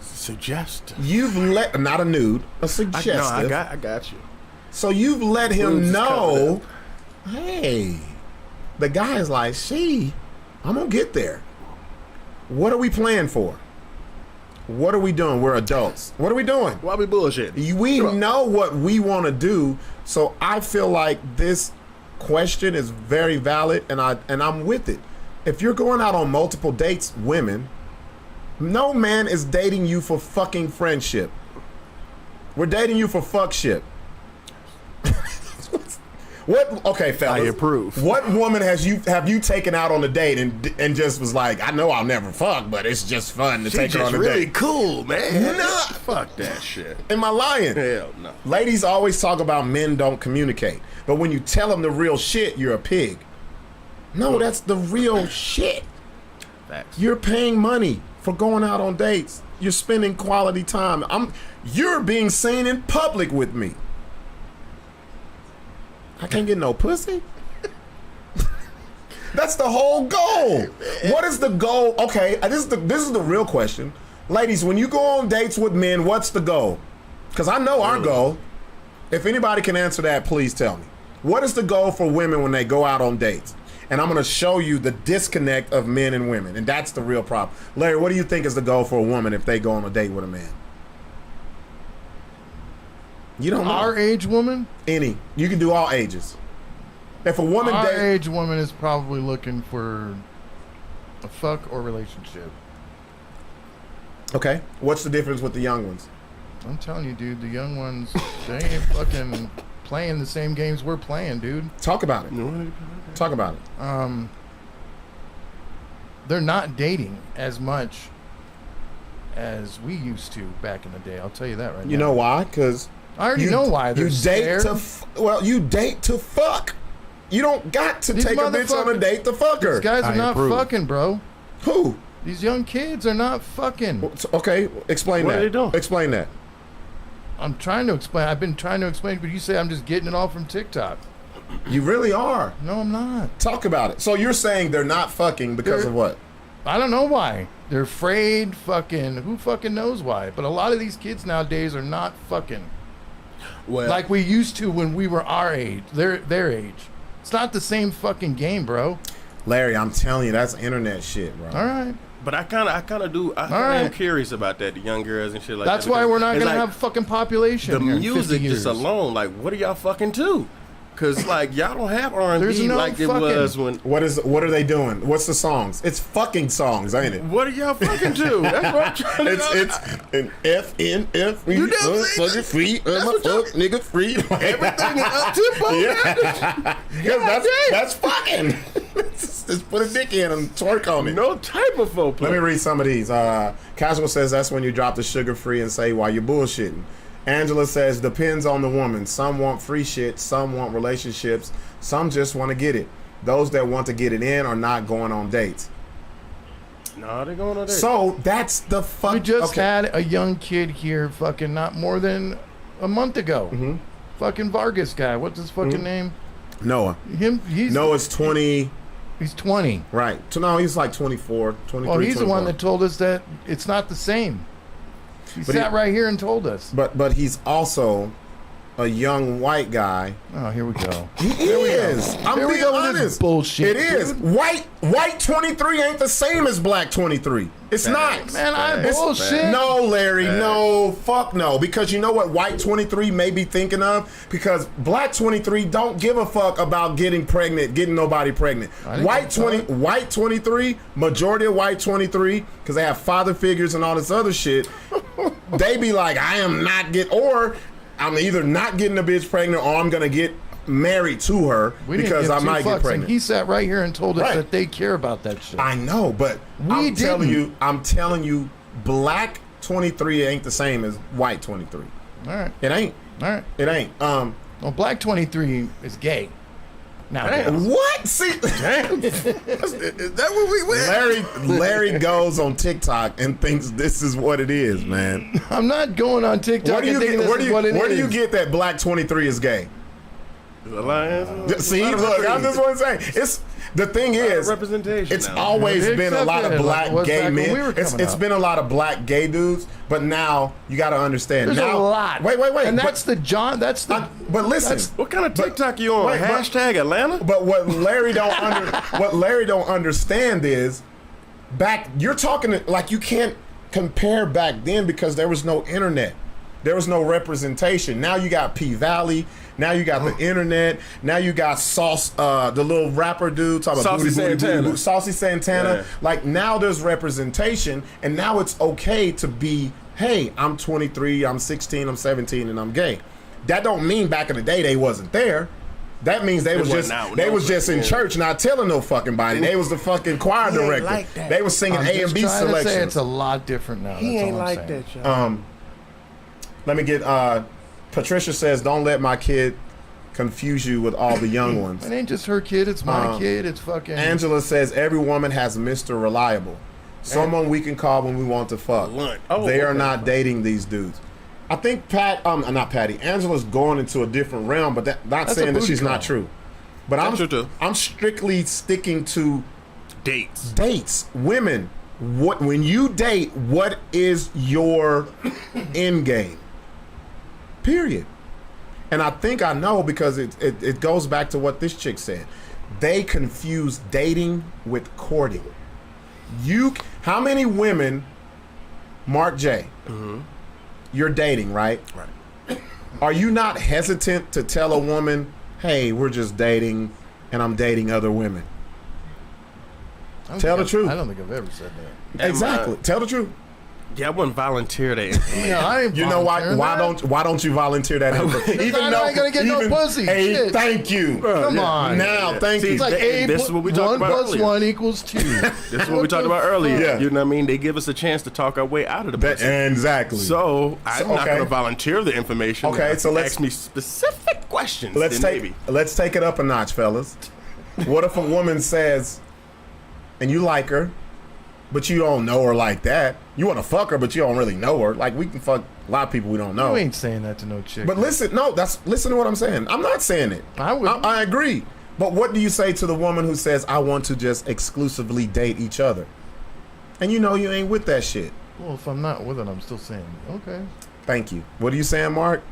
Suggestive. You've let, not a nude, a suggestive. I got you. So you've let him know, hey, the guy's like, I'm going to get there. What are we playing for? What are we doing? We're adults. What are we doing? Why we bullshit? We know what we want to do. So I feel like this question is very valid, and I'm with it. If you're going out on multiple dates, women, no man is dating you for fucking friendship. We're dating you for fuckship. What? Okay, fellas. I approve. What woman have you taken out on a date and just was like, I know I'll never fuck, but it's just fun to take her on a really date? Cool, man. Nah. Fuck that shit. Am I lying? Hell no. Ladies always talk about men don't communicate, but when you tell them the real shit, you're a pig. No, that's the real shit. Facts. You're paying money for going out on dates. You're spending quality time. You're being seen in public with me. I can't get no pussy. That's the whole goal. What is the goal? Okay, this is the real question. Ladies, when you go on dates with men, what's the goal? Because I know our goal. If anybody can answer that, please tell me. What is the goal for women when they go out on dates? And I'm going to show you the disconnect of men and women. And that's the real problem. Larry, what do you think is the goal for a woman if they go on a date with a man? You don't know. Our age woman? Any. You can do all ages. If a woman Our date... age woman is probably looking for a fuck or relationship. Okay. What's the difference with the young ones? I'm telling you, dude, the young ones, they ain't fucking playing the same games we're playing, dude. Talk about it. Talk about it. They're not dating as much as we used to back in the day. I'll tell you that right now. You know why? Because I already know why. They're you scared. you date to fuck. You don't got to These take a bitch on a motherfuckers- date to fuck her. These guys are not fucking, bro. Who? These young kids are not fucking. Okay, explain What that. are they doing? Explain that. I'm trying to explain. I've been trying to explain, but you say I'm just getting it all from TikTok. You really are. No, I'm not. Talk about it. So you're saying they're not fucking because of what? I don't know why. They're afraid. Fucking. Who fucking knows why? But a lot of these kids nowadays are not fucking Well, like we used to when we were our age. Their age. It's not the same fucking game, bro. Larry, I'm telling you, that's internet shit, bro. All right. but I kind of am right. curious about that, the young girls and shit like That's that. why we're not It's gonna like have fucking population. the here in 50 music years. just alone. Like, what are y'all fucking to? Because like y'all don't have There's R&B no like it fucking- was when. What are they doing? What's the songs? It's fucking songs, ain't it? What are y'all fucking to? That's what I'm trying to It's an FNF. You know what I'm saying? Fucking free. That's My what y'all- fuck nigga free. Everything is up tempo. Yeah. Because that's fucking. Just put a dick in and twerk on it. No type of folk. Let me read some of these. Casual says that's when you drop the sugar free and say why you're bullshitting. Angela says depends on the woman. Some want free shit, some want relationships, some just want to get it. Those that want to get it in are not going on dates. No, they're going on there. So that's the fuck. We just had a young kid here, fucking not more than a month ago. Mm-hmm. Fucking Vargas guy. What's his fucking name? Noah. He's Noah's 20. He's 20. Right. So no, he's like 24, 23. Well, he's 24. the one that told us that it's not the same. He But sat right here and told us. But he's also a young white guy. Oh, here we go. He is. I'm Here we being go with this honest. bullshit, It is. dude. White 23 ain't the same as black 23. It's not. Man, I It's- bullshit. No, Larry, no, fuck no. Because you know what white 23 may be thinking of? Because black 23 don't give a fuck about getting pregnant, getting nobody pregnant. White 23, majority of white 23, because they have father figures and all this other shit, they be like, I am not or I'm either not getting a bitch pregnant or I'm gonna get married to her We didn't because give I two might fucks, get pregnant. And he sat right here and told us Right. that they care about that shit. I know, but We I'm telling you, black 23 ain't the same as white 23. All right. It ain't. All right. It ain't. Well, black 23 is gay. Now, What? See, Damn. Is that what we went? Larry goes on TikTok and thinks this is what it is, man. I'm not going on TikTok Where do you and thinking get? this Where do is you? what it Where do is. you get that black 23 is gay? Alliance. See, look, I'm just want to say it's. The thing is, representation. it's now. always They been a lot of accepted it, black like, what's gay back when men. we were It's coming up. been a lot of black gay dudes, but now you got to understand. There's now, a lot. Wait. And but- that's the John. That's the. But listen, What kind of TikTok you on? wait, but- Hashtag Atlanta? but what Larry don't understand is you're talking like you can't compare back then because there was no internet. There was no representation. Now you got P Valley. Now you got the internet. Now you got Sauce, the little rapper dude talking about Saucy Santana. Saucy Santana. Yeah. Like now there's representation, and now it's okay to be, hey, I'm 23, I'm 16, I'm 17, and I'm gay. That don't mean back in the day they wasn't there. That means they was wasn't out, just in church not telling no fucking body. They was the fucking choir director. like that. They was singing I'm A just and B trying to say selections. it's a lot different now. He That's ain't all I'm like saying. that, y'all. Let me get Patricia says don't let my kid confuse you with all the young ones. It ain't just her kid. It's my kid. It's fucking. Angela says every woman has Mr. Reliable, someone we can call when we want to fuck. They are not dating these dudes. I think not Patty. Angela's going into a different realm, but that's saying that she's not true. But I'm strictly sticking to dates. Dates, women. When you date, what is your end game? Period. And I think I know because it goes back to what this chick said. They confuse dating with courting. How many women, Mark J, you're dating, right? Right. Are you not hesitant to tell a woman, hey, we're just dating and I'm dating other women? Tell the truth. I don't think I've ever said that. Exactly. Tell the truth. Yeah, I wouldn't volunteer that. Yeah, I ain't. You know why? Why don't you volunteer that? Even though I ain't gonna get no pussy. Hey, Shit. thank you. Come on. Now, thank you. It's like This is what we talked about 1 + earlier. 1 = 2. This is what we talked about earlier. Yeah. You know what I mean? They give us a chance to talk our way out of the pussy. Exactly. So I'm not going to volunteer the information. Okay, so let's ask me specific questions. Let's take it up a notch, fellas. What if a woman says, and you like her, but you don't know her like that? You want to fuck her, but you don't really know her. Like, we can fuck a lot of people we don't know. You ain't saying that to no chick. But listen to what I'm saying. I'm not saying it. I agree. But what do you say to the woman who says, I want to just exclusively date each other? And you know you ain't with that shit. Well, if I'm not with it, I'm still saying, okay. Thank you. What are you saying, Mark?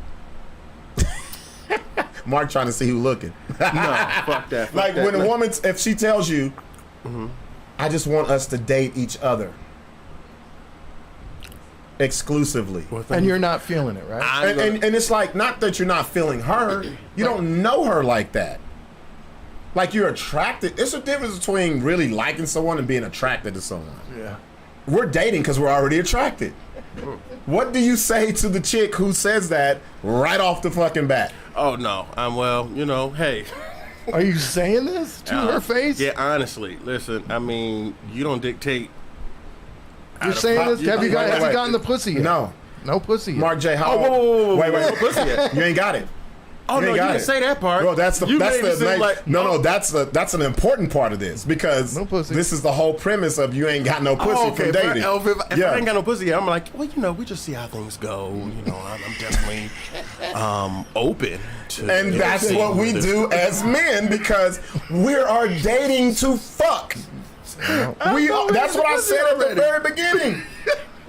Mark trying to see who looking. No, fuck that. Like when a woman, if she tells you, I just want us to date each other exclusively. And you're not feeling it, right? And it's like, not that you're not feeling her. You don't know her like that. Like you're attracted. There's a difference between really liking someone and being attracted to someone. Yeah. We're dating because we're already attracted. What do you say to the chick who says that right off the fucking bat? Oh, no. Well, you know, hey. Are you saying this to her face? Yeah, honestly. Listen, I mean, you don't dictate. You're saying this? Have you gotten the pussy yet? No. No pussy yet. Mark J, how whoa. Wait. No pussy yet. You ain't got it. Oh, no, you didn't say that part. Well, that's You made it seem like- that's an important part of this because No pussy. this is the whole premise of you ain't got no pussy from dating. If I ain't got no pussy yet, I'm like, well, you know, we just see how things go. You know, I'm definitely open to. And that's what we do as men because we are dating to fuck. That's what I said at the very beginning.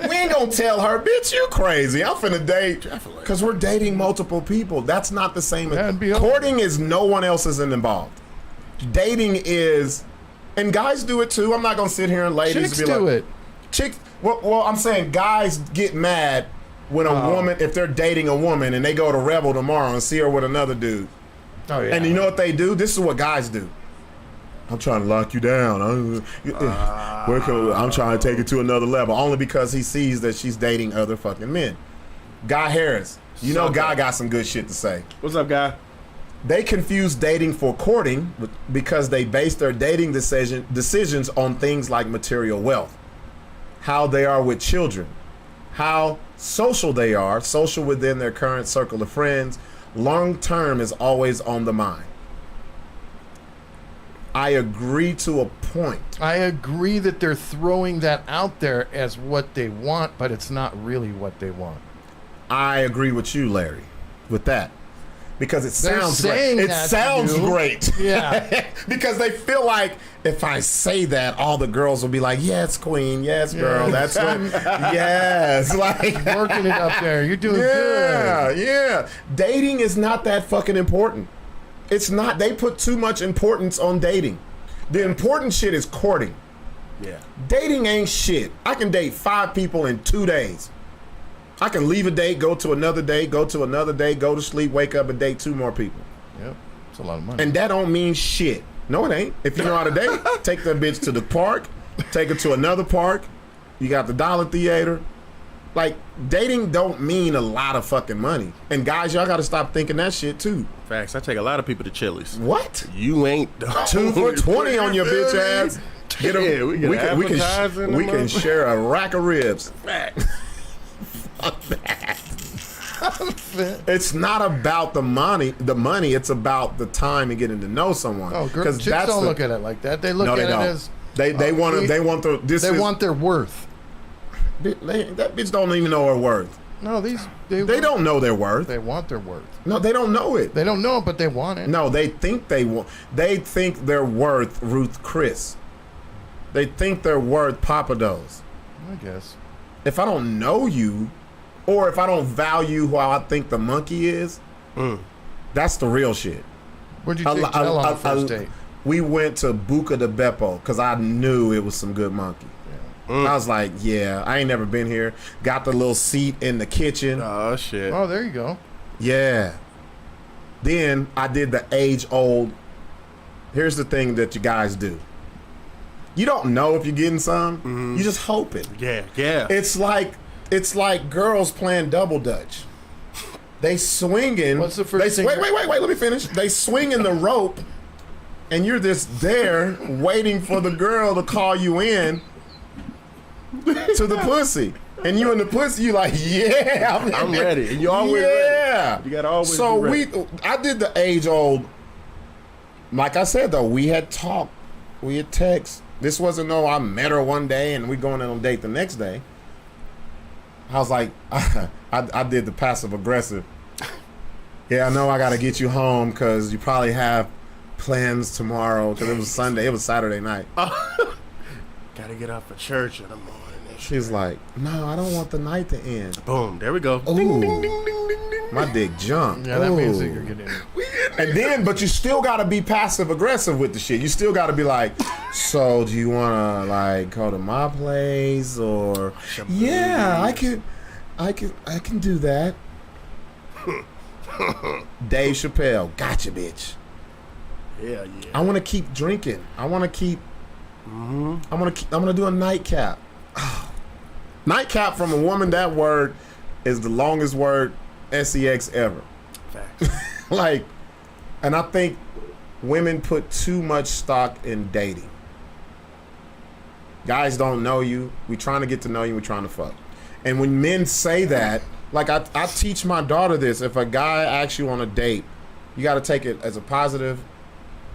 We ain't gonna tell her, bitch, you crazy. I'm finna date. Because we're dating multiple people. That's not the same. Courting is no one else is involved. Dating is, and guys do it too. I'm not gonna sit here and ladies Chicks be like, do it. Chicks, well, I'm saying guys get mad when a woman, if they're dating a woman and they go to Rebel tomorrow and see her with another dude. Oh, yeah. And you know what they do? This is what guys do. I'm trying to lock you down. I'm trying to take it to another level. Only because he sees that she's dating other fucking men. Guy Harris. You know Guy got some good shit to say. What's up, Guy? They confuse dating for courting because they base their dating decisions on things like material wealth, how they are with children, how social they are, social within their current circle of friends. Long term is always on the mind. I agree to a point. I agree that they're throwing that out there as what they want, but it's not really what they want. I agree with you, Larry, with that. Because it They're sounds saying great. It that sounds to you. great. Yeah. Because they feel like if I say that, all the girls will be like, yes, queen, yes, girl, that's what, yes. Like, Working it up there. You're doing good. Yeah. Dating is not that fucking important. It's not. They put too much importance on dating. The important shit is courting. Yeah. Dating ain't shit. I can date 5 people in 2 days. I can leave a date, go to another date, go to another date, go to sleep, wake up and date 2 more people. Yep. It's a lot of money. And that don't mean shit. No, it ain't. If you know how to date, take that bitch to the park, take her to another park. You got the Dollar Theater. Like, dating don't mean a lot of fucking money. And guys, y'all gotta stop thinking that shit too. Facts. I take a lot of people to Chili's. What? You ain't 2 for $20 on your bitch ass. Get 'em. Yeah, we can share a rack of ribs. Facts. Fuck that. It's not about the money. It's about the time and getting to know someone. Oh, chicks don't look at it like that. They look at it as they want their worth. That bitch don't even know her worth. No, they don't know their worth. They want their worth. No, they don't know it. They don't know it, but they want it. No, they think they want. They think they're worth Ruth Chris. They think they're worth Papa Do's. I guess. If I don't know you, or if I don't value who I think the monkey is, that's the real shit. Where'd you take Jill on the first date? We went to Buca de Beppo because I knew it was some good monkey. I was like, yeah, I ain't never been here. Got the little seat in the kitchen. Oh, shit. Oh, there you go. Yeah. Then I did the age-old, here's the thing that you guys do. You don't know if you're getting some. You just hoping. Yeah. It's like girls playing double dutch. They swinging. What's the first thing? Wait, let me finish. They swinging the rope, and you're just there waiting for the girl to call you in to the pussy. And you in the pussy, you like, yeah, I'm ready. And you always ready. You gotta always so be ready. I did the age-old, like I said, though, we had talked. We had text. This wasn't I met her one day and we going on a date the next day. I was like, I did the passive aggressive. Yeah, I know I got to get you home because you probably have plans tomorrow because it was Sunday. It was Saturday night. Gotta get up for church in the morning. She's like, no, I don't want the night to end. Boom, there we go. Ooh. Ding, ding, ding, ding, ding, ding. My dick jumped. Yeah, that means Ooh. that you're getting. And then, but you still got to be passive aggressive with the shit. You still got to be like, so do you want to like go to my place or? Yeah, I can do that. Dave Chappelle, gotcha, bitch. Yeah. I want to keep drinking. I want to keep. I'm gonna do a nightcap. Nightcap from a woman. That word is the longest word sex ever. Facts. Like, and I think women put too much stock in dating. Guys don't know you. We trying to get to know you. We trying to fuck. And when men say that, like I teach my daughter this. If a guy asks you on a date, you got to take it as a positive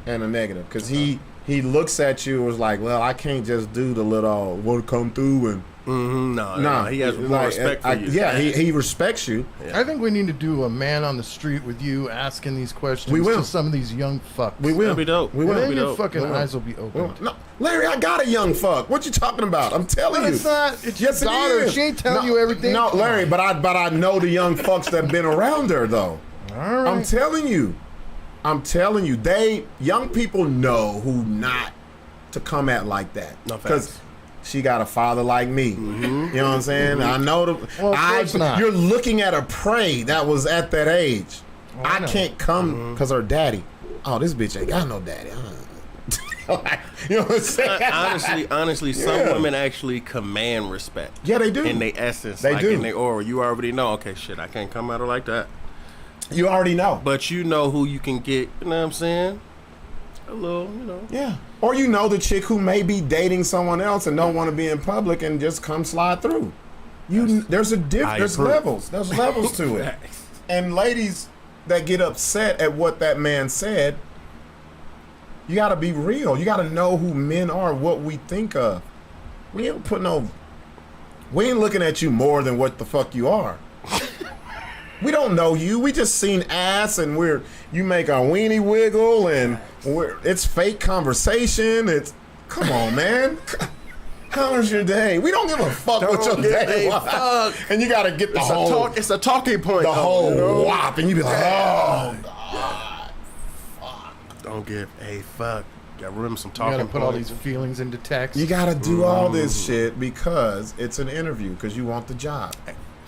and a negative. Because he looks at you and was like, well, I can't just do the little, want to come through and. No, he has more respect for you. Yeah, he respects you. Yeah. I think we need to do a man on the street with you asking these questions We will. to some of these young fucks. We will. That'd be dope. We will. And then be your dope. fucking We will. eyes will be opened. No, Larry, I got a young fuck. What you talking about? I'm telling But you. it's not. It's Yes, your it daughter. is. She ain't telling you everything. No, Come Larry, on. but I know the young fucks that been around her though. All right. I'm telling you. They young people know who not to come at like that. No, facts. She got a father like me. You know what I'm saying? I know the. Well, of course not. You're looking at a prey that was at that age. Oh, I I know. can't come because her daddy. Oh, this bitch ain't got no daddy. You know what I'm saying? Honestly, some women actually command respect. Yeah, they do. In their essence, They like do. in their aura, you already know. Okay, shit, I can't come at her like that. You already know. But you know who you can get. You know what I'm saying? A little, you know. Yeah. Or you know the chick who may be dating someone else and don't want to be in public and just come slide through. There's approve. levels. There's levels to it. And ladies that get upset at what that man said, you got to be real. You got to know who men are, what we think of. We ain't looking at you more than what the fuck you are. We don't know you. We just seen ass and you make a weenie wiggle and it's fake conversation. Come on, man. How was your day? We don't give a fuck what your day was. And you got to get It's a talking point. the whole whop and you be like, oh, Don't give a fuck. Got to remember some You talking gotta put all points. these feelings into text. you got to do all this shit because it's an interview because you want the job.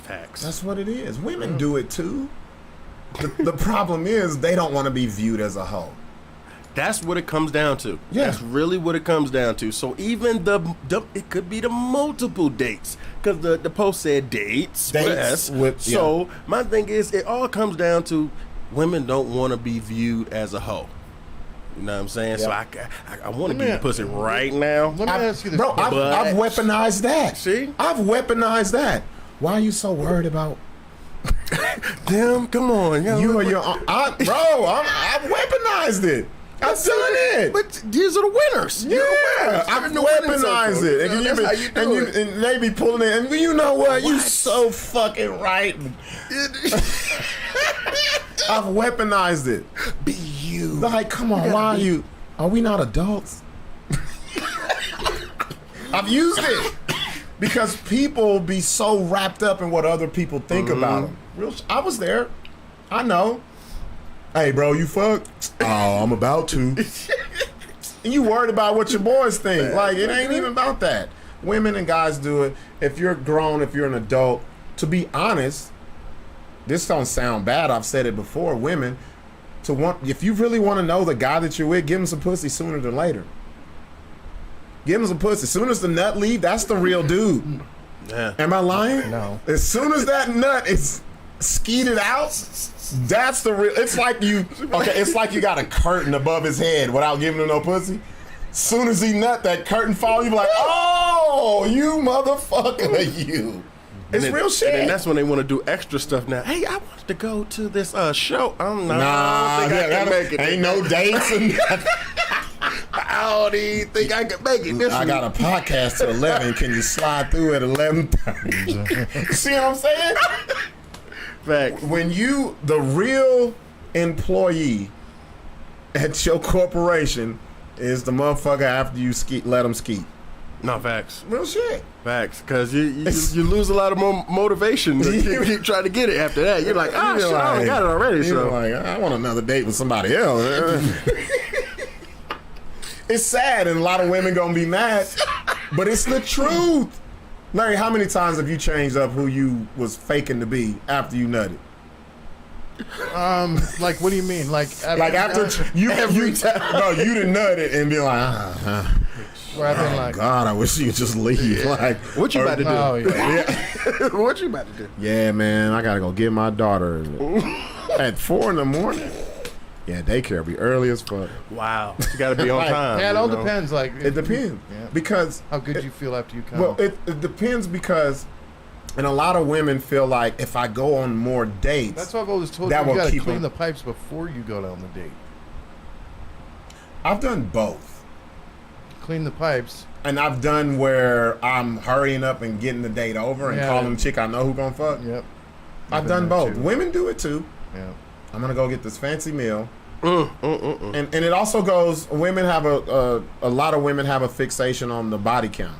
Facts. That's what it is. Women do it too. The problem is they don't want to be viewed as a hoe. That's what it comes down to. Yeah. That's really what it comes down to. So even it could be the multiple dates because the post said dates Dates with S. So my thing is, it all comes down to women don't want to be viewed as a hoe. You know what I'm saying? So I want to give you pussy right now. Let me ask you this. Bro, question. I've weaponized that. See? I've weaponized that. Why are you so worried about Damn, come on, yo. You are your I've weaponized it. I've done it. But these are the winners. Yeah, I've weaponized it. And they be pulling it. And you know what? You so fucking right. I've weaponized it. Be you. Like, come on, why are you? Are we not adults? I've used it because people be so wrapped up in what other people think about them. I was there. I know. Hey, bro, you fucked? Oh, I'm about to. And you worried about what your boys think. Like, it ain't even about that. Women and guys do it. If you're grown, if you're an adult, to be honest, this don't sound bad. I've said it before. Women, if you really want to know the guy that you're with, give him some pussy sooner than later. Give him some pussy. As soon as the nut leave, that's the real dude. Yeah. Am I lying? No. As soon as that nut is skeeted out, that's the real. It's like it's like you got a curtain above his head without giving him no pussy. Soon as he nut, that curtain fall, you be like, oh, you motherfucker, you. It's real shit. And that's when they want to do extra stuff now. Hey, I wanted to go to this show. I'm not. Nah, I can make it. Ain't no dates and nothing. I don't even think I can make it. I got a podcast at 11. Can you slide through at 11:30? See what I'm saying? Fact. When you, the real employee at your corporation, is the motherfucker after you let them skeet. No, facts. Real shit. Facts. Because you lose a lot of motivation to keep trying to get it after that. You're like, oh, shit, I got it already. You're So. like, I want another date with somebody else. It's sad, and a lot of women gonna be mad, but it's the truth. Larry, how many times have you changed up who you was faking to be after you nutted? Like, what do you mean? Like after you time. No, you done nutted and be like, Where I've been like, God, I wish you would just leave. Like, What you about to do? oh yeah. What you about to do? yeah, man, I gotta go get my daughter at 4 a.m. Yeah, daycare be early as fuck. Wow. You got to be on time. Yeah, it all depends. Like, It depends because how good you feel after you come. well, it depends because, and a lot of women feel like if I go on more dates, That's what I've always told that you. You will got to keep clean them- the pipes before you go down the date. I've done both. Clean the pipes. And I've done where I'm hurrying up and getting the date over and Yeah. calling the chick I know who gonna fuck. Yep. I've done that both. too. Women do it too. Yeah. I'm gonna go get this fancy meal. And it also goes. Women have a lot of women have a fixation on the body count.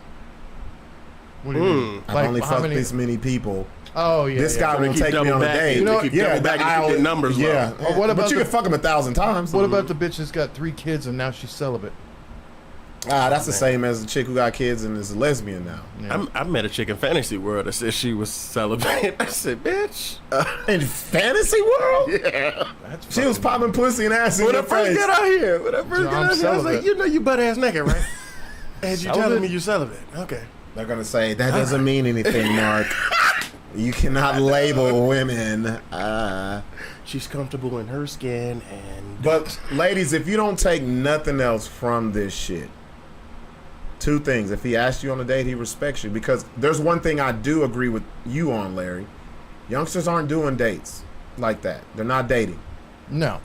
What do you mean? I've only how fucked many? this many people. Oh yeah. This yeah. guy They won't keep take me double on a backing. date. You know, they keep double backing to keep the numbers low. Yeah. Or what but about you the- can fuck them 1,000 times. What about the bitch that's got 3 kids and now she's celibate? That's the same as the chick who got kids and is a lesbian now. Yeah. I met a chick in Fantasy World that said she was celibate. I said, bitch. In fantasy world, Yeah. That's she was popping pussy and ass in When I your first face. got out here, I was celibate. like, you know you butt ass naked, right? And you telling Celibate? me you celibate. Okay. They're gonna say that doesn't mean anything, Mark. You cannot label women. She's comfortable in her skin and... But ladies, if you don't take nothing else from this shit, 2 things. If he asks you on a date, he respects you. Because there's one thing I do agree with you on, Larry. Youngsters aren't doing dates like that. They're not dating. No.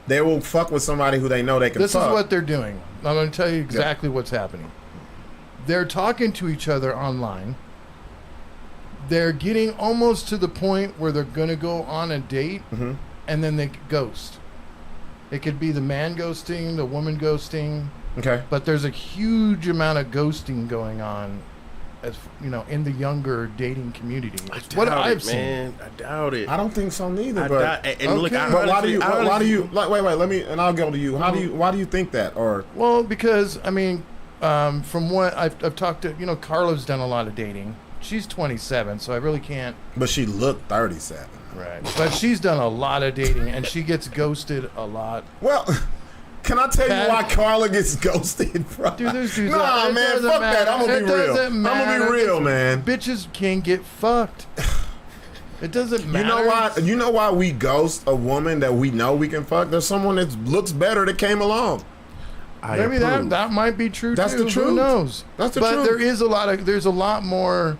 They will fuck with somebody who they know they can This fuck. is what they're doing. I'm going to tell you exactly what's happening. They're talking to each other online. They're getting almost to the point where they're going to go on a date, and then they ghost. It could be the man ghosting, the woman ghosting, Okay. but there's a huge amount of ghosting going on, as you know, in the younger dating community. It's what Doubt I've it, seen. man. I doubt it. I don't think so neither. But And look, Okay. I but why do you? honestly- Why do you? Like, wait. Let me, and I'll go to you. How do you? Why do you think that? Or Well, because I mean, from what I've talked to, you know, Carla's done a lot of dating. She's 27, so I really can't. but she looked 37. Right. But she's done a lot of dating, and she gets ghosted a lot. Well, can I tell That- you why Carla gets ghosted, bro? Dude, there's dudes. Nah, it man, doesn't fuck matter. that. I'm gonna It be real. doesn't I'm gonna matter. be real, man. Bitches can get fucked. It doesn't matter. You know why? You know why we ghost a woman that we know we can fuck? There's someone that looks better that came along. I Maybe approve. that might be true That's too. the truth. Who knows? That's the but truth. there's a lot more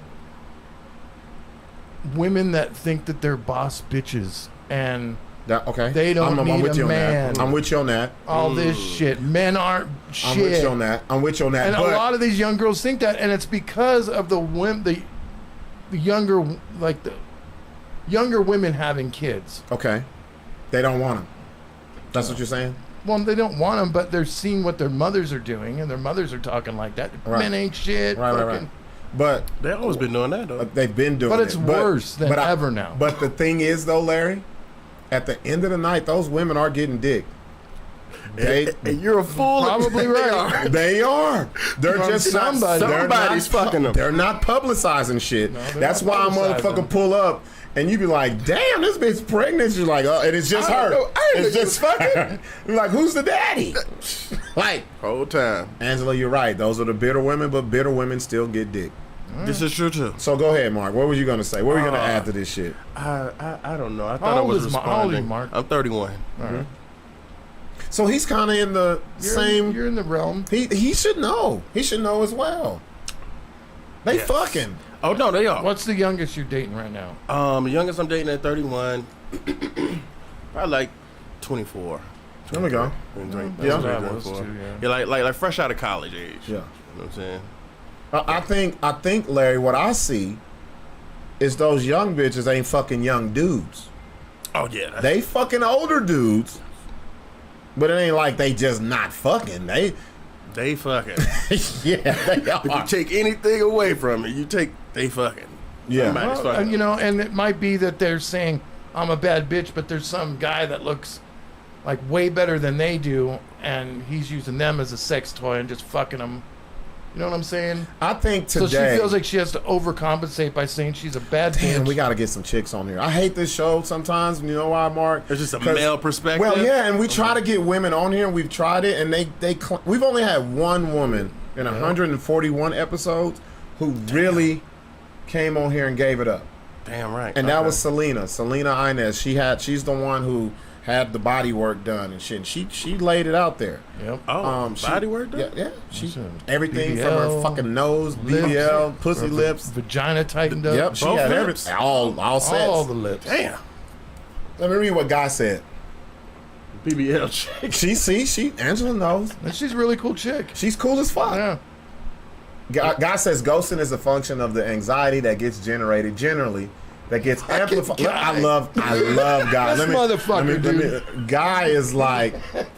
women that think that they're boss bitches and Okay. they don't need with a you on man. that. I'm with you on that. All this shit. Men aren't shit. I'm with you on that. I'm with you on that. And but a lot of these young girls think that, and it's because of the younger, like the younger women having kids. okay, they don't want them. That's what you're saying. Well, they don't want them, but they're seeing what their mothers are doing, and their mothers are talking like that. Right. Men ain't shit. Right. But They always been doing that though. they've been doing it. But it's worse than ever now. But the thing is, though, Larry, at the end of the night, those women are getting dick. And you're a fool. Probably right. They are. They're From just not. somebody. They're Somebody's not, fucking them. They're not publicizing shit. they're That's not why a publicizing. motherfucker pull up. And you be like, damn, this bitch pregnant. You're like, oh, and it's just I her. don't know. I ain't It's know just you was fucking. You're like, who's the daddy? Like, Whole time. Angela, you're right. Those are the bitter women, but bitter women still get dick. This is true too. So go ahead, Mark. What were you gonna say? What were you gonna add to this shit? I don't know. I How thought I old was is Marc? How old are you, responding. Marc? I'm 31. So he's kind of in the same. You're in the realm. He should know. He should know as well. They Yes. fucking. Oh no, they are. What's the youngest you're dating right now? The youngest I'm dating at 31. Probably like 24. There we go. 23, Yeah. 23, I was 24. too, yeah. Yeah, like fresh out of college age. Yeah. You know what I'm saying? I think, Larry, what I see is those young bitches ain't fucking young dudes. Oh yeah. They fucking older dudes. But it ain't like they just not fucking. They fucking. Yeah, they If you are. take anything away from it, they fucking. Yeah. Somebody's Well, fucking. you know, and it might be that they're saying I'm a bad bitch, but there's some guy that looks like way better than they do, and he's using them as a sex toy and just fucking them. You know what I'm saying? I think So today. she feels like she has to overcompensate by saying she's a bad Damn, bitch. we got to get some chicks on here. I hate this show sometimes. You know why, Mark? There's just a 'Cause- male perspective. Well, yeah, and we try to get women on here, and we've tried it, and we've only had one woman in 141 episodes who really came on here and gave it up, Damn right. and that was Selena Inez. She's the one who had the body work done and shit. And she laid it out there. Yep. body work. Yeah, yeah. She Listen, everything from her BBL, fucking nose, lips, BBL, pussy lips. Vagina tightened up. Yep, she both had lips. everything. All sets. All the lips. Damn. Let me read what Guy said. BBL chick. She Angela knows. And she's a really cool chick. She's cool as fuck. Yeah. Guy says ghosting is a function of the anxiety that gets generated generally, that gets amplified. Look, I love Guy. This motherfucker, Guy is like,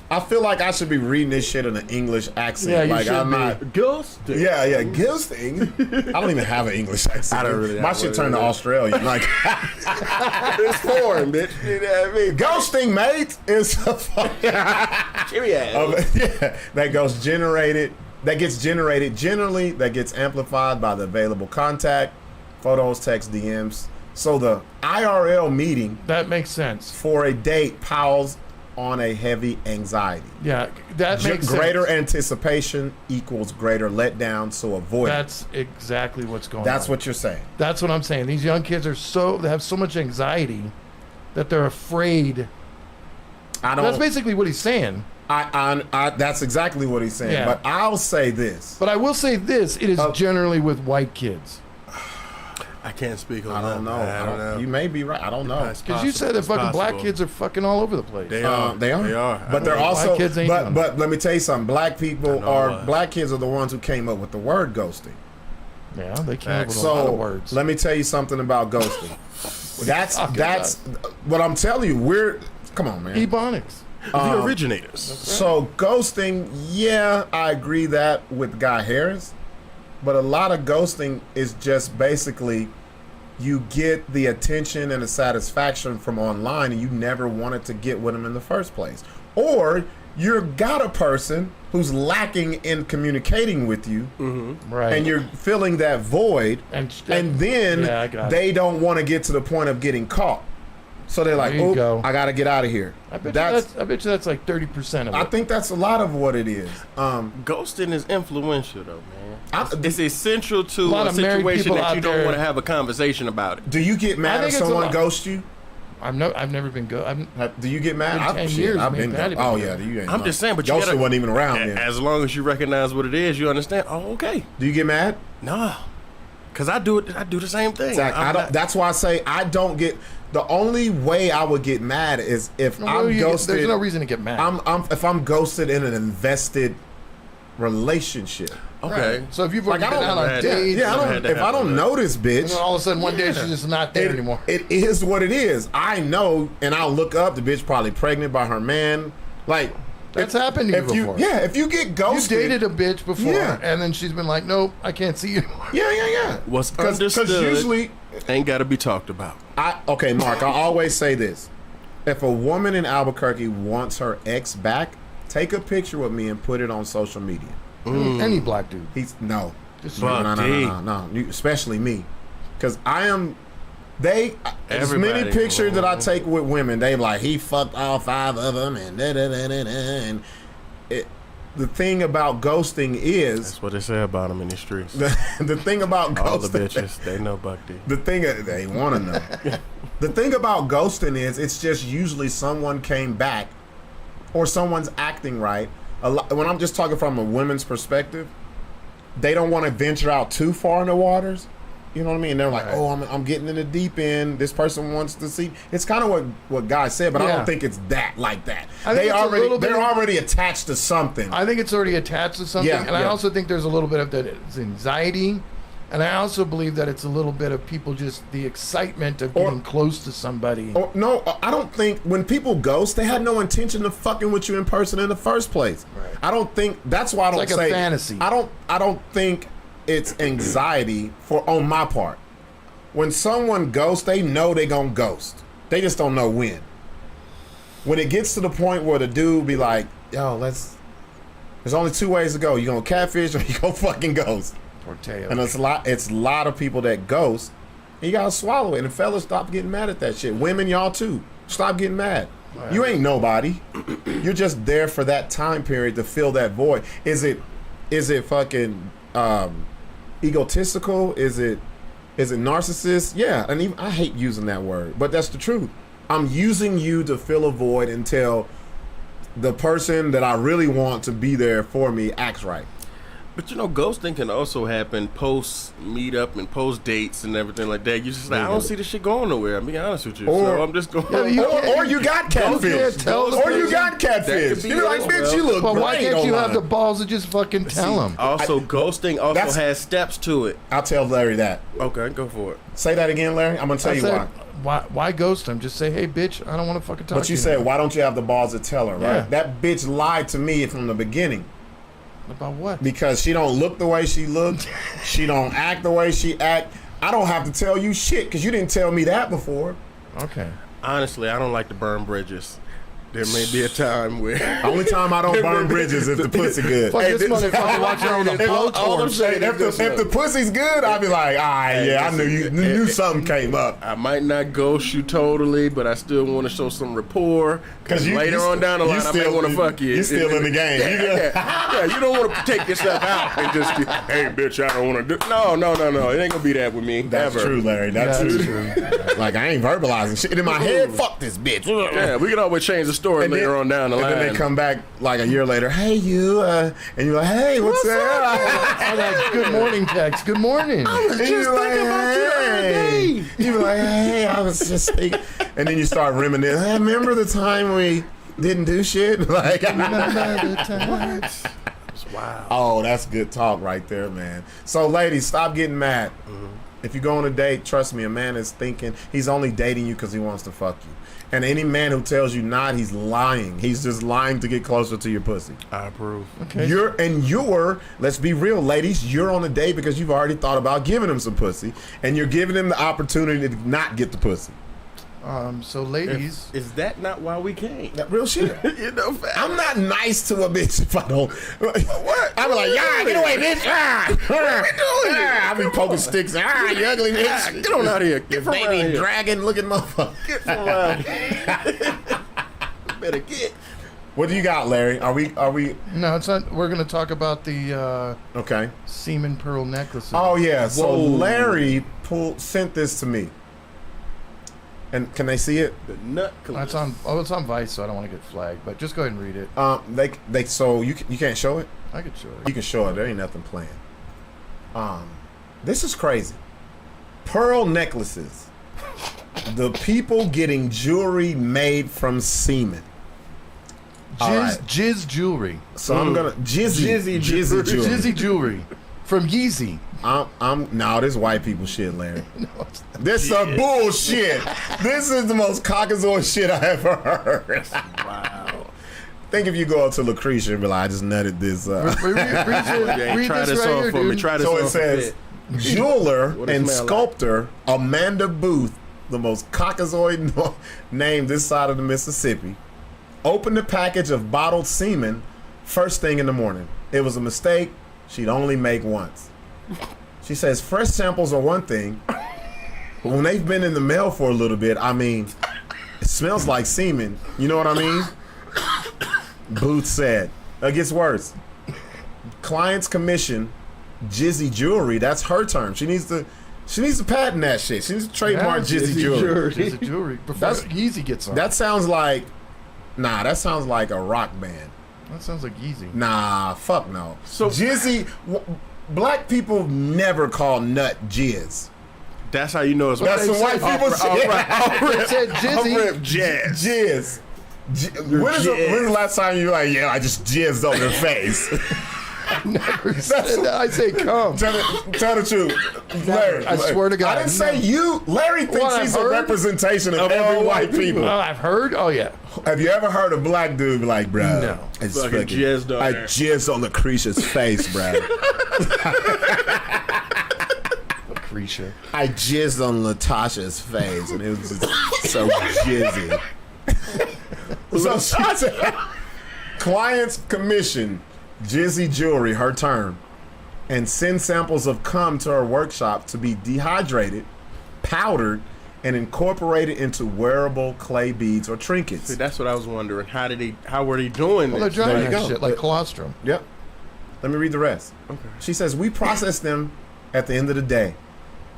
I feel like I should be reading this shit in an English accent. Yeah, you like should I'm be. not. Ghost. Yeah, ghosting. I don't even have an English accent. I don't really My have shit one turned to either. Australian. Like It's foreign, bitch. You know what I mean? ghosting, mate, is a fucking. Yeah, that gets generated generally, that gets amplified by the available contact, photos, text, DMs. So the IRL meeting That makes sense. for a date piles on a heavy anxiety. Yeah, that makes Greater sense. anticipation equals greater letdown, so avoid it. That's exactly what's going on. That's what you're saying. That's what I'm saying. These young kids they have so much anxiety that they're afraid. I don't. That's basically what he's saying. That's exactly what he's saying. Yeah. But I'll say this. But I will say this: it is generally with white kids. I can't speak on I don't know. I don't know. You may be right. I don't know. It's Because you said that It's fucking black possible. kids are fucking all over the place. They are. They are. They are. But they're Black also. kids ain't doing But let me tell you something. Black people know are. what. Black kids are the ones who came up with the word ghosting. Yeah, they came up with a lot of So words. let me tell you something about ghosting. talking That's what I'm telling you. Come on, man. Ebonics. The originators. So ghosting, yeah, I agree that with Guy Harris, but a lot of ghosting is just basically you get the attention and the satisfaction from online and you never wanted to get with them in the first place. Or you've got a person who's lacking in communicating with you Right. and you're filling that void And then Yeah, I got it. they don't want to get to the point of getting caught. So they're like, There you oh, go. I got to get out of here. I bet you that's like 30% of it. I think that's a lot of what it is. Ghosting is influential, though, man. I- It's essential to lot a of married situation people that out you don't there- want to have a conversation about it. Do you get I mad think if it's a someone lot. ghosts you? I've never been good. Do you get mad? Been 10 years, I've man. been. Patty Oh been yeah, good. you ain't. I'm just saying, but you Ghosting gotta- wasn't even around then. As long as you recognize what it is, you understand. Oh, okay. Do you get mad? Nah. Cause I do it. I do the same thing. Exactly. That's why I say I don't get. The only way I would get mad is if I'm ghosted. There's no reason to get mad. If I'm ghosted in an invested relationship. Okay. Right. So if you've Like, already I been don't- out on dates, If I don't know this bitch, and then all of a sudden one day she's just not there anymore. It is what it is. I know, and I'll look up. The bitch probably pregnant by her man. Like That's happened to you before. If you get You ghosted, dated a bitch before, Yeah. and then she's been like, "Nope, I can't see you anymore." yeah. What's Because understood usually, ain't got to be talked about. okay, Mark. I always say this: if a woman in Albuquerque wants her ex back, take a picture with me and put it on social media. Any black dude. He's no, Just Buck D. no. You, especially me, because I am. There's Everybody. many pictures that I take with women. They like he fucked all 5 of them and and the thing about ghosting is That's what they say about them in the streets. the thing about All the ghosting. bitches, they know Buck D. The thing they want to know. The thing about ghosting is it's just usually someone came back or someone's acting right. When I'm just talking from a women's perspective, they don't want to venture out too far in the waters. You know what I mean? They're like, Right. oh, I'm getting in the deep end. This person wants to see. It's kind of what guys said, but I Yeah. don't think it's that like that. I think it's a little bit They're of- already attached to something. I think it's already attached to something, Yeah, and I yeah. also think there's a little bit of that it's anxiety, and I also believe that it's a little bit of people just the excitement of getting close to somebody. Or, no, I don't think when people ghost, they had no intention of fucking with you in person in the first place. Right. I don't think that's why I don't like a say fantasy. I don't think it's anxiety on my part. When someone ghosts, they know they gonna ghost. They just don't know when. When it gets to the point where the dude be like, yo, there's only 2 ways to go. You gonna catfish or you gonna fucking ghost. Torteo. And it's a lot of people that ghost. And you gotta swallow it. And fellas, stop getting mad at that shit. Women, y'all too. Stop getting mad. You ain't nobody. You're just there for that time period to fill that void. Is it fucking egotistical? Is it narcissist? Yeah, and even, I hate using that word, but that's the truth. I'm using you to fill a void until the person that I really want to be there for me acts right. But you know, ghosting can also happen post meetup and post dates and everything like that. You just like, I don't see this shit going nowhere. I'm being honest with you. So I'm just going. Or you got catfish. tell the Or you person. got catfish. That could be You're like, it. bitch, you look But great. why can't you have the online." balls to just fucking tell them? Also, ghosting also that's- has steps to it. I'll tell Larry that. Okay, go for it. Say that again, Larry. I'm gonna tell you why. Why ghost them? Just say, hey, bitch, I don't want to fucking talk But to you you. said, now. why don't you have the balls to tell her, right? Yeah. That bitch lied to me from the beginning About what? because she don't look the way she looked. She don't act the way she act. I don't have to tell you shit because you didn't tell me that before. Okay. Honestly, I don't like to burn bridges. There may be a time where The only time I don't burn bridges if the pussy good. Fuck this motherfucker watching on the all I'm blowtorch. saying If is the pussy's good, I'll be like, all right, yeah, I knew something came up. I might not ghost you totally, but I still want to show some rapport. Because you- later you on down the line, I may want to fuck you. You still in the game. You just- Yeah, you don't want to take yourself out and just, hey, bitch, I don't want to do. No. It ain't gonna be that with me. That's ever. true, Larry. That's That's true. Like, I ain't verbalizing shit in my head. Fuck this bitch. Yeah, we can always change the story And later then- on down the and line. then they come back like a year later. Hey, you, and you're like, hey, what's up? I got good morning text. Good morning. And you're like, hey. You're like, hey, I was just thinking. And then you start reminiscing. Hey, remember the time we didn't do shit? Like, Wow. oh, that's good talk right there, man. So, ladies, stop getting mad. If you go on a date, trust me, a man is thinking he's only dating you because he wants to fuck you. And any man who tells you not, he's lying. He's just lying to get closer to your pussy. I approve. Okay. Let's be real, ladies, you're on a date because you've already thought about giving him some pussy, and you're giving him the opportunity to not get the pussy. So ladies, Is that not why we came? That real shit. You know, I'm not nice to a bitch if I don't. What? I'm like, yeah, get away, bitch. I be poking sticks. You ugly bitch. Get on out of here. You Get from around baby here. dragon looking motherfucker. Get from around here. Better get. What do you got, Larry? Are we no, it's not. We're gonna talk about the okay? semen pearl necklaces. Oh yeah. So Whoa. Larry sent this to me. And can they see it? The nut It's on. Oh, it's on Vice, so I don't want to get flagged. But just go ahead and read it. They so you can't show it. I could show You it. can show it. There ain't nothing planned. This is crazy. Pearl necklaces. The people getting jewelry made from semen. All right. Jizz jewelry. So I'm gonna jizzy jewelry. Jizzy jewelry. From Yeezy. No, this white people shit, Larry. This is bullshit. This is the most cockazoid shit I ever heard. Wow. Think if you go up to Lucretia and be like, I just nutted this. Read Try this this right on here, for me. dude. Try this So on it says, jeweler What it and smell like? sculptor Amanda Booth, the most cockazoid name this side of the Mississippi, opened a package of bottled semen first thing in the morning. It was a mistake. She'd only make once. She says fresh samples are one thing, but when they've been in the mail for a little bit, I mean, it smells like semen. You know what I mean? Booth said. It gets worse. Clients commission jizzy jewelry. That's her term. She needs to patent that shit. She needs to trademark jizzy jewelry. Jizzy jewelry. Before That's- Yeezy gets on. That sounds like that sounds like a rock band. That sounds like Yeezy. Nah, fuck no. So- jizzy, black people never call nut jizz. That's how you know it's That's the white people shit. It said Jizzy. Jizz. When's the last time you were like, yeah, I just jizzed on your face? Never said that. I say come. Tell the truth. Larry, I swear to God, I didn't say no. you. Larry thinks What, he's I've a heard? representation of every white people. Oh, I've heard. Oh yeah. Have you ever heard a black dude be like, bro, No. I just Fucking jizzed on I her." jizzed on Lucretia's face, bro. Lucretia. I jizzed on Latasha's face, and it was just so jizzy. So she said, clients commission jizzy jewelry, her term, and send samples of cum to her workshop to be dehydrated, powdered, and incorporated into wearable clay beads or trinkets. See, that's what I was wondering. How were they doing Well, they're this? drying you that go. shit like colostrum. Yep. Let me read the rest. Okay. She says, we process them at the end of the day.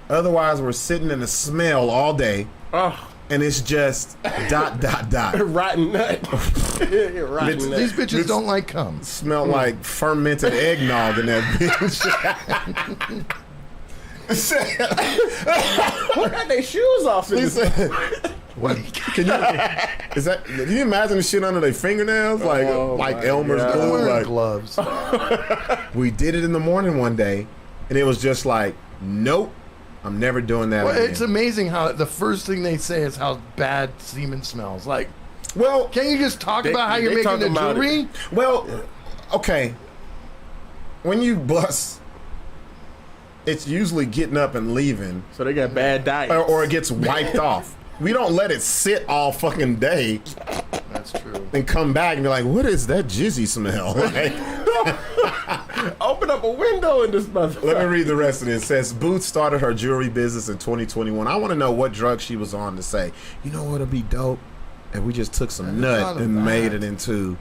Otherwise, we're sitting in the smell all day, Oh, and it's just ... rotten nut. Rotten nut. These bitches don't like cum. Smell like fermented eggnog in that bitch. What got their shoes off in He this? said, What? can you imagine the shit under their fingernails? Like my Elmer's God. I'm glue? wearing Like, gloves. we did it in the morning one day, and it was just like, nope, I'm never doing that Well, again. it's amazing how the first thing they say is how bad semen smells. Like, Well, can you just talk about how you're they making the talking about jewelry? well, okay. When you bust, it's usually getting up and leaving, So they got bad diet. or it gets wiped off. We don't let it sit all fucking day That's true. and come back and be like, what is that jizzy smell? Like, Open up a window in this motherfucker. let me read the rest of this. It says, Booth started her jewelry business in 2021. I want to know what drug she was on to say, you know what'll be dope? If we just took some nut thought of and made that. it into...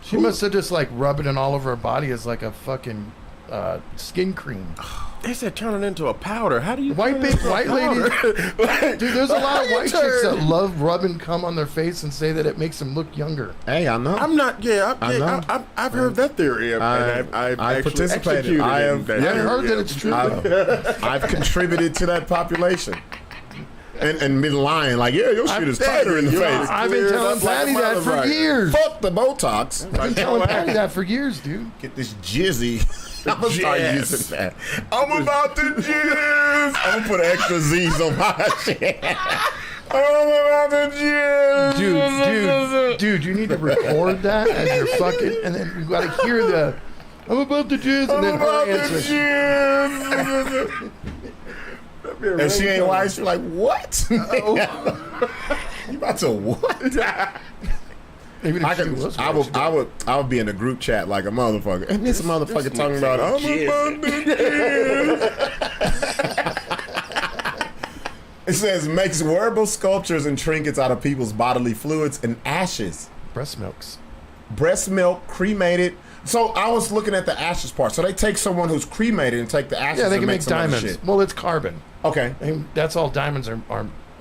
She must have just like rubbing it all over her body as like a fucking skin cream. They said turn it into a powder. How do you White turn it into a white ladies, powder? dude. There's a lot of How you white chicks that turn- love rubbing cum on their face and say that it makes them look younger. Hey, I know. I'm not. Yeah, I know. I've heard that theory. And I've I actually participated. executed I in have- that yeah, I theory, heard yeah. that it's true. I've contributed to that population. And been lying like, yeah, your shit is tighter in the face. I've been telling up like a Patty that for motherfucker. years. Fuck the Botox. I've been telling Patty that for years, dude. Get this jizzy. I'm gonna start Jizz. using that. I'm about to jizz. I'm gonna put extra Z's on my shit. I'm about to jizz. Dude, you need to record that as you're fucking, and then you gotta hear the, I'm about to jizz, and I'm then about her to answer. jizz. And she ain't white. She's like, what? You about to what? Even if she was white, I would be in a group chat like a motherfucker, and this motherfucker talking about I'm about to jizz. It says makes wearable sculptures and trinkets out of people's bodily fluids and ashes. breast milks. Breast milk, cremated. So I was looking at the ashes part. So they take someone who's cremated and take the ashes. Yeah, they and can make some other diamonds. shit. Well, it's carbon. Okay. And that's all diamonds are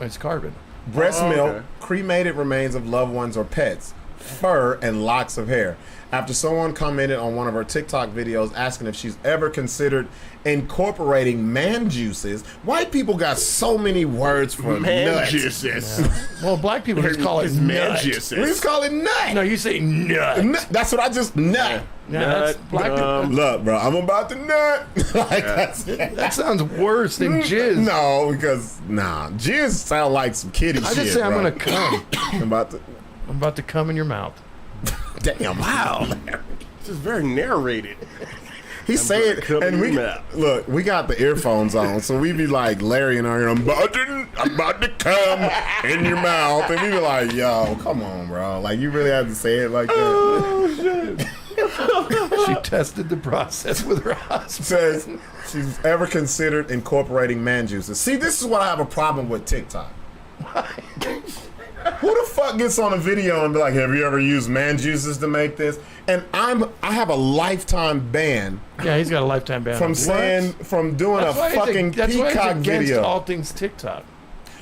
it's carbon. Breast Oh, milk, okay. cremated remains of loved ones or pets, fur, and locks of hair. After someone commented on one of her TikTok videos asking if she's ever considered incorporating man juices. White people got so many words for Man nuts. juices. Well, black people just call it man nut. juices. We just call it nut. No, you say nut. Nut. That's what I just nut. Yeah, that's Nut, black people. Look, bro, I'm about to nut. Like, that's That sounds worse than jizz. No, because jizz sound like some kiddie shit. I just say I'm bro. gonna come. I'm I'm about to come in your mouth. Damn, wow. This is very narrated. He said, come and we in your mouth. look, we got the earphones on, so we be like Larry and I, I'm about to come in your mouth, and we be like, yo, come on, bro, like you really have to say it like that. Oh shit. She tested the process with her husband. Says she's ever considered incorporating man juices. See, this is what I have a problem with TikTok. Who the fuck gets on a video and be like, have you ever used man juices to make this? And I have a lifetime ban Yeah, he's got a lifetime ban. from doing a fucking peacock video. All things TikTok.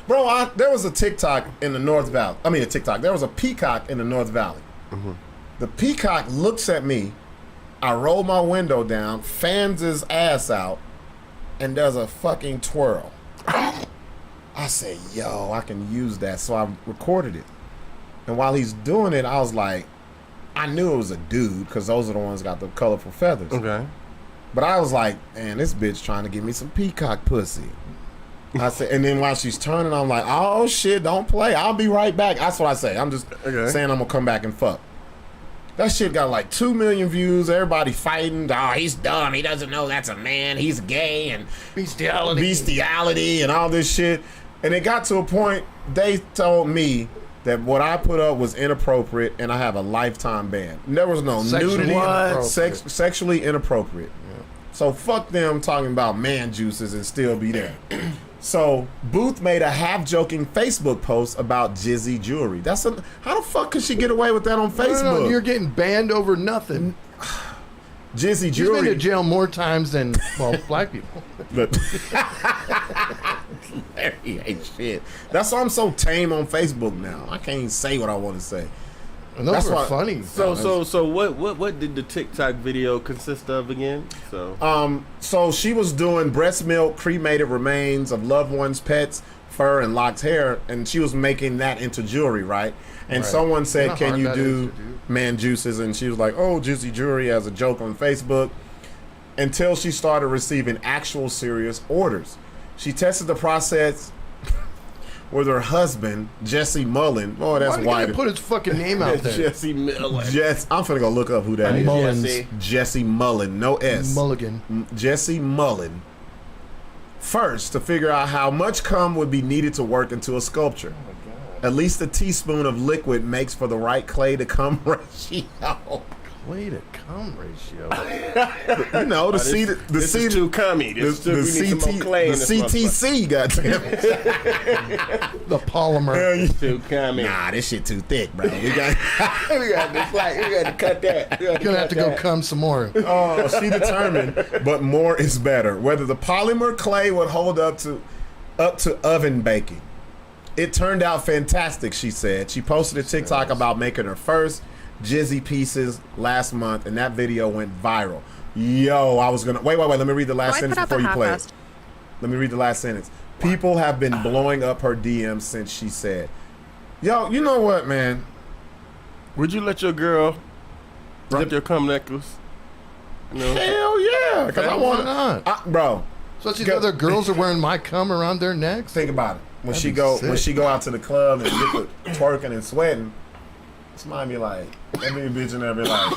Bro, there was a TikTok in the North Valley. I mean, there was a peacock in the North Valley. Mm-hmm. The peacock looks at me. I roll my window down, fans his ass out, and does a fucking twirl. I said, yo, I can use that. So I recorded it. And while he's doing it, I was like, I knew it was a dude because those are the ones that got the colorful feathers. Okay. But I was like, man, this bitch trying to give me some peacock pussy. I said, and then while she's turning, I'm like, oh shit, don't play. I'll be right back. That's what I say. I'm just saying I'm gonna come back and fuck. That shit got like 2 million views. Everybody fighting. Oh, he's dumb. He doesn't know that's a man. He's gay and bestiality and all this shit. And it got to a point, they told me that what I put up was inappropriate and I have a lifetime ban. There was no nudity. Sexually inappropriate. Yeah. So fuck them talking about man juices and still be there. So Booth made a half-joking Facebook post about jizzy jewelry. How the fuck could she get away with that on Facebook? No, you're getting banned over nothing. Jizzy He's jewelry. been to jail more times than, well, black people. But Larry ain't shit. That's why I'm so tame on Facebook now. I can't even say what I want to say. And those are funny. So what did the TikTok video consist of again? So she was doing breast milk, cremated remains of loved ones, pets, fur, and locked hair, and she was making that into jewelry, right? And someone said, "Can you do man juices?" And she was like, "Oh, juicy jewelry," as a joke on Facebook. Until she started receiving actual serious orders. She tested the process with her husband, Jesse Mullen. Oh, that's why white. put his fucking name out there. Jesse Mullen. I'm finna go look up who that is. Mullins. Jesse Mullen, no S. Mulligan. Jesse Mullen. First, to figure out how much cum would be needed to work into a sculpture. At least a teaspoon of liquid makes for the right clay to cum ratio. Clay to cum ratio. You know, the C, the This C, is too cummy. the We need some more clay in this CTC, goddamn. The polymer. motherfucker. Too cummy. Nah, this shit too thick, bro. We got we got to cut that. You're gonna have to go cum some more. Oh, she determined, but more is better. Whether the polymer clay would hold up to oven baking. It turned out fantastic, she said. She posted a TikTok about making her first jizzy pieces last month, and that video went viral. Yo, I was gonna wait. Let me read the last sentence before you play it. Let me read the last sentence. People have been blowing up her DMs since she said, "Yo, you know what, man? Would you let your girl rock your cum necklace? You know? Hell yeah, because I want not. bro. So the other girls are wearing my cum around their necks. Think about it. When That'd she be go sick. out to the club and get the twerking and sweating, somebody be like, that be a bitch in there be like,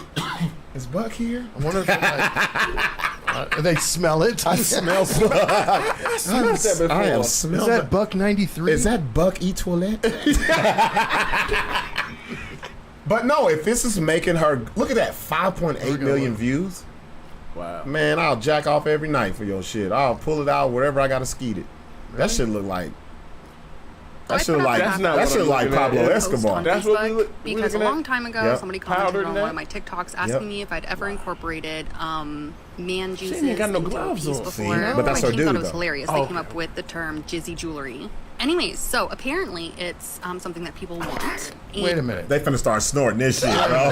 is Buck here? I wonder if they're like, they smell it. I smell Buck. I have Is smelled that Buck 93? Is that Buck E Toilette? But no, if this is making her look at that 5.8 million views. Wow. Man, I'll jack off every night for your shit. I'll pull it out wherever I gotta skeet it. That shit look like that shit like That's not that what shit I'm like looking at. Pablo Yeah. Escobar. That's what we Because a looking at? long time ago, Yep. somebody Powder commented on than one of my that? TikToks asking me if I'd ever incorporated man juices ain't got no into a gloves piece on. before. See? But that's my her team dude, thought it was though. hilarious. They came up with the term jizzy jewelry. Anyways, so apparently it's something that people want. Wait a minute. They finna start snorting this shit, bro.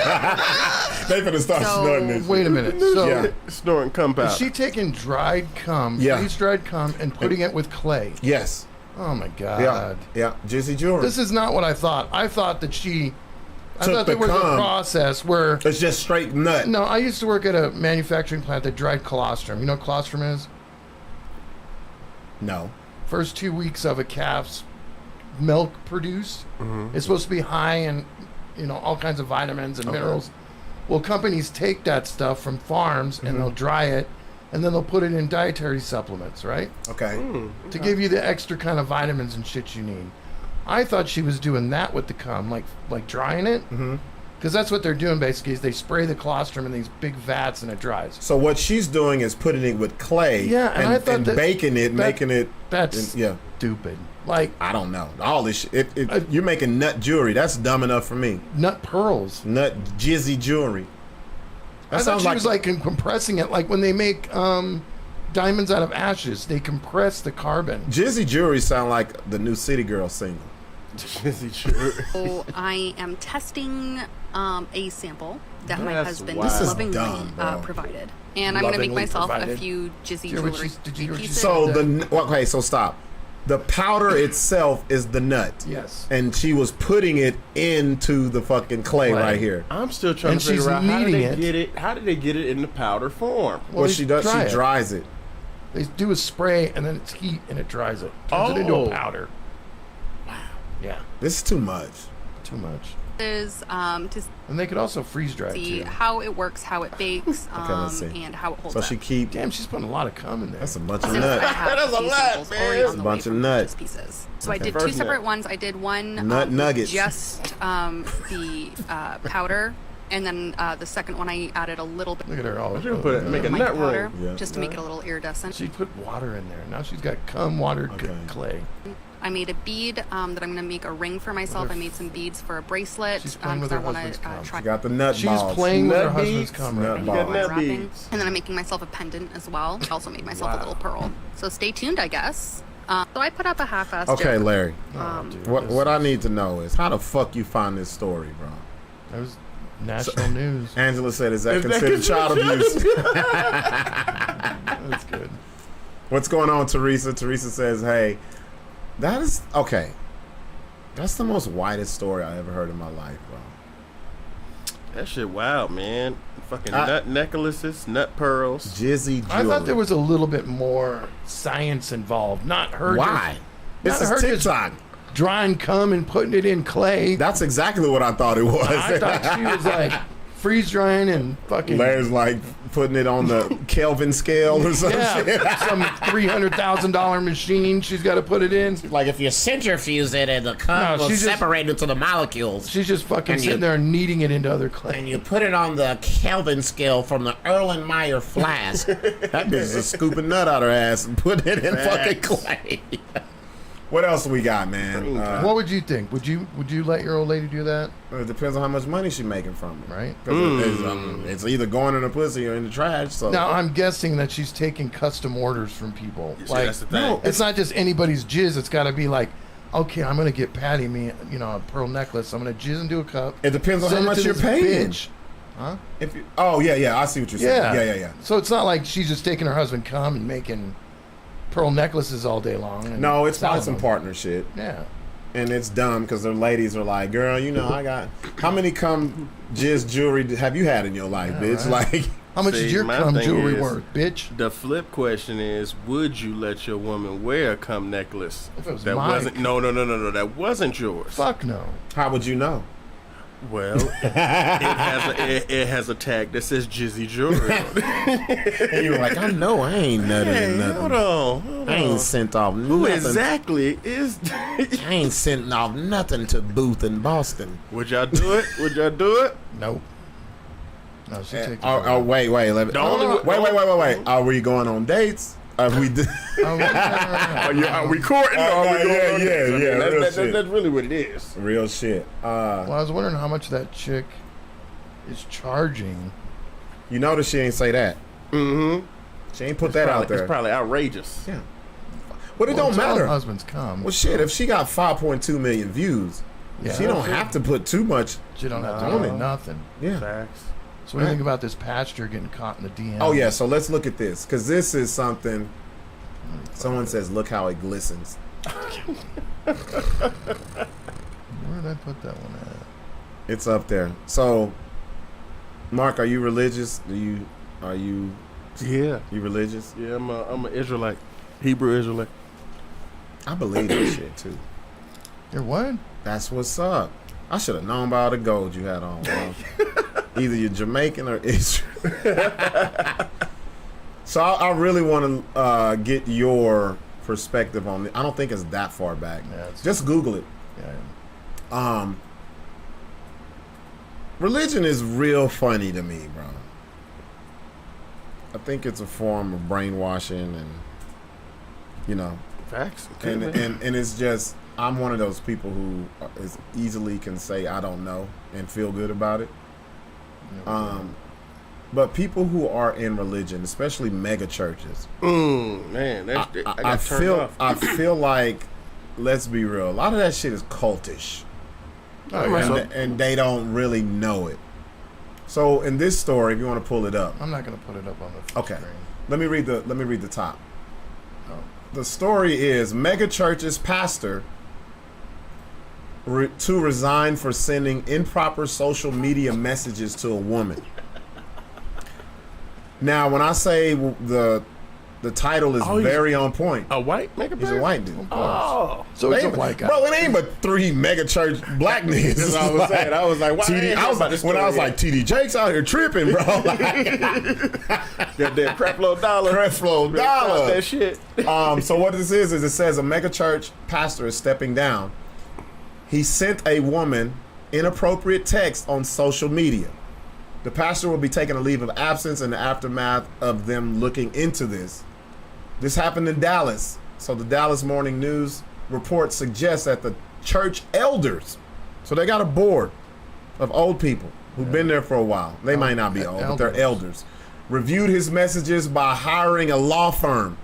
They finna start snorting this shit. Wait a minute. So Yeah. Snoring cum is powder. she taking dried cum, Yeah. freeze-dried cum, and putting it with clay? Yes. Oh my god. Yeah. Jizzy jewelry. This is not what I thought. I thought that I Took thought there the was a cum. process where. It's just straight nut. No, I used to work at a manufacturing plant that dried colostrum. You know what colostrum is? No. First 2 weeks of a calf's milk produced. It's supposed to be high in, all kinds of vitamins and minerals. Well, companies take that stuff from farms and they'll dry it, and then they'll put it in dietary supplements, right? Okay. To give you the extra kind of vitamins and shit you need. I thought she was doing that with the cum, like drying it. Because that's what they're doing basically, is they spray the colostrum in these big vats and it dries. So what she's doing is putting it with clay, Yeah, and I thought that- baking it, that- making it. That's yeah. stupid. Like I don't know. All this shit. You're making nut jewelry. That's dumb enough for me. nut pearls. Nut jizzy jewelry. That I thought she was like compressing it, like when they make diamonds out of ashes, they compress the carbon. Jizzy jewelry sound like the new City Girl single. Jizzy jewelry. So I am testing a sample that my That's husband wild. This is lovingly dumb, bro. provided. And I'm going to make Lovingly myself provided. a few jizzy hear what jewelry did you hear what she pieces. said? So so stop. The powder itself is the nut. Yes. And she was putting it into the fucking clay Clay. right here. I'm still trying And to figure she's out how did kneading they it. get it. How did they get it in the powder form? What they she does, dry she it. dries it. They do a spray and then it's heat and it dries it. Turns it into a Oh. powder. Wow. Yeah. This is too much. Too much. Is to And they could also freeze dry it see too. how it works, how it bakes, let's see. and how it holds So up. she keep. Damn, she's putting a lot of cum in there. That's a bunch of Since I nut. have That's a few lot, samples man. already It's on a the bunch way of from nut. just pieces. So I Okay. did First two separate nut. ones. I did one Nut nuggets. just the powder, and then the second one I added a little bit Look at her all. She's gonna put it, make a of nut powder ring. Yeah. just to make it a little iridescent. She put water in there. Now she's got cum, water, Okay. clay. I made a bead that I'm going to make a ring for myself. I made some beads for a bracelet She's playing with because I her want husband's to cum. try. She got the nut She's balls. playing with her Nut husband's beads? cum Nut right balls. now. You got nut Wrapping. beads. And then I'm making myself a pendant as well. Also made myself a little pearl. So stay tuned, I guess. So I put up a half-assed Okay, joke. Larry. Oh, dude, What I need to know is how the fuck you find this story, bro? That was national news. Angela said, "Is that Is that considered child considered abuse?" That's good. What's going on, Teresa? Teresa says, "Hey, that is okay. That's the most whitest story I ever heard in my life, bro." That shit wild, man. Fucking I- nut necklaces, nut pearls. Jizzy jewelry. I thought there was a little bit more science involved. Not her. Why? Just, This not is her just TikTok. drying cum and putting it in clay. That's exactly what I thought it was. I thought she was like freeze drying and fucking Larry's like putting it on the Kelvin scale or some shit. yeah, some $300,000 machine. She's got to put it in. Like if you centrifuge it and the cum No, will she's just- separate into the molecules. She's just fucking And you- sitting there and kneading it into other And clay. you put it on the Kelvin scale from the Erlenmeyer flask. That bitch is scooping nut out her ass and putting it in fucking clay. What else we got, man? What would you think? Would you let your old lady do that? It depends on how much money she's making from it. Right. 'Cause it's either going in the pussy or in the trash. So Now I'm guessing that she's taking custom orders from people. See, Like that's the thing. no, it's not just anybody's jizz. It's got to be like, okay, I'm gonna get Patty me, a pearl necklace. I'm gonna jizz into a cup. it depends on how Send it much to you're this paying. bitch. Huh? If you, oh yeah, I see what you're saying. Yeah. So it's not like she's just taking her husband cum and making pearl necklaces all day long. And No, it's selling not some them. partner shit. Yeah. And it's dumb because the ladies are like, girl, I got how many cum jizz jewelry have you had in your life, bitch? right. Like, How much See, is your my cum thing jewelry is- worth, bitch? The flip question is, would you let your woman wear a cum necklace If it was that Mike. wasn't that wasn't yours? Fuck no. how would you know? Well, it has a tag that says Jizzy Jewelry on it. And you were like, I know I ain't nutted Hey, in nothing. hold on. I ain't sent off Who nothing. exactly is? I ain't sent off nothing to Booth in Boston. Would y'all do it? Would y'all do it? Nope. No, she takes Wait. Let me, The only- wait. Are we going on dates? Are we? Are we courting? Oh, or are we yeah, going on yeah, dates? I mean, yeah, real shit. that's really what it is. Real shit. Well, I was wondering how much that chick is charging. You notice she ain't say that. Mm-hmm. She ain't put that out there. It's probably outrageous. Yeah. But it don't matter. Husbands come. Well, shit, if she got 5.2 million views, she don't have to put too much. She don't have to do nothing. Yeah. Facts. So what do you think about this pastor getting caught in the DM? Oh, yeah, so let's look at this, because this is something, someone says, look how it glistens. Where did I put that one at? It's up there. So, Mark, are you religious? Are you Yeah. You religious? Yeah, I'm a Israelite. Hebrew Israelite. I believe that shit, too. You're what? That's what's up. I should have known by all the gold you had on, bro. Either you're Jamaican or Israel. So I really want to get your perspective on it. I don't think it's that far back. Yeah, just Google it. Yeah. Religion is real funny to me, bro. I think it's a form of brainwashing, and you know, Facts. and it's just, I'm one of those people who is easily can say I don't know and feel good about it. But people who are in religion, especially mega churches, man, I feel like, let's be real, a lot of that shit is cultish. And they don't really know it. So in this story, if you want to pull it up, I'm not going to put it up on the okay. screen. Let me read the top. Oh. The story is mega church's pastor to resign for sending improper social media messages to a woman. Now, when I say the title is very on point. A white mega He's a white dude. Oh, so it's a white guy. Bro, it ain't but 3 mega church black niggas. That's what I was saying. I was like, wow. When I was like, TD Jake's out here tripping, bro. Like, that crap load dollar. That shit. So what this is it says a mega church pastor is stepping down. He sent a woman inappropriate text on social media. The pastor will be taking a leave of absence in the aftermath of them looking into this. This happened in Dallas. So the Dallas Morning News report suggests that the church elders, so they got a board of old people who've been there for a while. They might not be old, but they're elders. Reviewed his messages by hiring a law firm.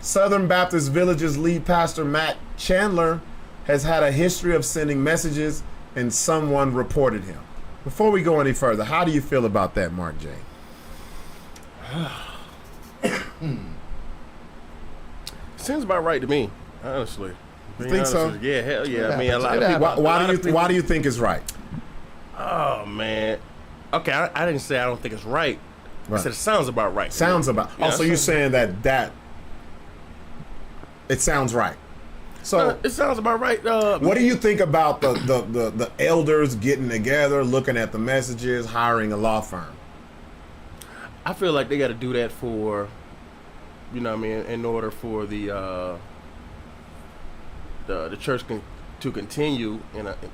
Southern Baptist Village's lead pastor, Matt Chandler, has had a history of sending messages, and someone reported him. Before we go any further, how do you feel about that, Mark J? Seems about right to me, honestly. You think so? Yeah, hell yeah. I mean, a lot of people. Why do you think it's right? Oh man. Okay, I didn't say I don't think it's right. I said it sounds about right. Sounds about. Yeah, so you're saying that it sounds right. So it sounds about right. What do you think about the elders getting together, looking at the messages, hiring a law firm? I feel like they got to do that for, you know what I mean, in order for the church to continue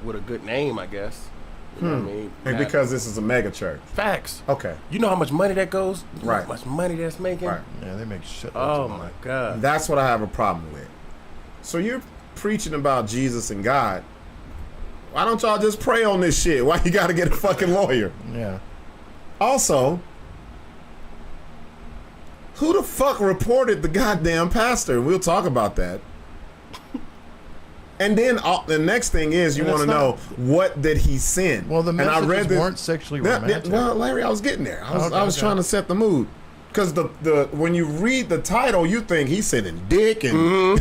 with a good name, I guess. You know what I mean? And because this is a mega church. Facts. Okay. You know how much money that goes? You know right. how much money that's making? Right. Yeah, they make shit. Oh my God. That's what I have a problem with. So you're preaching about Jesus and God. Why don't y'all just pray on this shit? Why you gotta get a fucking lawyer? Yeah. Also, who the fuck reported the goddamn pastor? We'll talk about that. And then the next thing is you want to know, what did he send? Well, the messages weren't sexually romantic. Well, Larry, I was getting there. I was trying to set the mood. Because when you read the title, you think he's sending dick and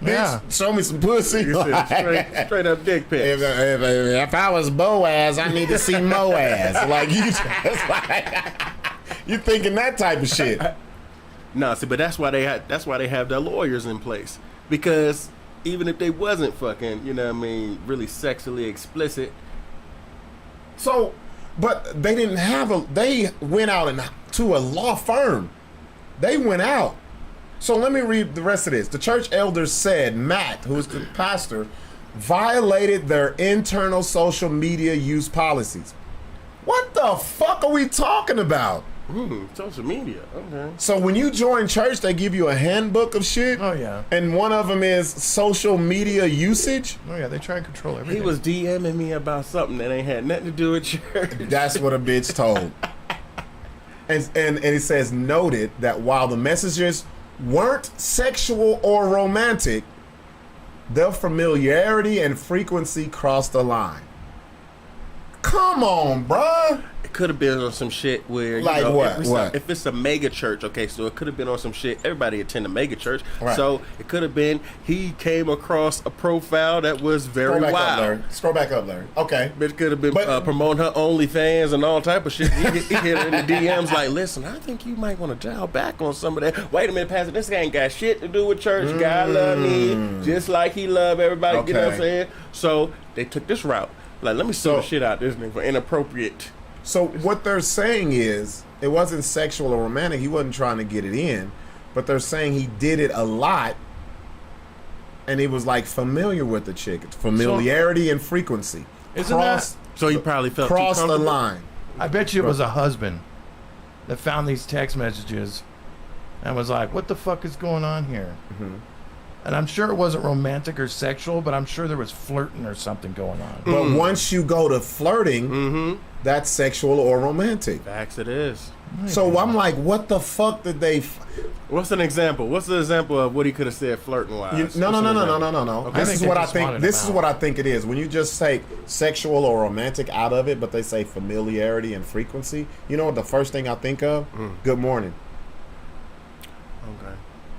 yeah. Show me some pussy. Straight up dick pics. If I was Boaz, I need to see Moaz. Like you just you thinking that type of shit. No, see, but that's why they have their lawyers in place, because even if they wasn't fucking, you know what I mean, really sexually explicit. So, but they didn't have they went out to a law firm. They went out. So let me read the rest of this. The church elders said Matt, who is the pastor, violated their internal social media use policies. What the fuck are we talking about? Social media. Okay. So when you join church, they give you a handbook of shit. Oh yeah. And one of them is social media usage. Oh yeah, they try and control everything. He was DMing me about something that ain't had nothing to do with church. That's what a bitch told. And it says, noted that while the messages weren't sexual or romantic, their familiarity and frequency crossed the line. Come on, bruh. It could have been on some shit where, you Like know, what? if it's a mega church, okay, so it could have been on some shit. Everybody attend a mega church. Right. So it could have been he came across a profile that was very wild. Scroll back up, Larry. Okay. Bitch could have been But- promoting her OnlyFans and all type of shit. He hit her in the DMs like, listen, I think you might want to dial back on some of that. Wait a minute, Pastor, this ain't got shit to do with church. God love me just like he love everybody. You know what I'm Okay. saying? So they took this route. Like, let me sue the shit out this nigga for inappropriate. So what they're saying is it wasn't sexual or romantic. He wasn't trying to get it in, but they're saying he did it a lot, and he was like familiar with the chick. It's familiarity and frequency. Isn't So he probably felt cross too the comfortable. line. I bet you it was a husband that found these text messages and was like, what the fuck is going on here? Mm-hmm. And I'm sure it wasn't romantic or sexual, but I'm sure there was flirting or something going on. But once you go to flirting, that's sexual or romantic. Facts it is. So I'm like, what the fuck did they? What's an example? What's the example of what he could have said flirting wise? No. Okay. This I is think what they I just think. wanted This him is what I think it is. When you just take sexual or romantic out of it, but they say familiarity and frequency. You know what the first thing I think of? Good morning. Okay.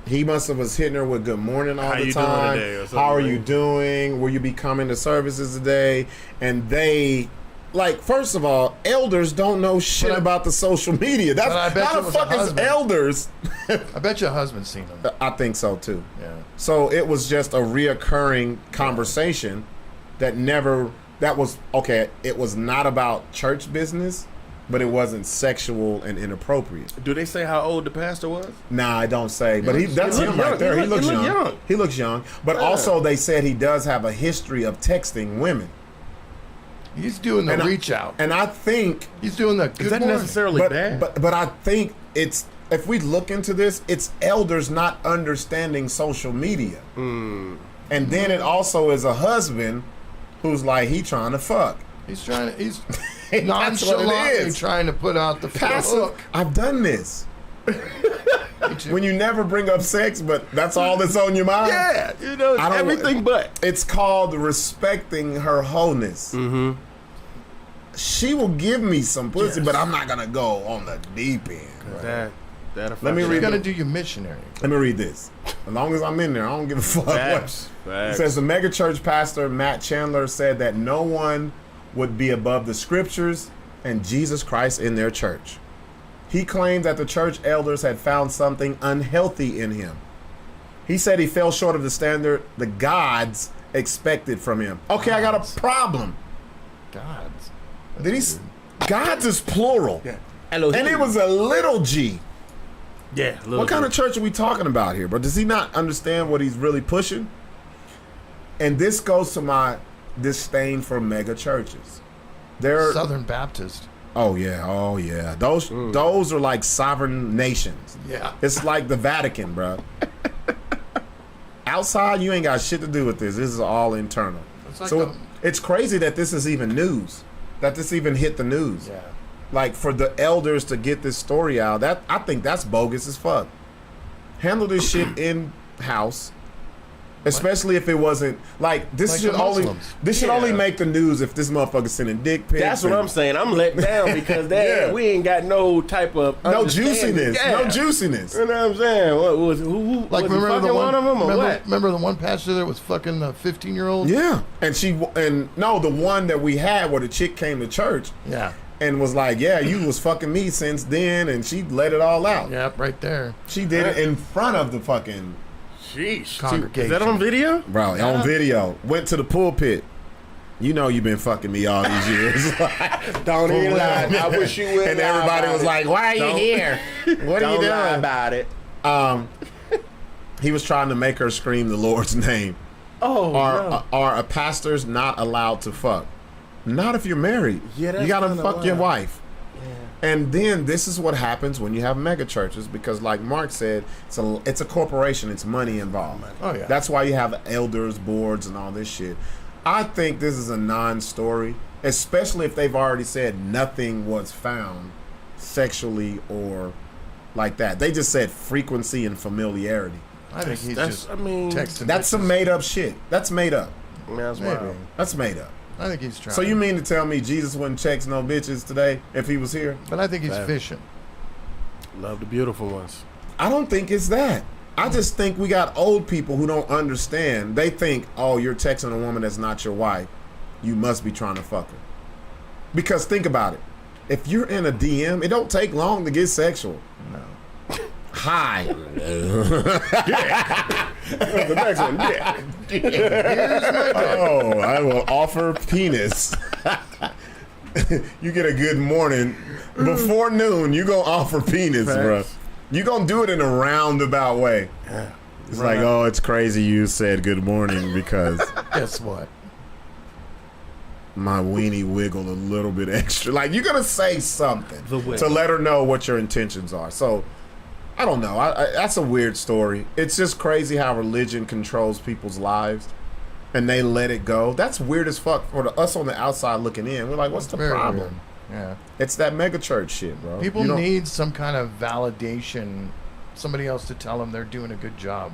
He must have was hitting her with good morning all How the you doing time. today or something How are like you that. doing? Will you be coming to services today? And they, like, first of all, elders don't know shit But I- about the social media. That's but I bet how you it the was a fuck is husband. elders. I bet your husband's seen them. I think so too. Yeah. So it was just a reoccurring conversation that never. That was okay. It was not about church business, but it wasn't sexual and inappropriate. Do they say how old the pastor was? Nah, I don't say. But that's he him look right there. He young. looks He look young. young. He looks young. But Yeah. also they said he does have a history of texting women. He's doing the And reach out. And I think, He's doing the good Is that morning. necessarily bad? but I think it's, if we look into this, it's elders not understanding social media. And then it also is a husband who's like, he trying to fuck. He's trying to. He's That's what it nonchalantly is. trying to put out the Passive. hook. I've done this. When you never bring up sex, but that's all that's on your mind. Yeah, you know, it's I don't- everything but. It's called respecting her wholeness. Mm-hmm. She will give me some pussy, but I'm not gonna go on the deep end. That Let me You're read gonna the- do your missionary. Let me read this. As long as I'm in there, I don't give a fuck. Facts. What. It Facts. says the megachurch pastor Matt Chandler said that no one would be above the scriptures and Jesus Christ in their church. He claimed that the church elders had found something unhealthy in him. He said he fell short of the standard the gods expected from him. Okay, I got a problem. Gods. Did he? Gods is plural, Yeah. and it was a little G. Yeah. What kind of church are we talking about here, bro? Does he not understand what he's really pushing? And this goes to my disdain for mega churches. They're Southern Baptist. oh yeah. Those are like sovereign nations. Yeah. It's like the Vatican, bro. Outside, you ain't got shit to do with this. This is all internal. It's like So the- it's crazy that this is even news. That this even hit the news. Yeah. Like for the elders to get this story out, that I think that's bogus as fuck. Handle this shit in house, especially if it wasn't like this Like should the only Muslims. only make the news if this motherfucker sending dick pics. That's what and I'm saying. I'm let down because Yeah. we ain't got no type of No understanding. juiciness. Yeah. No juiciness. You know what I'm saying? What was who Like was he remember the fucking one of them or remember, what? remember the one pastor that was fucking a 15-year-old? Yeah, and no, the one that we had where the chick came to church Yeah. and was like, "Yeah, you was fucking me since then," and she let it all out. Yep, right there. She did it in front of the fucking Sheesh. Congregation. Is that on video? bro on video. Went to the pulpit. You know you've been fucking me all these years. Don't even lie. I wish you would. And everybody was like, "Why are you here? What are you Don't lie doing?" about it. He was trying to make her scream the Lord's name. Oh, no. Are pastors not allowed to fuck? Not if you're married. Yeah, that's you gotta kinda fuck your wild. wife. And then this is what happens when you have mega churches because, like Mark said, it's a corporation. It's money involved. Oh, yeah. That's why you have elders, boards, and all this shit. I think this is a non-story, especially if they've already said nothing was found sexually or like that. They just said frequency and familiarity. I think he's just texting. That's some made up shit. That's made up. That's wild. That's made up. I think he's trying. So you mean to tell me Jesus wouldn't check no bitches today if he was here? But I think he's fishing. Love the beautiful ones. I don't think it's that. I just think we got old people who don't understand. They think, oh, you're texting a woman that's not your wife. You must be trying to fuck her. Because think about it. If you're in a DM, it don't take long to get sexual. No. Hi. The next one. Yeah. Oh, I will offer penis. You get a good morning. Before noon, you gonna offer penis, bro. You gonna do it in a roundabout way. Yeah. It's like, oh, it's crazy you said good morning because guess what? My weenie wiggled a little bit extra. Like, you're gonna say something to let her know what your intentions are. So, I don't know. That's a weird story. It's just crazy how religion controls people's lives, and they let it go. That's weird as fuck for us on the outside looking in. We're like, what's the problem? Weird. Yeah, it's that mega church shit, bro. People need some kind of validation, somebody else to tell them they're doing a good job,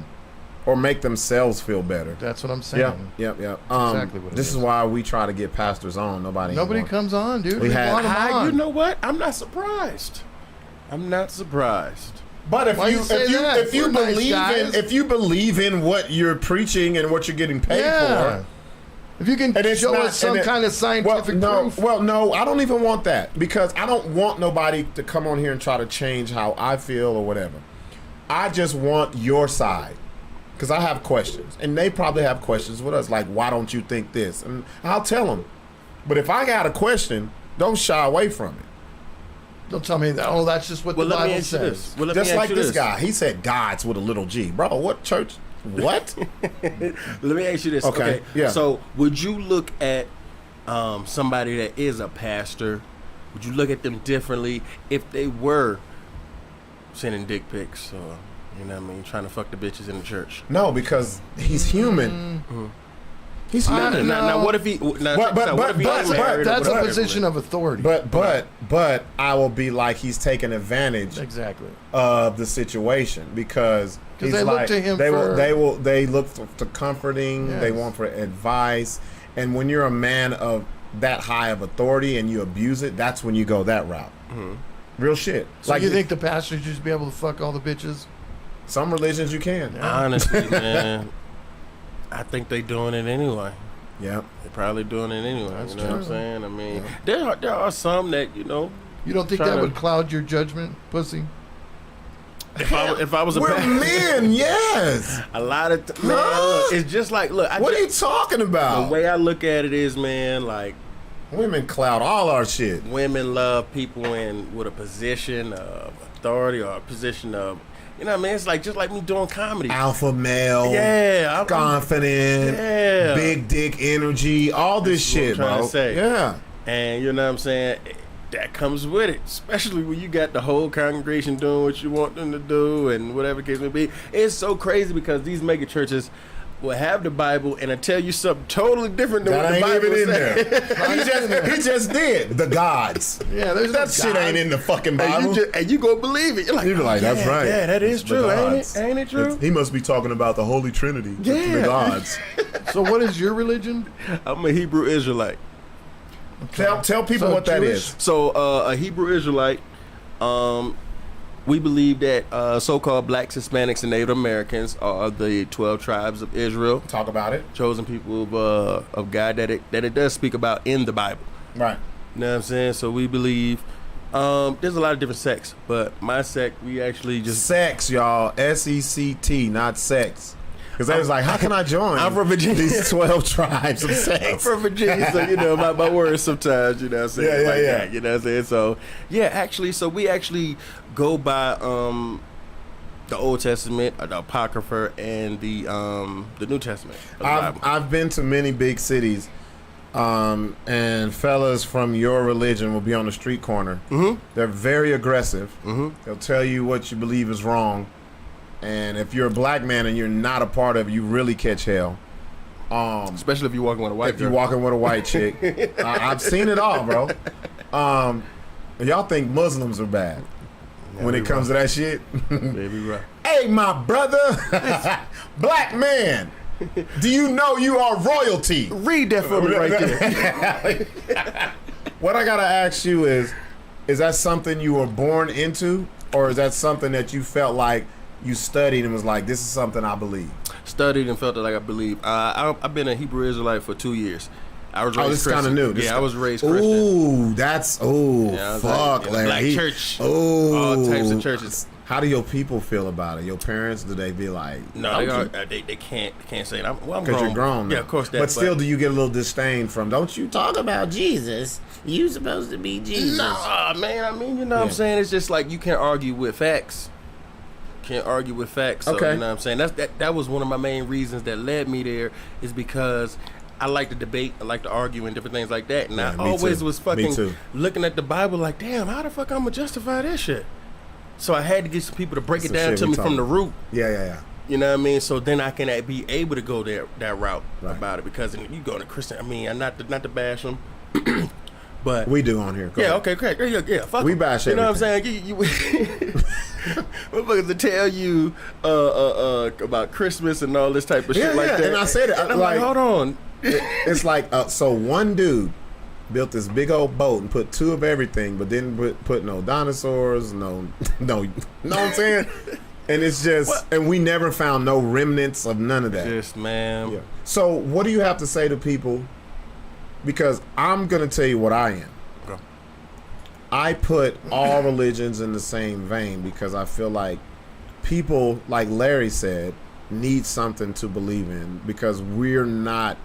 or make themselves feel better. That's what I'm saying. Yep. Exactly what it this is why we try to get pastors on. Nobody comes on, dude. We want them on. You know what? I'm not surprised. But if you believe in what you're preaching and what you're getting paid for. If you can show us some kind of scientific proof. Well, no, I don't even want that because I don't want nobody to come on here and try to change how I feel or whatever. I just want your side because I have questions, and they probably have questions with us, like, why don't you think this? And I'll tell them. But if I got a question, don't shy away from it. Don't tell me that. Oh, that's just what the Bible says. Just like this guy, he said God's with a little G, bro. What church? What? Let me ask you this. Okay. Yeah. So, would you look at somebody that is a pastor? Would you look at them differently if they were sending dick pics or, you know what I mean, trying to fuck the bitches in the church? No, because he's human. Mm-hmm. He's human. Now, what if he? That's a position of authority. But I will be like he's taking advantage of the situation because they look to him. They look for comforting. Yes. They want for advice. And when you're a man of that high of authority and you abuse it, that's when you go that route. Mm-hmm. Real shit. So like you think the pastors should be able to fuck all the bitches? Some religions you can. Yeah. Honestly, man. I think they doing it anyway. Yeah, they're probably doing it anyway. That's you know true. What I'm saying? I mean, there are some that You don't think that would cloud your judgment, pussy? If I was a we're men, yes. A lot of it's just like look. What are you talking about? The way I look at it is, man, like women cloud all our shit. Women love people with a position of authority or a position of. You know what I mean? It's like just like me doing comedy. Alpha male. Yeah. Confident. Yeah. Big dick energy. All this shit, bro. To say. Yeah. And you know what I'm saying? That comes with it. Especially when you got the whole congregation doing what you want them to do and whatever the case may be. It's so crazy because these mega churches will have the Bible and I tell you something totally different than what the Bible is there. He just did the gods. Yeah, there's that shit ain't in the fucking Bible. And you go believe it. You're like, that's right. Yeah, that is true, ain't it? Ain't it true? He must be talking about the Holy Trinity. The gods. So what is your religion? I'm a Hebrew Israelite. Okay. Tell people what that is. So a Hebrew Israelite. We believe that so-called blacks, Hispanics, and Native Americans are the 12 tribes of Israel. Talk about it. Chosen people of God that it does speak about in the Bible. Right. You know what I'm saying? So we believe there's a lot of different sects, but my sect, we actually just... Sex, y'all. S-E-C-T, not sex. Because they was like, how can I join? I'm from Virginia. These 12 tribes of sex. I'm from Virginia, so my words sometimes, you know what I'm saying? Yeah. That, you know what I'm saying? So, so we actually go by the Old Testament, the Apocrypha, and the New Testament. I've been to many big cities, and fellas from your religion will be on the street corner. Mm-hmm. They're very aggressive. Mm-hmm. They'll tell you what you believe is wrong. And if you're a black man and you're not a part of it, you really catch hell. Especially if you're walking with a white If you're walking with a white chick. I've seen it all, bro. Y'all think Muslims are bad. when it comes to that shit. Baby rough. Hey, my brother, black man, do you know you are royalty? Read that for me right there. What I gotta ask you is that something you were born into, or is that something that you felt like you studied and was like, this is something I believe? Studied and felt it like I believe. I've been a Hebrew Israelite for 2 years. I was raised this Christian. kind of new. I was raised Christian. Ooh, that's fuck, in a Larry. black church. Ooh, All types of churches. How do your people feel about it? Your parents, do they be like? No, they can't say it. I'm grown. Because you're grown. Yeah, of course. But still, do you get a little disdain from? Don't you talk about Jesus? You supposed to be Jesus. No, man. I mean, you know what I'm saying? It's just like you can't argue with facts. Can't argue with facts. So, Okay. You know what I'm saying? That was one of my main reasons that led me there, is because I like to debate, I like to argue and different things like that. And Yeah, I me always too. was Me fucking too. looking at the Bible like, damn, how the fuck I'm gonna justify this shit? So I had to get some people to break That's it the down shit to we me from talking the root. Yeah. You know what I mean? So then I can be able to go that route Right. about it, because you go to Christian. I mean, not to bash them, but We do on here. Go yeah, ahead. okay, great, yeah. Fuck We 'em. bash You know what I'm everything. saying? Motherfuckers to tell you about Christmas and all this type of shit like that. And I said it. And I'm like, hold on. It's like so one dude built this big old boat and put two of everything, but didn't put no dinosaurs, no, know what I'm saying? And it's just, and we never found no remnants of none of that. Just, man. Yeah. So what do you have to say to people? Because I'm gonna tell you what I am. Okay. I put all religions in the same vein because I feel like people, like Larry said, need something to believe in, because we're not.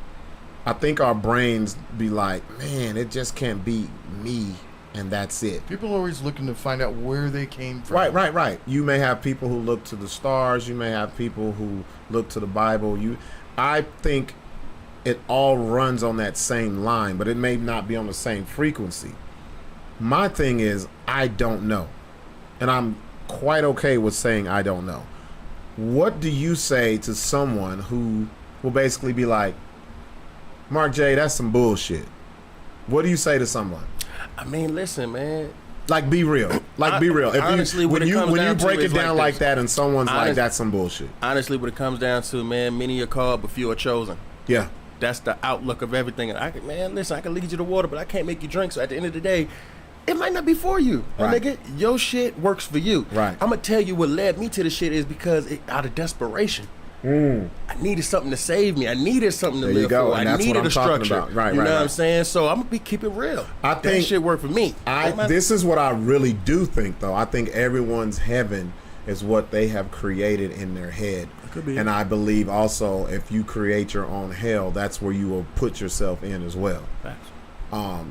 I think our brains be like, man, it just can't be me, and that's it. People are always looking to find out where they came from. Right. You may have people who look to the stars. You may have people who look to the Bible. I think it all runs on that same line, but it may not be on the same frequency. My thing is, I don't know, and I'm quite okay with saying I don't know. What do you say to someone who will basically be like, Mark J, that's some bullshit? What do you say to someone? I mean, listen, man. Like, be real. Be real. If honestly, when you break it is down like that, and someone's like, that's some bullshit. Honestly, what it comes down to, man, many are called, but few are chosen. Yeah. That's the outlook of everything. Man, listen, I can lead you to water, but I can't make you drink. So at the end of the day, it might not be for you. Right. Nigga, your shit works for you. Right. I'm going to tell you what led me to the shit is because out of desperation. I needed something to save me. I needed something to There you live go, for. and I that's what needed I'm a talking structure. about. Right, you know right. what I'm saying? So I'm going to keep it real. I that think shit worked for me. This is what I really do think, though. I think everyone's heaven is what they have created in their head. Could be. And I believe also if you create your own hell, that's where you will put yourself in as well. Facts.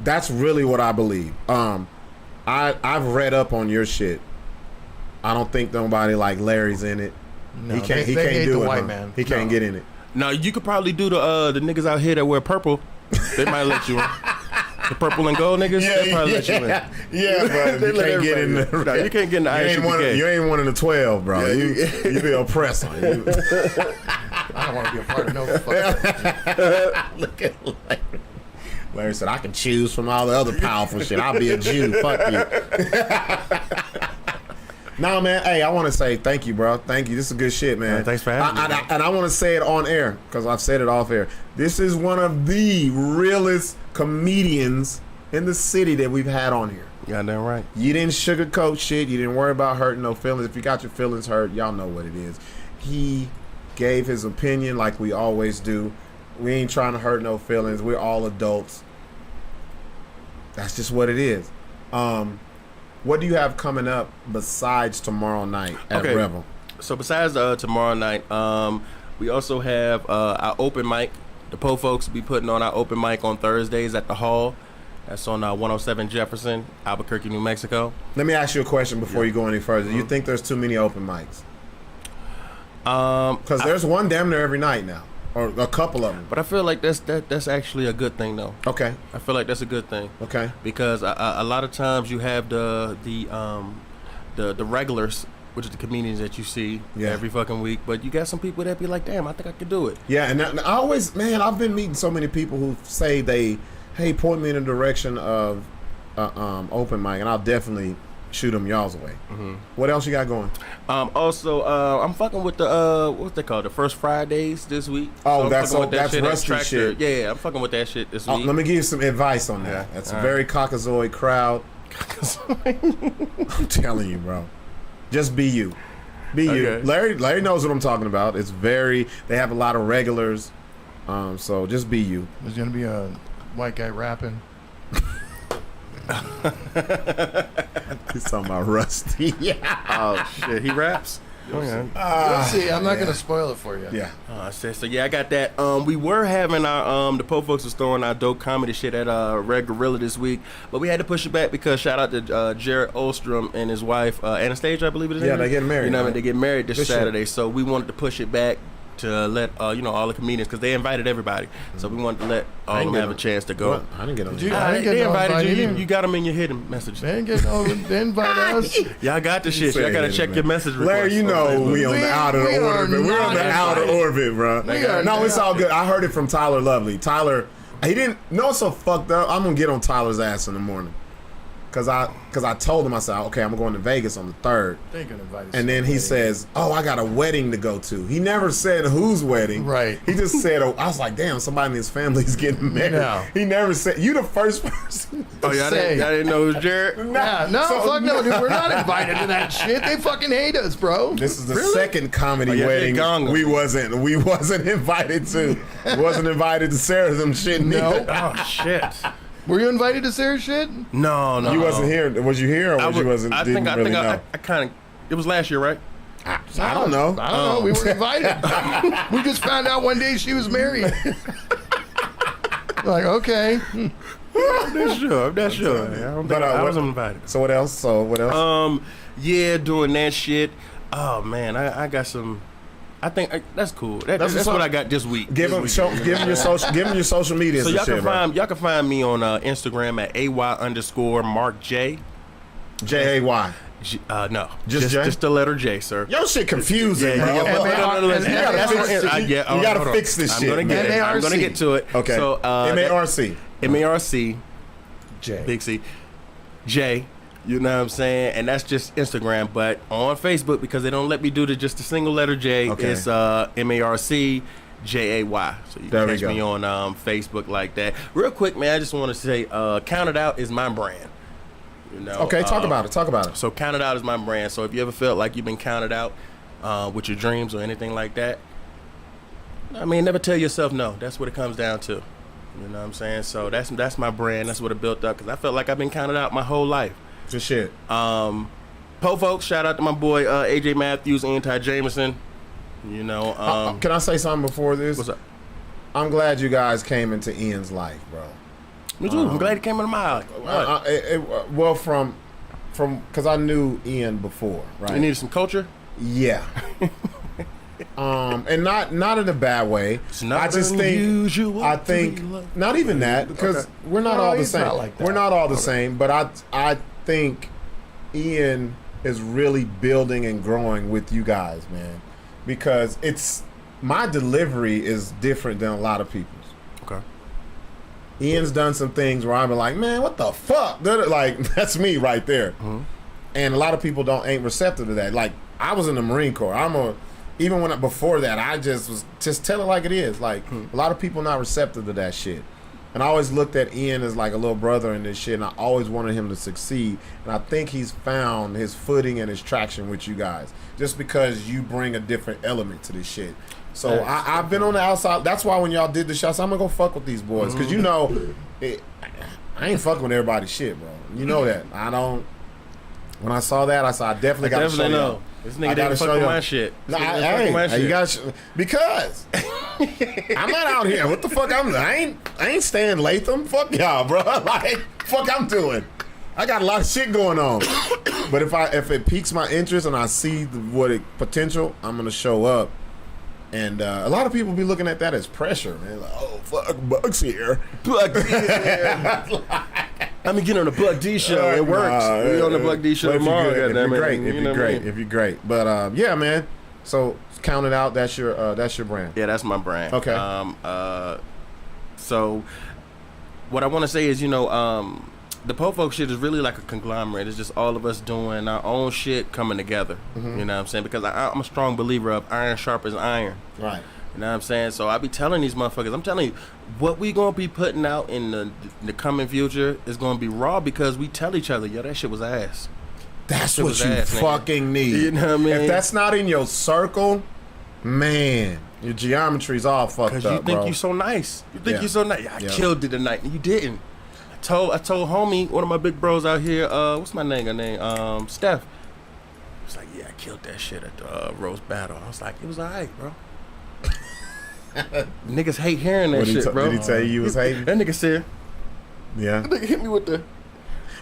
That's really what I believe. I've read up on your shit. I don't think nobody like Larry's in it. No, he can't. they He can't hate do the it. white huh? man. He can't No. get in it. Now, you could probably do the niggas out here that wear purple. They might let you in. The purple and gold niggas, they probably let you in. Yeah, but They you let can't get in. everybody in. No, you can't get in the ISUPK. You ain't one of the 12, bro. Yeah, you the oppressor. I don't want to be a part of no fucking. Look at Larry. Larry said, I can choose from all the other powerful shit. I'll be a Jew. Fuck you. No, man. Hey, I want to say thank you, bro. Thank you. This is good shit, man. Thanks for having me. And I want to say it on air because I've said it off air. This is one of the realest comedians in the city that we've had on here. Goddamn right. You didn't sugarcoat shit. You didn't worry about hurting no feelings. If you got your feelings hurt, y'all know what it is. He gave his opinion like we always do. We ain't trying to hurt no feelings. We're all adults. That's just what it is. What do you have coming up besides tomorrow night at Revel? So besides tomorrow night, we also have our open mic. The Po folks will be putting on our open mic on Thursdays at the Hall. That's on 107 Jefferson, Albuquerque, New Mexico. Let me ask you a question before you go any further. Do you think there's too many open mics? Because there's one damn near every night now, or a couple of them. But I feel like that's actually a good thing, though. Okay. I feel like that's a good thing. Okay. Because a lot of times you have the regulars, which is the comedians that you see every fucking week. But you got some people that be like, damn, I think I could do it. Yeah, and I always, man, I've been meeting so many people who say hey, point me in the direction of open mic, and I'll definitely shoot them y'all's way. What else you got going? Also, I'm fucking with the what's they called, the First Fridays this week. Oh, I'm that's fucking with that that's shit, that rusty tractor. shit. Yeah, I'm fucking with that shit this week. Let me give you some advice on that. That's a very caucasoid crowd. I'm telling you, bro. Just be you. Be you. Okay. Larry knows what I'm talking about. It's very. They have a lot of regulars. So just be you. There's gonna be a white guy rapping. He's talking about Rusty. Oh shit, he raps. Okay. Let's see. I'm not gonna spoil it for you. Yeah. So yeah, I got that. We were having our the Po Folks was throwing our dope comedy shit at Red Gorilla this week, but we had to push it back because shout out to Jared Ostrom and his wife Anastasia, I believe it is. Yeah, they getting married. You know, right? they get married this Good shit. Saturday, so we wanted to push it back to let all the comedians, because they invited everybody, so we wanted to let all of them have a chance to go. What? I didn't get on. I didn't get They no invited invite you. either. You got them in your hidden messages. They ain't get no. They invite us. Y'all got the shit. said Y'all got to hidden, check man. your message requests. Larry, you know we on the outer we are orbit. We're on the not outer invited. orbit, bro. We are No, it's not. all good. I heard it from Tyler Lovely. Tyler, he didn't. No, it's so fucked up. I'm gonna get on Tyler's ass in the morning, cause I told him, I said, okay, I'm going to Vegas on the 3rd. They ain't gonna invite us. And then he says, oh, I got a wedding to go to. He never said whose wedding. Right. He just said, oh, I was like, damn, somebody in his family's getting married. No. He never said, you the first person. Oh, y'all Say. didn't know it was Jared? Yeah, no, So- fuck no, dude. We're not invited to that shit. They fucking hate us, bro. This is the Really? second comedy yeah, wedding they gong 'em. we wasn't invited to. Wasn't invited to Sarah them shit. No. neither. Oh shit. Were you invited to Sarah's shit? No. You wasn't here. Was you here, or I was you wasn't? I Didn't think really know. I kind of. It was last year, right? I don't know. I don't know. We were invited. We just found out one day she was married. Like, okay. I'm not sure. I wasn't invited. So what else? Yeah, doing that shit. Oh man, I got some. I think that's cool. That's what's what up. I got this week. Give them your social media. So and shit, bro. y'all can find me on Instagram at AY_MarcJ. JAY. No, Just J? just the letter J, sir. Your shit confusing, Yeah, bro. yeah, You gotta fix this shit. I'm gonna get to it. Okay. So MARC. MARC, Jay. Big C, J. You know what I'm saying? And that's just Instagram. But on Facebook, because they don't let me do just the single letter J, Okay. it's MARC JAY. So you There can we catch go. me on Facebook like that. Real quick, man, I just want to say, Count It Out is my brand. You know. Okay, talk about it. So Count It Out is my brand. So if you ever felt like you've been counted out with your dreams or anything like that, I mean, never tell yourself no. That's what it comes down to. You know what I'm saying? So that's my brand. That's what it built up, because I felt like I've been counted out my whole life. Good shit. Po Folks, shout out to my boy AJ Matthews and Ty Jameson. You know, Can I say something before this? what's up? I'm glad you guys came into Ian's life, bro. Me too. I'm glad he came into my life. Well, from because I knew Ian before, right? You needed some culture. Yeah. And not in a bad way. It's not I just unusual I to think be loved. not even that, because we're not No, all the he's same. not like that. We're not all the same, but I think Ian is really building and growing with you guys, man, because my delivery is different than a lot of people's. Okay. Ian's done some things where I'm like, man, what the fuck? Like, that's me right there. Mm-hmm. And a lot of people ain't receptive to that. Like, I was in the Marine Corps. Even before that, I just tell it like it is. Like, a lot of people not receptive to that shit. And I always looked at Ian as like a little brother in this shit, and I always wanted him to succeed. And I think he's found his footing and his traction with you guys, just because you bring a different element to this shit. So I've been on the outside. That's why when y'all did the shots, I'm gonna go fuck with these boys, because you know, I ain't fucking with everybody's shit, bro. You know that. I don't. When I saw that, I said, I definitely got to show you. know. This nigga I gotta didn't fuck show with you. my shit. No, This nigga I didn't fuck with ain't. my You shit. got because I'm not out here. What the fuck? I ain't staying Latham. Fuck y'all, bro. Like, fuck I'm doing. I got a lot of shit going on. But if it piques my interest and I see potential, I'm gonna show up. And a lot of people be looking at that as pressure, man. Like, oh fuck, Buck's here. Buck D here. Let me get on the Buck D show. It works. We on the Buck D show But if you're tomorrow. good, goddamn it. If You you're know what I great, mean? if you're great. But yeah, man. So Count It Out. That's your brand. Yeah, that's my brand. Okay. So what I want to say is, you know, the po folk shit is really like a conglomerate. It's just all of us doing our own shit coming together. Mm-hmm. You know what I'm saying? Because I'm a strong believer of iron sharpens iron. Right. You know what I'm saying? So I be telling these motherfuckers, I'm telling you, what we gonna be putting out in the coming future is gonna be raw because we tell each other, yo, that shit was ass. That's Shit what was you ass, nigga. fucking need. You know what I mean? If that's not in your circle, man, your geometry's all fucked up, Because you think bro. you so nice. You think Yeah. you so nice. I Yeah. killed it tonight. And you didn't. I told homie, one of my big bros out here, what's my name? Steph. He was like, yeah, I killed that shit at the Rose Battle. I was like, it was alright, bro. Niggas hate hearing that What shit, bro. Did he tell you was hating? That nigga said, Yeah. that nigga hit me with the...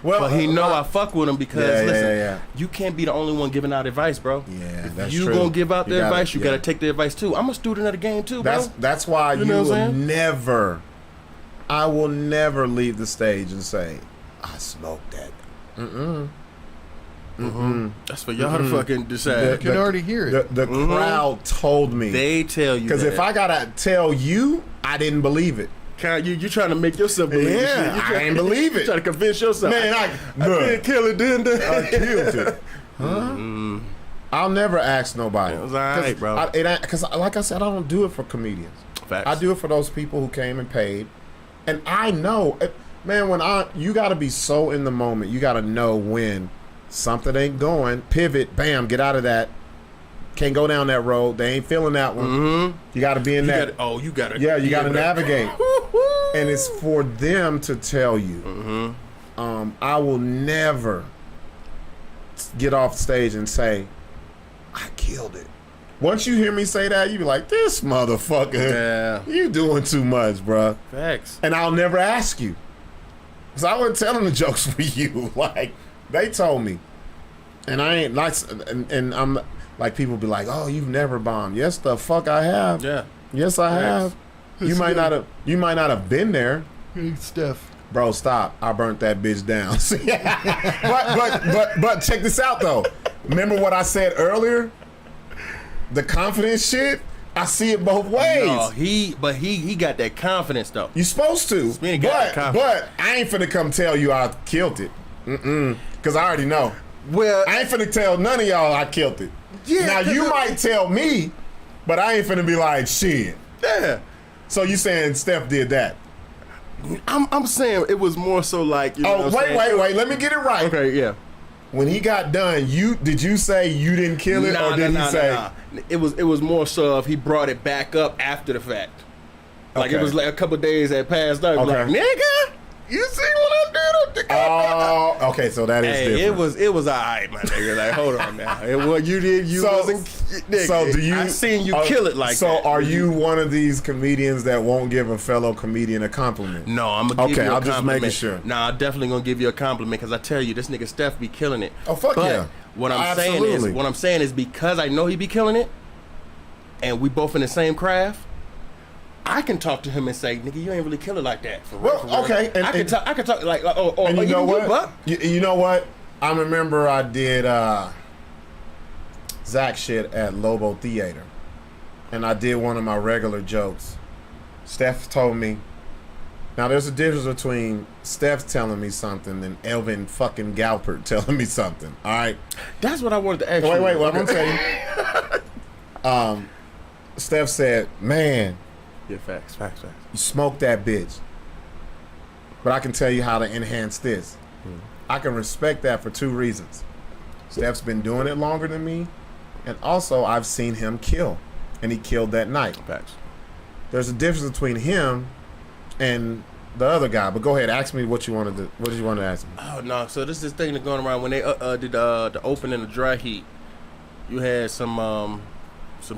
Well, But he know I fuck with him because, listen, yeah. you can't be the only one giving out advice, bro. Yeah, If that's you true. gonna give out You the gotta- advice, you yeah. gotta take the advice too. I'm a student of the game too, bro. That's why You you, know what will I'm saying? never. I will never leave the stage and say, "I smoked that." That's for y'all to fucking You decide. can already hear it. The crowd told me. They tell you Because that. if I gotta tell you, I didn't believe it. You trying to make yourself believe this shit. Yeah, You I try- ain't believe You it. trying to convince yourself. Man, I bruh, didn't kill it, didn't I? I killed it. Huh? I'll never ask nobody. It was alright, bro. Because, like I said, I don't do it for comedians. Facts. I do it for those people who came and paid. And I know, man, you got to be so in the moment. You got to know when something ain't going. Pivot, bam, get out of that. Can't go down that road. They ain't feeling that one. Mm-hmm. You got to be in that. You gotta. Yeah, you got to able navigate. And it's for them to tell you. I will never get off stage and say, I killed it. Once you hear me say that, you be like, this motherfucker, Yeah. you doing too much, bruh. Facts. And I'll never ask you. Because I wasn't telling the jokes for you. Like, they told me. And I ain't like, and I'm like, people be like, oh, you've never bombed. Yes, the fuck I have. Yeah. Yes, I have. You might not have been there. Hey, Steph. Bro, stop. I burnt that bitch down. but check this out though. Remember what I said earlier? The confidence shit, I see it both ways. No, he got that confidence though. You supposed to. He got that confidence. But I ain't finna come tell you I killed it. Cause I already know. Well, I ain't finna tell none of y'all I killed it. Yeah, Now you might tell me, but I ain't finna be like shit. yeah. So you saying Steph did that? I'm saying it was more so like. You know Oh, what I'm saying? wait. Let me get it right. Okay, yeah. When he got done, did you say you didn't kill it, or did he say? Nah. It was more so of he brought it back up after the fact. Like Okay. it was like a couple days had passed up. Okay. Like, nigga, you see what I did? Oh, okay. So that is Hey, different. it was alright, my nigga. Like, hold on now. It was you did you So- wasn't. Nigga, So do you? I seen you kill it like so that. are you one of these comedians that won't give a fellow comedian a compliment? No, I'm gonna give Okay, you a I'm just compliment. making sure. Nah, I'm definitely gonna give you a compliment because I tell you, this nigga Steph be killing it. Oh, fuck But yeah. What I'm Absolutely. saying is because I know he be killing it, and we both in the same craft. I can talk to him and say, "Nigga, you ain't really kill it like that." For real, Well, for real. okay, and- I can talk like, And you know what? Buck? You know what? I remember I did Zach shit at Lobo Theater, and I did one of my regular jokes. Steph told me. Now there's a difference between Steph telling me something and Elvin fucking Galpert telling me something. All right. That's what I wanted to ask you. Wait. What I'm gonna tell you. Steph said, "Man, Yeah, facts. you smoked that bitch. But I can tell you how to enhance this. I can respect that for two reasons. Steph's been doing it longer than me, and also I've seen him kill, and he killed that night. Facts. There's a difference between him and the other guy. But go ahead, ask me what you wanted to. What did you want to ask me? Oh no! So this is thing that's going around when they did the open and the dry heat. You had some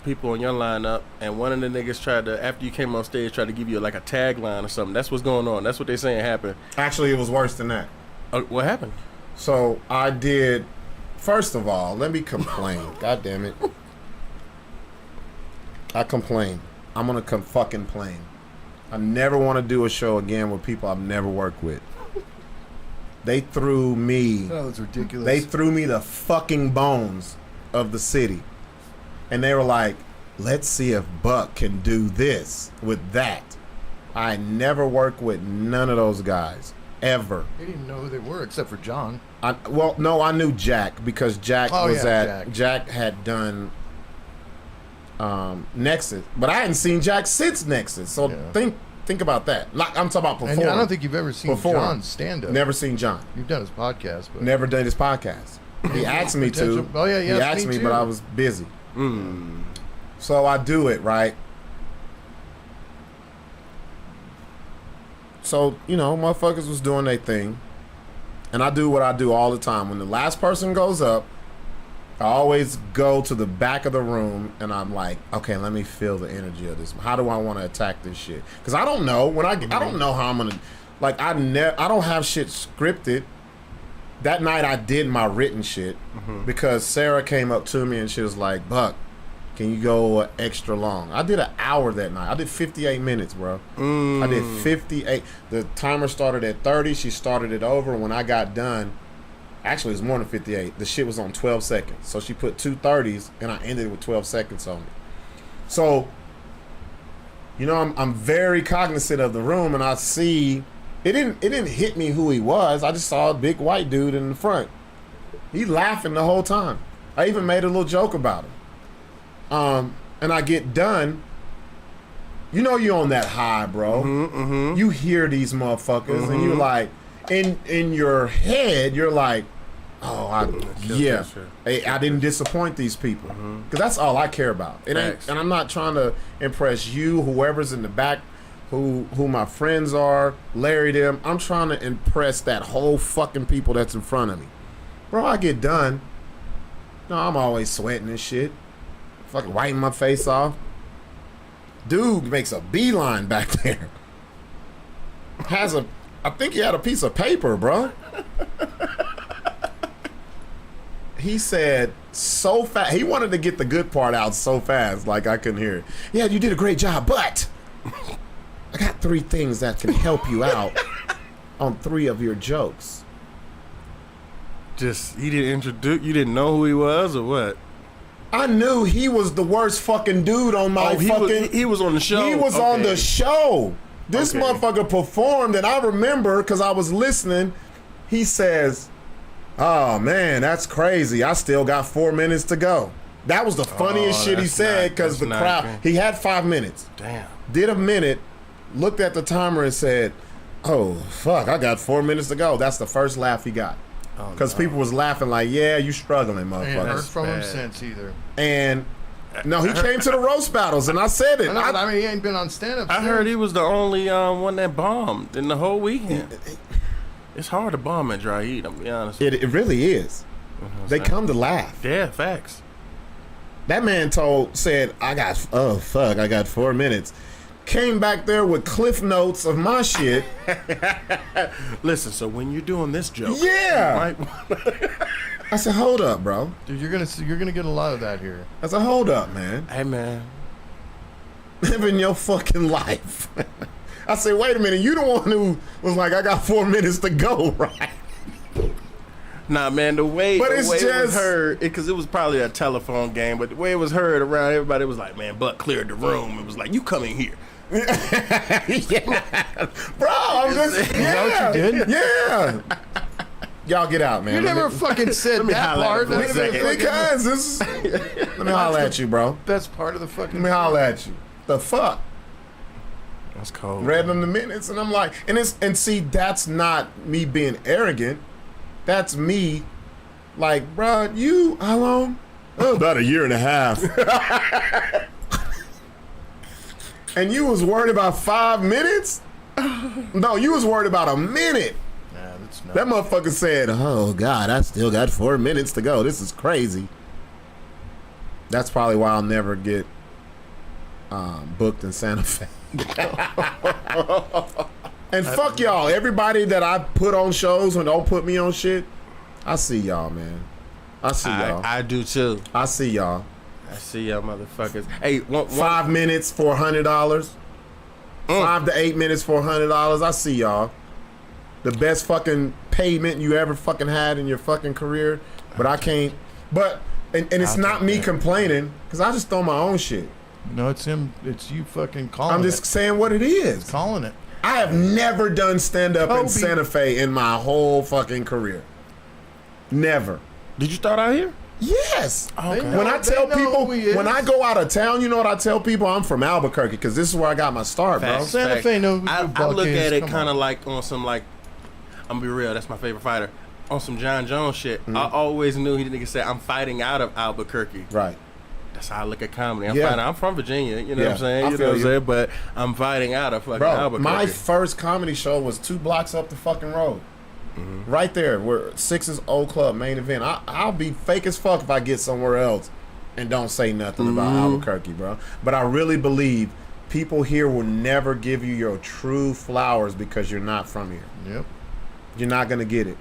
people in your lineup, and one of the niggas tried to, after you came on stage, tried to give you like a tagline or something. That's what's going on. That's what they saying happened. Actually, it was worse than that. What happened? So I did. First of all, let me complain. God damn it! I complain. I'm gonna fucking complain. I never want to do a show again with people I've never worked with. They threw me. That was ridiculous. They threw me the fucking bones of the city, and they were like, "Let's see if Buck can do this with that." I never worked with none of those guys. ever. He didn't know who they were except for John. I knew Jack because Jack Jack had done Nexus, but I hadn't seen Jack since Nexus. So think about that. Like, I'm talking about perform. And I don't think you've ever seen John's stand up. Never seen John. You've done his podcast, but never done his podcast. He asked me to. Oh yeah, he asked me, but I was busy. So I do it, right? So, motherfuckers was doing their thing. And I do what I do all the time. When the last person goes up, I always go to the back of the room and I'm like, okay, let me feel the energy of this. How do I want to attack this shit? Because I don't know. I don't know how I'm going to... Like, I don't have shit scripted. That night I did my written shit because Sarah came up to me and she was like, Buck, can you go extra long? I did an hour that night. I did 58 minutes, bro. I did 58. The timer started at 30. She started it over. When I got done, actually it was more than 58. The shit was on 12 seconds. So she put 2 30s and I ended it with 12 seconds on it. So, I'm very cognizant of the room and I see it didn't hit me who he was. I just saw a big white dude in the front. He laughing the whole time. I even made a little joke about him. And I get done. You're on that high, bro. You hear these motherfuckers, and you're like, in your head, you're like, oh, I didn't disappoint these people, because that's all I care about. It ain't, and I'm not trying to impress you, whoever's in the back, who my friends are, Larry, them. I'm trying to impress that whole fucking people that's in front of me, bro. I get done. I'm always sweating and shit. Fucking wiping my face off. Dude makes a beeline back there. I think he had a piece of paper, bro. He said so fast. He wanted to get the good part out so fast, like I couldn't hear it. Yeah, you did a great job, but I got 3 things that can help you out on 3 of your jokes. He didn't introduce. You didn't know who he was or what? I knew he was the worst fucking dude on my he was on the show? He was on the show. This motherfucker performed, and I remember, because I was listening, he says, oh, man, that's crazy. I still got 4 minutes to go. That was the funniest shit he said, because the crowd, he had 5 minutes. Damn. Did a minute, looked at the timer and said, oh, fuck, I got 4 minutes to go. That's the first laugh he got. Because people was laughing like, yeah, you struggling, motherfucker. I ain't heard from him since either. And no, he came to the roast battles, and I said it. I mean, he ain't been on stand-up. I heard he was the only one that bombed in the whole weekend. It's hard to bomb at Dry Heat, I'm be honest. It really is. They come to laugh. Yeah, facts. That man said, I got 4 minutes. Came back there with cliff notes of my shit. Listen, so when you're doing this joke, yeah, I said, hold up, bro. Dude, you're gonna get a lot of that here. I said, hold up, man. Hey, man, living your fucking life. I said, wait a minute, you the one who was like, I got 4 minutes to go, right? Nah, man, the way it was heard, because it was probably a telephone game, but the way it was heard around everybody was like, man, Buck cleared the room. It was like, you come in here. Yeah. Bro, I'm just, Is that what you did? Yeah. Y'all get out, man. You never fucking said that part. Because this let me holler at you, bro. That's part of the fucking. Let me holler at you. The fuck? That's cold. Read them the minutes, and I'm like, and see, that's not me being arrogant. That's me, like, bro, you how long? Oh, about a year and a half. And you was worried about 5 minutes? No, you was worried about a minute. Nah, that's not. That motherfucker said, oh, God, I still got 4 minutes to go. This is crazy. That's probably why I'll never get booked in Santa Fe. And fuck y'all. Everybody that I put on shows and don't put me on shit, I see y'all, man. I see y'all. I do, too. I see y'all. I see y'all motherfuckers. Hey, 5 minutes for $100. 5 to 8 minutes for $100. I see y'all. The best fucking payment you ever fucking had in your fucking career. But I can't. But and it's not me complaining, because I just throw my own shit. No, it's him. It's you fucking calling it. I'm just saying what it is. Calling it. I have never done stand-up in Kobe. Santa Fe in my whole fucking career. Never. Did you start out here? Yes. Okay. When I tell They know people, who he is. when I go out of town, you know what I tell people? I'm from Albuquerque because this is where I got my start, bro. Facts, Santa facts. Fe knows who I Buck look is. at it Come kind of on. like on some like, I'm gonna be real. That's my favorite fighter. On some John Jones shit. Mm-hmm. I always knew he nigga said I'm fighting out of Albuquerque. Right. That's how I look at comedy. Yeah. I'm from Virginia. You know Yeah, what I'm saying? I You know feel what I'm you. saying? But I'm fighting out of fucking Bro, Albuquerque. my first comedy show was 2 blocks up the fucking road. Right there, where Sixx's old club main event. I'll be fake as fuck if I get somewhere else and don't say nothing about Albuquerque, bro. But I really believe people here will never give you your true flowers because you're not from here. Yep. You're not gonna get it.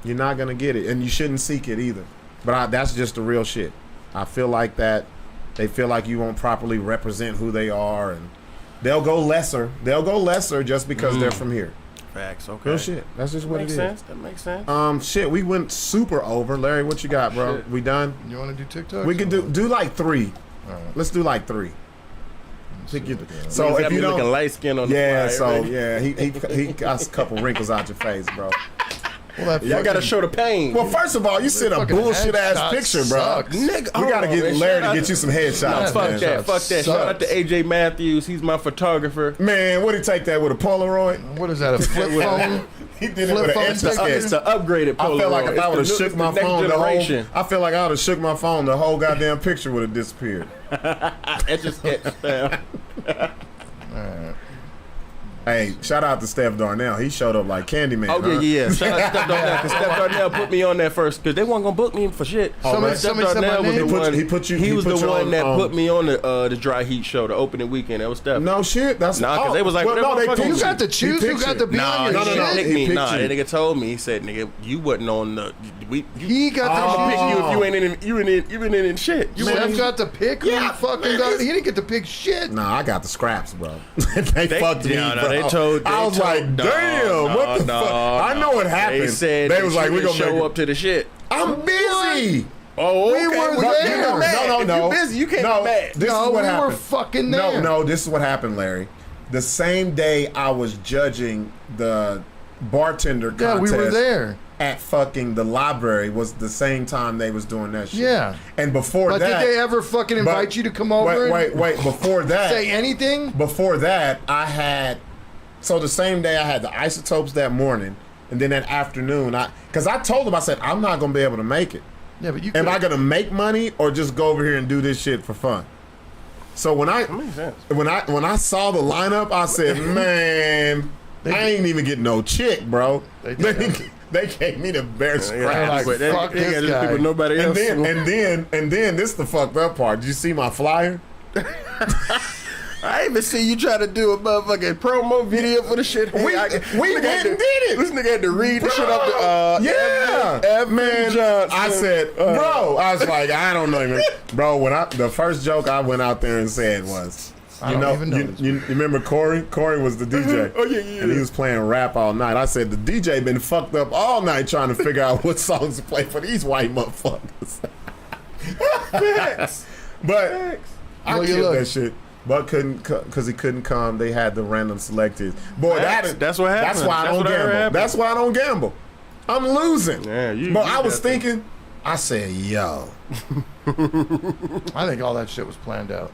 You're not gonna get it, and you shouldn't seek it either. But that's just the real shit. I feel like that. They feel like you won't properly represent who they are, and they'll go lesser. They'll go lesser just because they're from here. Facts. Okay. Real shit. That's just what Makes it sense. is. That makes sense. Shit. We went super over. Larry, what you got, bro? Shit. We done? You want to do TikTok? We can do like 3. All right. Let's do like 3. Pick your, Niggas so got if me you looking don't, light skin on the yeah. fly So already. yeah, he got a couple wrinkles out your face, bro. Well, that Y'all gotta fucking- show the pain. Well, first of all, you sent a fucking bullshit ass headshot picture, bro. sucks. Nigga, We gotta hold on, get man. Larry Shout to out get you some headshots, Nah, man. fuck that. Fuck that. Shout out to Sucks. AJ Matthews. He's my photographer. Man, what did he take that with a Polaroid? What is that? A flip phone? He did it Flip with an phone etch a picture? sketch. It's the upgraded Polaroid. I felt like if I would have It's shook the my next phone, generation. I feel like I would have shook my phone, the whole goddamn picture would have disappeared. Etch a sketch style. Hey, shout out to Steph Darnell. He showed up like Candyman. Oh huh? yeah. Shout out to Steph Darnell because Steph Darnell put me on that first because they weren't gonna book me for shit. Somebody Steph said my Darnell was name? the one. He put you one that on, put me on the Dry Heat show, the opening weekend. That was Steph. No shit. That's Nah, 'cause they was like, well, well, no, they motherfucker, picked You got to He choose who picked got you. to be Nah, on your no, shit. no. He picked He me. picked Nah, you. that nigga told me. He said, "Nigga, you wasn't on the. He got I'm to gonna choose. pick you if you ain't in shit. You Steph ain't got to pick who Yeah, he fucking man, got. it's- He didn't get to pick shit. Nah, I got the scraps, bro. they fucked me, yeah, no, bro. they told. I was like, damn, what the fuck? I know what happened. They said they was like, we gonna show make up to the shit. I'm busy. Oh, okay. We were Well, there. you get mad. No, If no. you busy, you can't no, be mad. This No, is what we happened. were fucking there. No, this is what happened, Larry. The same day I was judging the bartender Yeah, contest we were there. at fucking the library was the same time they was doing that shit. Yeah. And before But that, did they ever fucking but- invite you to come over Wait. Before and that, say anything? before that, I had the same day I had the isotopes that morning, and then that afternoon, because I told them, I said I'm not gonna be able to make it. Yeah, but you Am could- I gonna make money or just go over here and do this shit for fun? So when I saw the lineup, I said, man, I ain't even getting no chick, bro. They gave me the bare scraps. like, fuck this guy. People, nobody And else. then this is the fucked up part. Did you see my flyer? I even see you try to do a motherfucking promo video for the shit. We went and did it. This nigga had to read the shit off the. Man, Johnson. I said, bro, I was like, I don't know, even, bro. The first joke I went out there and said was, I don't even know this. you remember Corey? Corey was the DJ. Oh, yeah. And he was playing rap all night. I said, the DJ been fucked up all night trying to figure out what songs to play for these white motherfuckers. But I Look, killed look. that shit. But couldn't because he couldn't come. They had the random selected. Boy, That's what happened. That's why I That's don't what gamble. happened. That's why I don't gamble. I'm losing. Yeah, but I was got that. thinking. I said, yo, I think all that shit was planned out.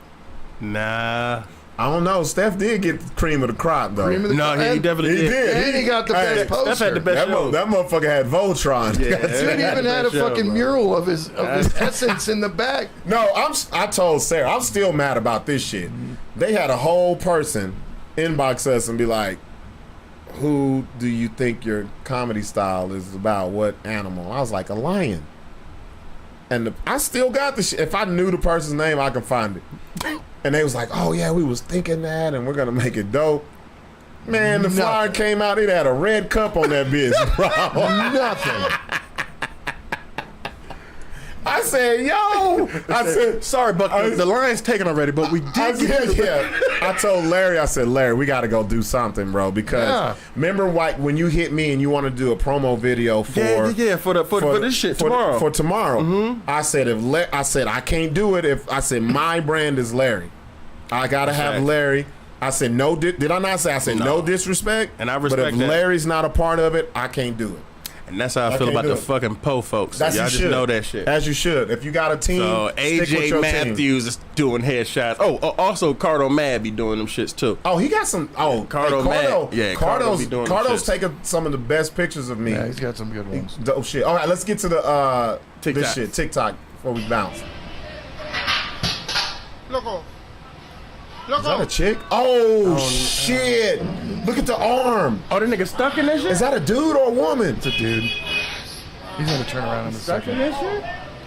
Nah. I don't know. Steph did get the cream of the crop though. Cream of the No, crop. he definitely He did. did. And he got the Hey, best poster. Steph had the best show. that motherfucker had Voltron. Yeah. Dude even had a Show, fucking bro. mural of his essence in the back. No, I told Sarah, I'm still mad about this shit. They had a whole person inbox us and be like, who do you think your comedy style is about? What animal? I was like, a lion. And I still got the shit. If I knew the person's name, I can find it. And they was like, oh yeah, we was thinking that and we're going to make it dope. Man, the flyer came out, it had a red cup on that bitch, bro. Nothing. I said, yo. I said, Sorry, Buck. The line's taken already, but we did I get said, yeah. I told Larry, I said, Larry, we got to go do something, bro. Because remember when you hit me and you want to do a promo video for for this shit tomorrow. For tomorrow, I said I said I can't do it if I said my brand is Larry. I gotta have Exactly. Larry. I said no. Did I not say? I said no disrespect. And I But respect if that. Larry's not a part of it, I can't do it. And that's how I feel can't about do the it. fucking Po folks. That's Y'all you just should. know that shit. As you should. If you got a team, So stick with AJ your Matthews team. is doing headshots. Oh, also Cardo Mad be doing them shits too. Oh, he got some. Oh, Cardo Cardo. Matt. Yeah, Cardo be doing them Cardo's shits. taking some of the best pictures of me. Yeah, he's got some good ones. Dope shit. All right, let's get to the TikTok. this shit TikTok before we bounce. Loco. Is that a chick? Oh shit! Look at the arm. Oh, the nigga stuck in that shit? Is that a dude or a woman? It's a dude. He's gonna turn around in a Stuck in second. that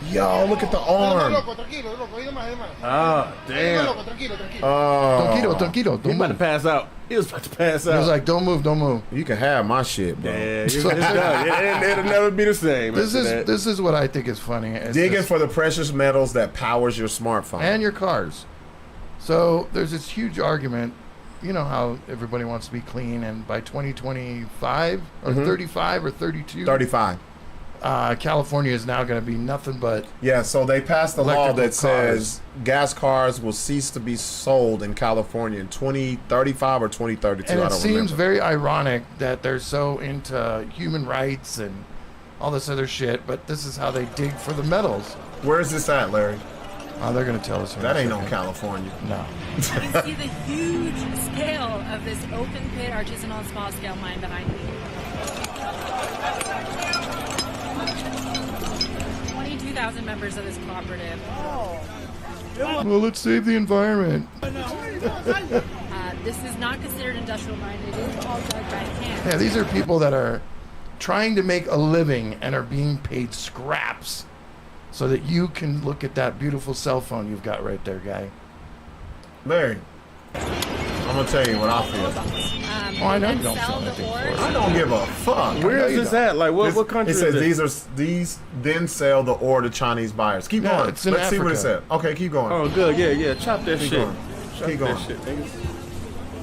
shit? Yo, look at the arm. Oh, damn. Tranquilo, tranquilo, He don't about to move. pass out. He was about to pass He was out. like, don't move, don't move. You can have my shit, bro. Yeah, it's done. It'll never be the same. This after that. is what I think is funny. It's Digging this- for the precious metals that powers your smartphone. and your cars. So there's this huge argument. You know how everybody wants to be clean, and by 2025 or 35 or 32, 35. California is now going to be nothing but. Yeah, so they passed a law Electrical that says gas cars will cease to be sold in California in 2035 or 2032. And I it don't seems remember. very ironic that they're so into human rights and all this other shit, but this is how they dig for the metals. Where is this at, Larry? Oh, they're going to tell us. here in That a ain't no second. California. No. You can see the huge scale of this open pit artisanal small scale mine behind me. 22,000 members of this cooperative. Well, let's save the environment. This is not considered industrial mine. It is all dug by hand. Yeah, these are people that are trying to make a living and are being paid scraps so that you can look at that beautiful cell phone you've got right there, guy. Larry, I'm going to tell you what I feel. Oh, I know Then you don't sell feel the anything ore. for it. I don't give a fuck. Where is this at? Like, what country It says is this? these then sell the ore to Chinese buyers. Keep Yeah, going. it's in Let's see what it Africa. said. Okay, keep going. Oh, good. Yeah. Chop that Keep shit. going. Chop Keep that going. shit, nigga.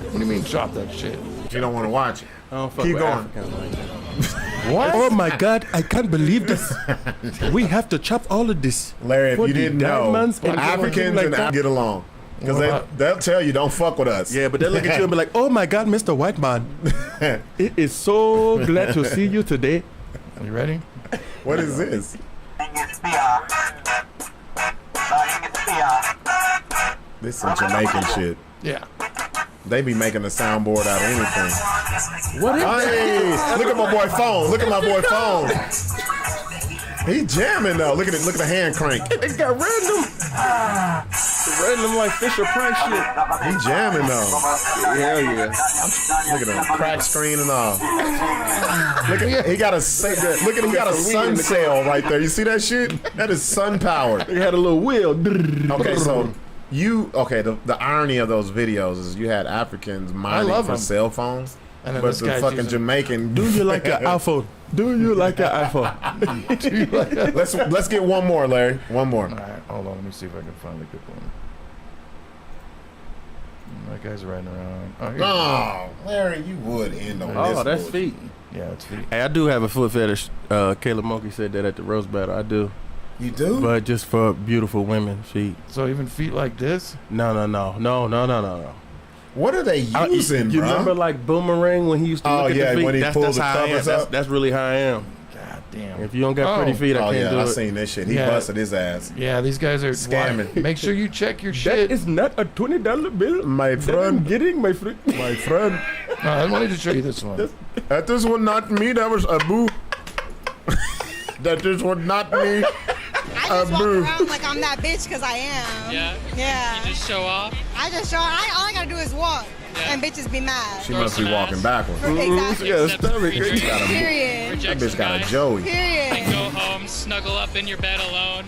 What do you mean chop that shit? You don't want to watch it. I don't fuck Keep with going. Africans like that. What? Oh my God, I can't believe this. We have to chop all of this. Larry, if For you the didn't know, diamonds and Africans everything like and that. get along. Because What about- they'll tell you, don't fuck with us. Yeah, but they look at you and be like, oh my God, Mr. White Man. It is so glad to see you today. Are you ready? What is this? This is some Jamaican shit. Yeah. They be making a soundboard out of anything. What is Hey, look at my boy phone. Look at my boy phone. He jamming though. Look at it. Look at the hand crank. It got random like Fisher Price shit. He jamming though. Hell yeah. Look at him, crack screen and all. Look at he got a look at he got a sun sail right there. You see that shit? That is sun powered. They had a little wheel. Okay, so the irony of those videos is you had Africans mining love for them. cell phones, And then but this the guy's fucking using- Jamaican. Do you like your iPhone? Do you like your iPhone? Let's get one more, Larry. One more. All right, hold on. Let me see if I can find a good one. That guy's riding around. Oh, here Oh, Larry, you would end on this. Oh, that's bullshit. feet. Yeah, it's feet. Hey, I do have a foot fetish. Caleb Monkey said that at the roast battle. I do. You do? But just for beautiful women feet. So even feet like this? No. What are they using, You bro? remember like Boomerang when he used to look at yeah, the feet? when he pulled the how I am. covers up? That's really how I am. God damn. If you don't got pretty feet, I Oh can't yeah, do I it. seen that shit. He Yeah. busted his ass. Yeah, these guys are Scamming. Make sure you check your That shit. is not a $20 bill. My That I'm friend, getting, my friend. my friend. No, I wanted to show you this one. That this was not me. That was Abu. That this was not me. I just walk around like I'm that bitch because I am. Yeah? Yeah. You just show off? I just show. All I gotta do is walk, and bitches be mad. She must be walking backwards. Exactly. Yeah, stomach. Period. That Reject bitch some got a guy, Joey. Period. and go home, snuggle up in your bed alone.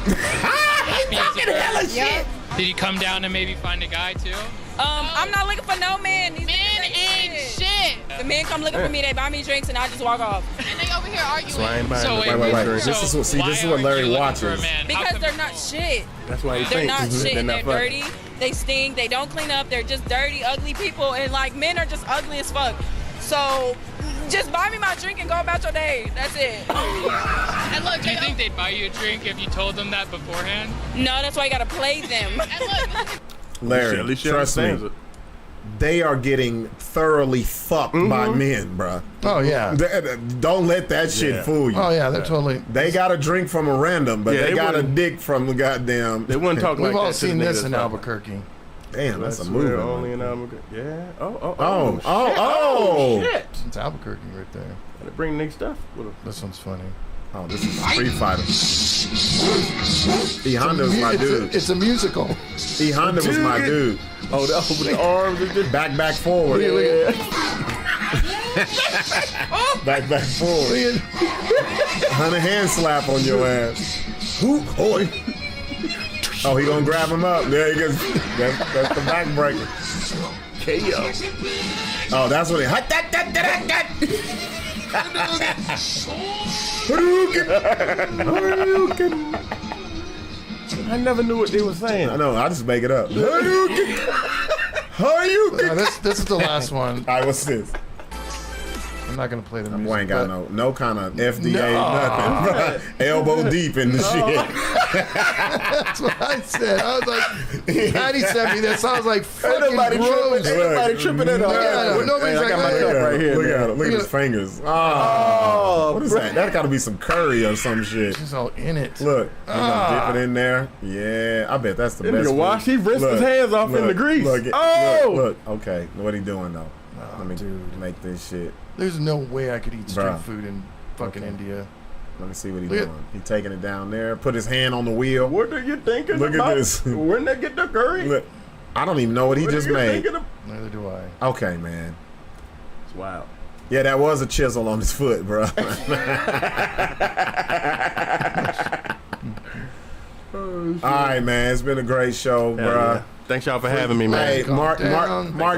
Happy as a bird. Yep. Did you come down and maybe find a guy too? I'm not looking for no man. These Men ain't shit. The men come looking for me, they buy me drinks, and I just walk off. And they over here arguing. So I ain't buying So the wait, Wait. So This is what. See, why this is what aren't Larry you looking watches. for a man? How Because come- they're not shit. That's why he They're thinks. not shit, and they're not fucking. dirty. They stink. They don't clean up. They're just dirty, ugly people. And like men are just ugly as fuck. So just buy me my drink and go about your day. That's it. And look, Do you think they'd buy you a drink if you told them that beforehand? No, that's why you gotta play them. and look, Larry, At least she trust me. understands it. they are getting thoroughly fucked by men, bruh. Oh yeah. Don't let that shit fool you. Oh yeah, they're totally. They got a drink from a random, but they got a dick from the goddamn. They wouldn't talk like that. We've all seen this in Albuquerque. Damn, that's a movie. Only in Albuquerque. Yeah. Oh, shit. It's Albuquerque right there. Gotta bring Nick stuff with him. This one's funny. Oh, this is Street Fighter. E Honda was my dude. It's a musical. E Honda was my dude. Oh, that with the arms and just back forward. Yeah. back forward. Hunter hand slap on your ass. Who? Hoy. Oh, he gonna grab him up. There he goes. That's the backbreaker. KO. Oh, that's what he. Hadouken. I never knew what they were saying. I know. I just make it up. Hadouken. This is the last one. All right, what's this? I'm not gonna play the music. Boy ain't got no kind of FDA nothing. Elbow deep in the shit. That's what I said. I was like, Patty sent me this. I was like, fucking gross. Ain't nobody tripping it up. Nobody's like, I got my cup right here. Look at him. Look at his fingers. Oh, what is that? That got to be some curry or some shit. She's all in it. Look, you gonna dip it in there. Yeah, I bet that's the best. Wash. He rinsed his hands off in the grease. Look. Okay, what he doing though? Let me make this shit. There's no way I could eat street food in fucking India. Let me see what he's doing. He taking it down there. Put his hand on the wheel. What are you thinking Look about? At this. When they get the curry? Look, I don't even know what he just made. Neither do I. Okay, man. It's wild. Yeah, that was a chisel on his foot, bro. All right, man. It's been a great show, bro. Yeah. Thanks y'all for having me, man. Hey, Marc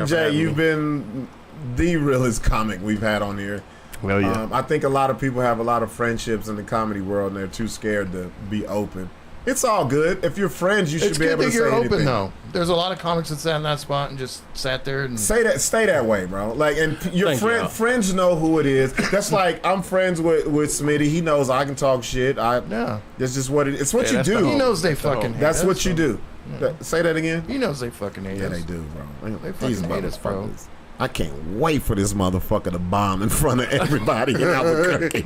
J, you've been the realest comic we've had on here. Well, yeah. I think a lot of people have a lot of friendships in the comedy world, and they're too scared to be open. It's all good. If you're friends, you should be able to say anything. It's good that you're open, though. There's a lot of comics that sat in that spot and just sat there and stay that way, bro. Like, and your friends know who it is. That's like I'm friends with Smitty. He knows I can talk shit. That's just what it is. It's what you do. He knows they fucking hate That's what you do. Yeah. Say that again. He knows they fucking hate us. Yeah, they do, bro. They fucking hate us, bro. I can't wait for this motherfucker to bomb in front of everybody in Albuquerque.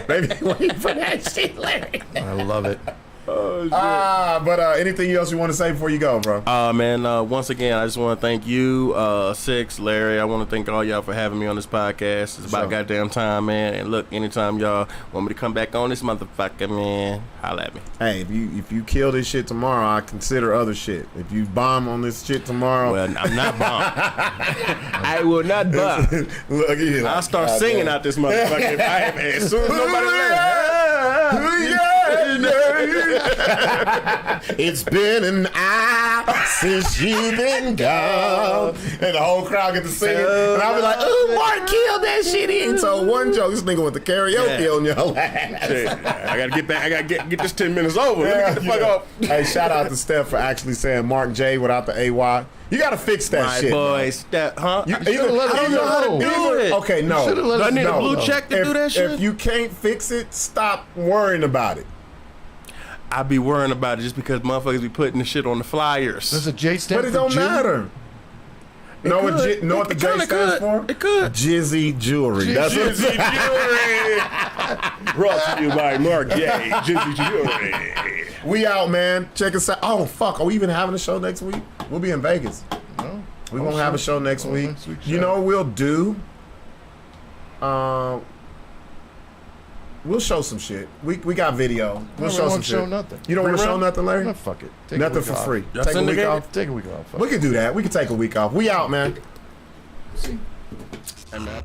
Maybe wait for that shit, Larry. I love it. Oh, shit. But anything else you want to say before you go, bro? Man, once again, I just want to thank you, Sixx, Larry. I want to thank all y'all for having me on this podcast. It's about goddamn time, man. And look, anytime y'all want me to come back on this motherfucker, man, holla at me. Hey, if you kill this shit tomorrow, I consider other shit. If you bomb on this shit tomorrow, well, I'm not bomb. I will not bomb. Look, I'll start singing out this motherfucker as soon as nobody left. It's been an hour since you've been gone. And the whole crowd get to sing it. And I'll be like, oh, Marc killed that shit. He ain't told one joke. This nigga went to karaoke on your ass. I gotta get back. I gotta get this 10 minutes over. Let me get the fuck up. Hey, shout out to Steph for actually saying Marc J without the AY. You gotta fix that shit. My boy, Steph, huh? You should've let us know how to do it. Okay, no. Do I need a blue check to do that shit? If you can't fix it, stop worrying about it. I be worrying about it just because motherfuckers be putting the shit on the flyers. There's a J stand But it don't matter. Know what the J stands for? It could. Jizzy Jewelry. That's what Jizzy Jewelry. Brought to you by Marc J. Jizzy Jewelry. We out, man. Check us out. Oh, fuck. Are we even having a show next week? We'll be in Vegas. No. We're going to have a show next week. You know what we'll do? We'll show some shit. We got video. We'll show some shit. Nothing. You don't want to show nothing, Larry? No, fuck it. Nothing for free. Take a week off. Take a week off. We can do that. We can take a week off. We out, man. See. I'm out.